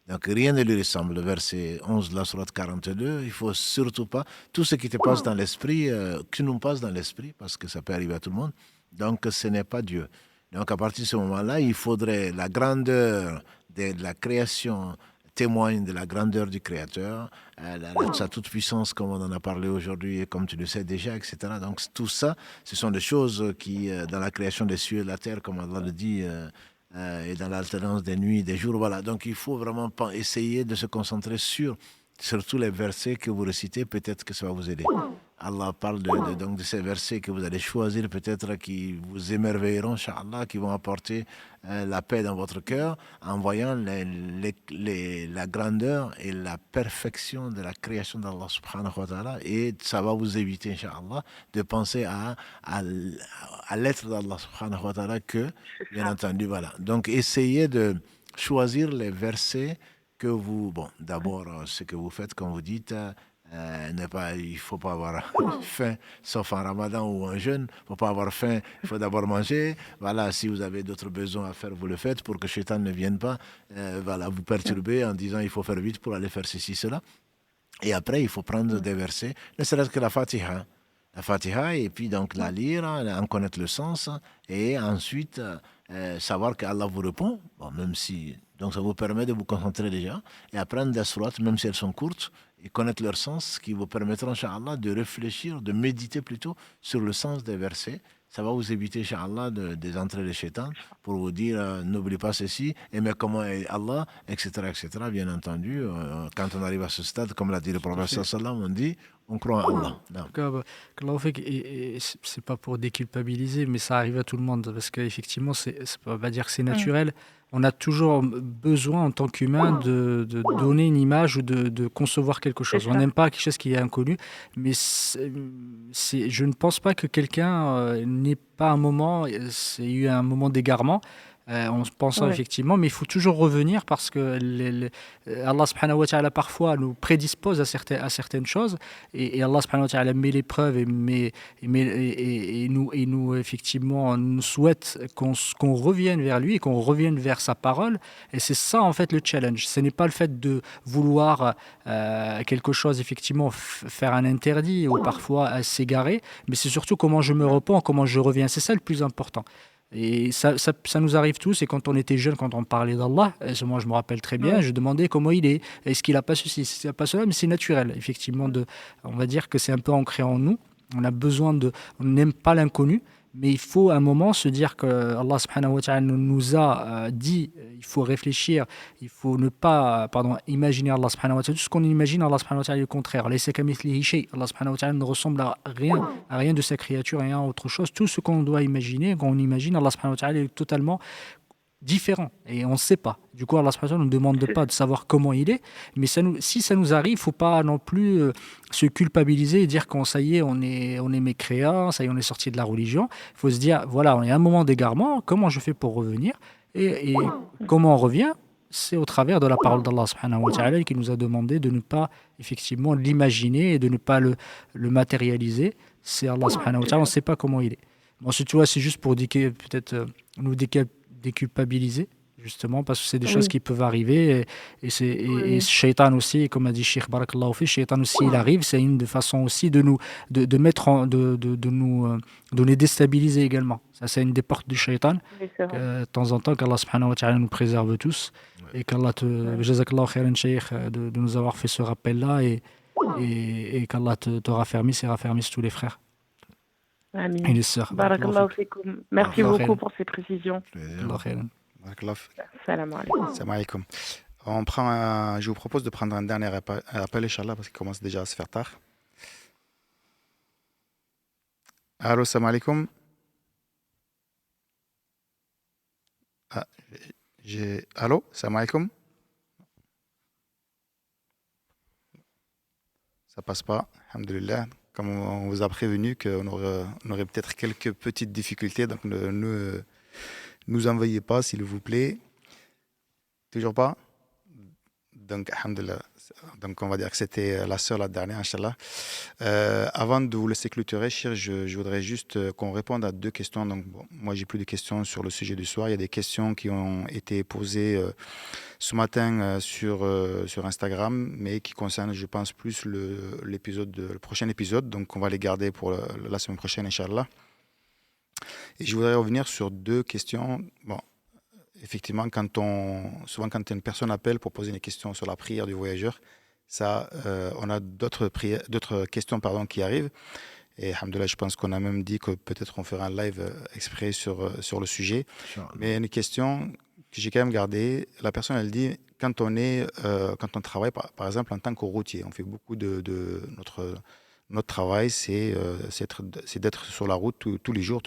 donc rien ne lui ressemble. Le verset 11 de la sourate 42, il ne faut surtout pas, tout ce qui te passe dans l'esprit, qui nous passe dans l'esprit, parce que ça peut arriver à tout le monde, donc ce n'est pas Dieu. Donc à partir de ce moment-là, il faudrait la grandeur de la création témoigne de la grandeur du Créateur, sa toute-puissance, comme on en a parlé aujourd'hui et comme tu le sais déjà, etc. Donc tout ça, ce sont des choses qui, dans la création des cieux et de la terre, comme Allah le dit, et dans l'alternance des nuits et des jours, voilà. Donc il faut vraiment essayer de se concentrer sur tous les versets que vous récitez, peut-être que ça va vous aider. Allah parle donc de ces versets que vous allez choisir, peut-être qui vous émerveilleront, Inch'Allah, qui vont apporter la paix dans votre cœur, en voyant la grandeur et la perfection de la création d'Allah subhanahu wa ta'ala, et ça va vous éviter, Inch'Allah, de penser à l'être d'Allah subhanahu wa ta'ala que, bien entendu, voilà. Donc essayez de choisir les versets que vous, d'abord, ce que vous faites, quand vous dites, il ne faut pas avoir faim, sauf en Ramadan ou en jeûne, il ne faut pas avoir faim, il faut d'abord manger. Voilà, si vous avez d'autres besoins à faire, vous le faites pour que Shaitan ne vienne pas vous perturber en disant il faut faire vite pour aller faire ceci, cela. Et après, il faut prendre des versets, ne serait-ce que la Fatiha. La Fatiha, et puis donc la lire, en connaître le sens, et ensuite savoir qu'Allah vous répond, même si. Donc ça vous permet de vous concentrer déjà et apprendre des sourates, même si elles sont courtes, et connaître leur sens, qui vous permettront, Inch'Allah, de réfléchir, de méditer plutôt sur le sens des versets. Ça va vous éviter, Inch'Allah, des entrées de Shaitan pour vous dire n'oublie pas ceci, mais comment est Allah, etc., etc. Bien entendu, quand on arrive à ce stade, comme l'a dit le prophète sallam, on dit on croit en Allah. C'est pas pour déculpabiliser, mais ça arrive à tout le monde, parce qu'effectivement, on va pas dire que c'est naturel. On a toujours besoin, en tant qu'humain, de donner une image ou de concevoir quelque chose. On n'aime pas quelque chose qui est inconnu, mais je ne pense pas que quelqu'un n'ait pas un moment, c'est eu un moment d'égarement, en pensant effectivement, mais il faut toujours revenir, parce que Allah subhanahu wa ta'ala parfois nous prédispose à certaines choses, et Allah subhanahu wa ta'ala met l'épreuve et nous effectivement nous souhaite qu'on revienne vers lui et qu'on revienne vers sa parole, et c'est ça en fait le challenge. Ce n'est pas le fait de vouloir quelque chose, effectivement faire un interdit ou parfois s'égarer, mais c'est surtout comment je me repens, comment je reviens, c'est ça le plus important. Et ça nous arrive tous, et quand on était jeune, quand on parlait d'Allah, moi je me rappelle très bien, je demandais comment il est-ce qu'il n'a pas ceci, est-ce qu'il n'a pas cela, mais c'est naturel, effectivement, on va dire que c'est un peu ancré en nous, on a besoin on n'aime pas l'inconnu, Mais il faut à un moment se dire que Allah subhanahu wa ta'ala nous a dit, il faut réfléchir, il faut ne pas imaginer Allah subhanahu wa ta'ala. Tout ce qu'on imagine, Allah subhanahu wa ta'ala est le contraire. Laysa kamithlihi shay. Allah subhanahu wa ta'ala ne ressemble à rien de sa créature, rien autre chose. Tout ce qu'on doit imaginer, quand on imagine, Allah subhanahu wa ta'ala est totalement différent et on ne sait pas. Du coup, Allah subhanahu wa ta'ala ne nous demande pas de savoir comment il est, mais si ça nous arrive, il ne faut pas non plus se culpabiliser et dire qu'on ça y est, on est mécréant, ça y est, on est sorti de la religion. Il faut se dire, voilà, il y a un moment d'égarement, comment je fais pour revenir et comment on revient, c'est au travers de la parole d'Allah subhanahu wa ta'ala qui nous a demandé de ne pas effectivement l'imaginer et de ne pas le matérialiser. C'est Allah subhanahu wa ta'ala, on ne sait pas comment il est. Bon, tu vois, c'est juste pour peut-être nous déculpabiliser, justement, parce que c'est des choses qui peuvent arriver. Et Shaitan aussi, comme a dit Cheikh Barakallahu fi, Shaitan aussi, il arrive. C'est une des façons aussi de nous déstabiliser également. Ça, c'est une des portes du Shaitan. De temps en temps, qu'Allah subhanahu wa ta'ala nous préserve tous. Et qu'Allah Jazakallahu khairan, Cheikh, de nous avoir fait ce rappel-là et qu'Allah te raffermisse et raffermisse tous les frères. Amin. Et les sœurs. Barakallahu fikum. Merci beaucoup pour ces précisions. Salam alaikum. Je vous propose de prendre un dernier appel, Inch'Allah, parce qu'il commence déjà à se faire tard. Allô, salam alaikum. Allô, salam alaikum. Ça passe pas, alhamdulillah. Comme on vous a prévenu qu'on aurait peut-être quelques petites difficultés, donc ne nous envoyez pas, s'il vous plaît. Toujours pas? Donc, alhamdulillah. Donc, on va dire que c'était la seule, la dernière, Inch'Allah. Avant de vous laisser clôturer, Chir, je voudrais juste qu'on réponde à 2 questions. Donc, bon, moi, j'ai plus de questions sur le sujet du soir. Il y a des questions qui ont été posées ce matin sur Instagram, mais qui concernent, je pense, plus le prochain épisode. Donc, on va les garder pour la semaine prochaine, Inch'Allah. Et je voudrais revenir sur 2 questions. Bon, effectivement, souvent quand une personne appelle pour poser une question sur la prière du voyageur, on a d'autres questions qui arrivent. Et alhamdoulilah, je pense qu'on a même dit que peut-être on fera un live exprès sur le sujet. Mais une question que j'ai quand même gardée, la personne, elle dit, quand on travaille, par exemple, en tant que routier, on fait beaucoup de notre travail, c'est d'être sur la route tous les jours.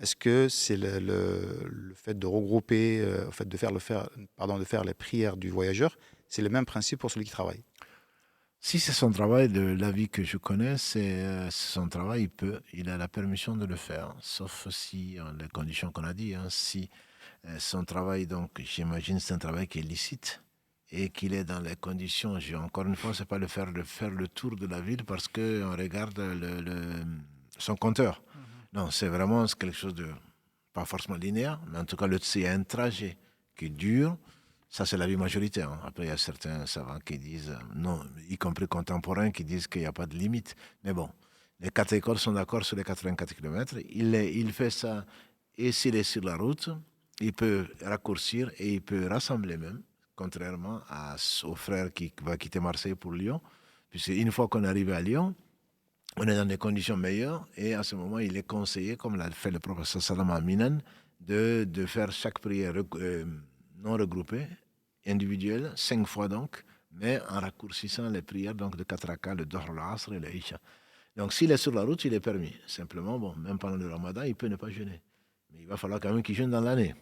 Est-ce que c'est le fait de regrouper, le fait de faire les prières du voyageur, c'est le même principe pour celui qui travaille? Si c'est son travail, de l'avis que je connais, c'est son travail, il a la permission de le faire, sauf si, les conditions qu'on a dit, si son travail, donc j'imagine c'est un travail qui est licite et qu'il est dans les conditions, encore une fois, c'est pas faire le tour de la ville parce qu'on regarde son compteur. Non, c'est vraiment quelque chose de, pas forcément linéaire, mais en tout cas, c'est un trajet qui dure. Ça, c'est l'avis majoritaire. Après, il y a certains savants qui disent, non, y compris contemporains, qui disent qu'il n'y a pas de limite. Mais bon, les 4 écoles sont d'accord sur les 84 km. Il fait ça, et s'il est sur la route, il peut raccourcir et il peut rassembler même, contrairement au frère qui va quitter Marseille pour Lyon. Puisque une fois qu'on arrive à Lyon, on est dans des conditions meilleures et à ce moment, il est conseillé, comme l'a fait le professeur Salam à Minan, de faire chaque prière non regroupée, individuelle, 5 fois donc, mais en raccourcissant les prières donc de 4 rakas, le Dhuhr, l'Asr et le Isha. Donc s'il est sur la route, il est permis. Simplement, même pendant le Ramadan, il peut ne pas jeûner. Mais il va falloir quand même qu'il jeûne dans l'année.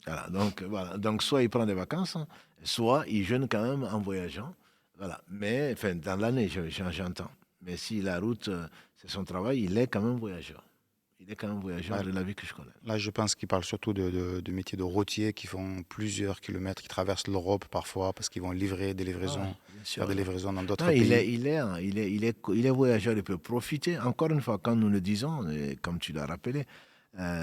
Voilà. Donc soit il prend des vacances, soit il jeûne quand même en voyageant. Voilà. Mais dans l'année, j'entends. Mais si la route, c'est son travail, il est quand même voyageur. Il est quand même voyageur de la vie que je connais. Là, je pense qu'il parle surtout de métiers de routiers qui font plusieurs kilomètres, qui traversent l'Europe parfois parce qu'ils vont livrer des livraisons, faire des livraisons dans d'autres pays. Il est voyageur, il peut profiter. Encore une fois, quand nous le disons, et comme tu l'as rappelé,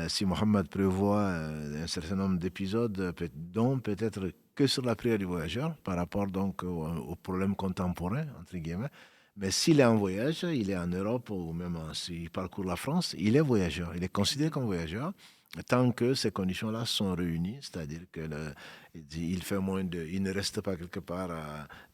si Mohammed prévoit un certain nombre d'épisodes, dont peut-être que sur la prière du voyageur, par rapport donc aux problèmes contemporains, entre guillemets. Mais s'il est en voyage, il est en Europe ou même s'il parcourt la France, il est voyageur. Il est considéré comme voyageur tant que ces conditions-là sont réunies, c'est-à-dire qu'il fait il ne reste pas quelque part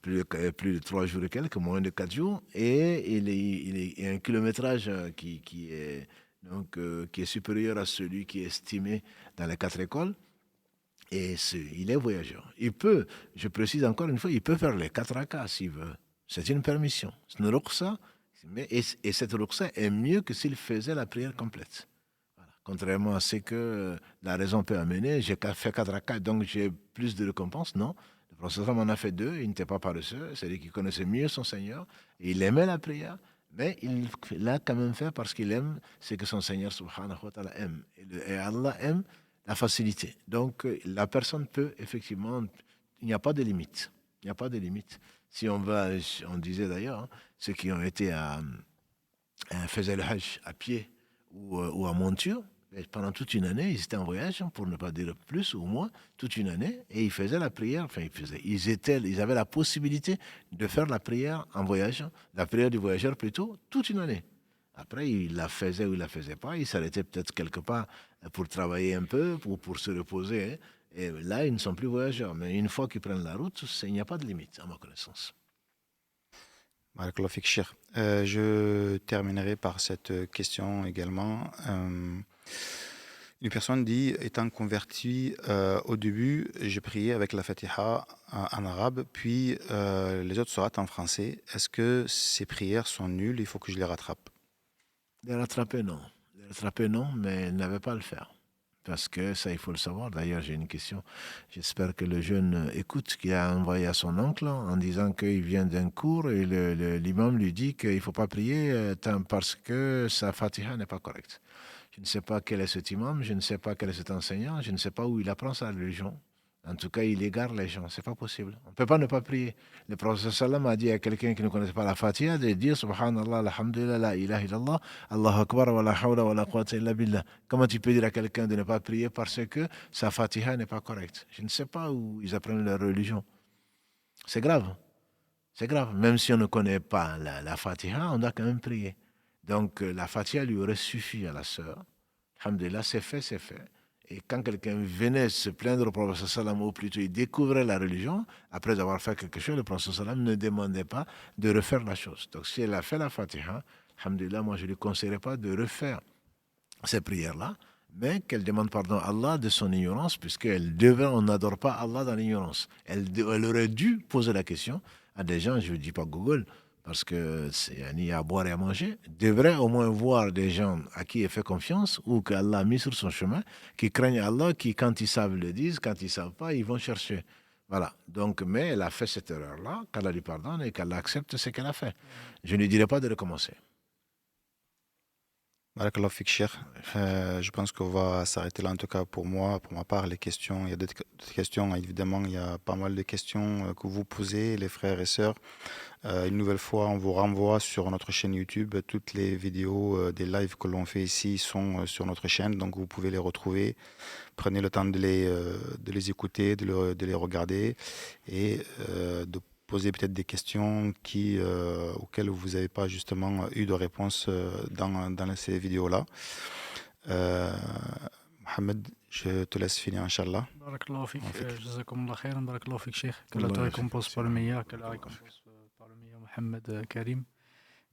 plus de 3 jours et quelques, moins de 4 jours, et il y a un kilométrage qui est donc, qui est supérieur à celui qui est estimé dans les 4 écoles. Et il est voyageur. Il peut, je précise encore une fois, il peut faire les 4 rakas s'il veut. C'est une permission. C'est une ruqsa, et cette ruqsa est mieux que s'il faisait la prière complète. Voilà. Contrairement à ce que la raison peut amener, j'ai fait 4 rakas, donc j'ai plus de récompenses. Non. Le prophète en a fait 2, il n'était pas paresseux, c'est lui qui connaissait mieux son Seigneur, et il aimait la prière, mais il l'a quand même fait parce qu'il aime ce que son Seigneur subhanahu wa ta'ala aime. Et Allah aime la facilité. Donc, la personne peut effectivement, il n'y a pas de limite. Il n'y a pas de limite. Si on va, on disait d'ailleurs, hein, ceux qui ont été faisaient le Hajj à pied ou à monture, pendant toute une année, ils étaient en voyage, pour ne pas dire plus ou moins, toute une année, et ils faisaient la prière, enfin ils avaient la possibilité de faire la prière en voyage, la prière du voyageur plutôt, toute une année. Après, il la faisait ou il la faisait pas. Il s'arrêtait peut-être quelque part pour travailler un peu, pour se reposer. Hein. Et là, ils ne sont plus voyageurs. Mais une fois qu'ils prennent la route, il n'y a pas de limite, à ma connaissance. Barakallahu fik, Cheikh. Je terminerai par cette question également. Une personne dit, étant converti au début, j'ai prié avec la Fatiha en arabe, puis les autres sourates en français. Est-ce que ces prières sont nulles? Il faut que je les rattrape. Les rattraper, non. Les rattraper, non, mais il n'avait pas à le faire. Parce que ça, il faut le savoir. D'ailleurs, j'ai une question. J'espère que le jeune écoute, qu'il a envoyé à son oncle en disant qu'il vient d'un cours et l'imam lui dit qu'il ne faut pas prier parce que sa Fatiha n'est pas correcte. Je ne sais pas quel est cet imam, je ne sais pas quel est cet enseignant, je ne sais pas où il apprend sa religion. En tout cas, il égare les gens. C'est pas possible. On ne peut pas ne pas prier. Le prophète sallam a dit à quelqu'un qui ne connaissait pas la Fatiha de dire Subhanallah, alhamdulillah, la ilaha illallah, Allahu akbar, wa la hawla wa la quwwata illa billah. Comment tu peux dire à quelqu'un de ne pas prier parce que sa Fatiha n'est pas correcte? Je ne sais pas où ils apprennent leur religion. C'est grave. C'est grave. Même si on ne connaît pas la Fatiha, on doit quand même prier. Donc, la Fatiha lui aurait suffi à la sœur. Alhamdulillah, c'est fait, c'est fait. Et quand quelqu'un venait se plaindre au prophète sallam, ou plutôt il découvrait la religion, après avoir fait quelque chose, le prophète sallam ne demandait pas de refaire la chose. Donc si elle a fait la Fatiha, alhamdulillah, moi je ne lui conseillerais pas de refaire ces prières-là, mais qu'elle demande pardon à Allah de son ignorance, on n'adore pas Allah dans l'ignorance. Elle aurait dû poser la question à des gens, je ne dis pas Google, parce que il y a à boire et à manger, devrait au moins voir des gens à qui il fait confiance ou qu'Allah a mis sur son chemin, qui craignent Allah, qui quand ils savent le disent, quand ils ne savent pas, ils vont chercher. Voilà. Donc, mais elle a fait cette erreur-là, qu'Allah lui pardonne et qu'Allah accepte ce qu'elle a fait. Je ne dirais pas de recommencer. Barakallahu fik, Cheikh. Je pense qu'on va s'arrêter là, en tout cas pour moi, pour ma part, les questions. Il y a d'autres questions, évidemment, il y a pas mal de questions que vous posez, les frères et sœurs. Une nouvelle fois, on vous renvoie sur notre chaîne YouTube. Toutes les vidéos des lives que l'on fait ici sont sur notre chaîne, donc vous pouvez les retrouver. Prenez le temps de les écouter, de les regarder et de poser peut-être des questions auxquelles vous n'avez pas justement eu de réponse dans ces vidéos-là. Mohamed, je te laisse finir, Inch'Allah. Barakallahu fik, jazakumullah khairan, barakallahu fik, Cheikh. Que Allah te récompense par le meilleur, que la récompense par le meilleur, Mohamed Karim.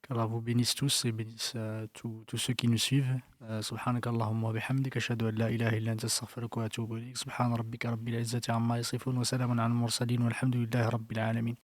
Qu'Allah vous bénisse tous et bénisse tous ceux qui nous suivent. Subhanaka Allahumma wa bihamdika, ashhadu an la ilaha illa anta, astaghfiruka wa atubu ilayk. Subhana rabbika rabbil izzati amma yasifun wa salamun ala al-mursalin walhamdulillahi rabbil alamin.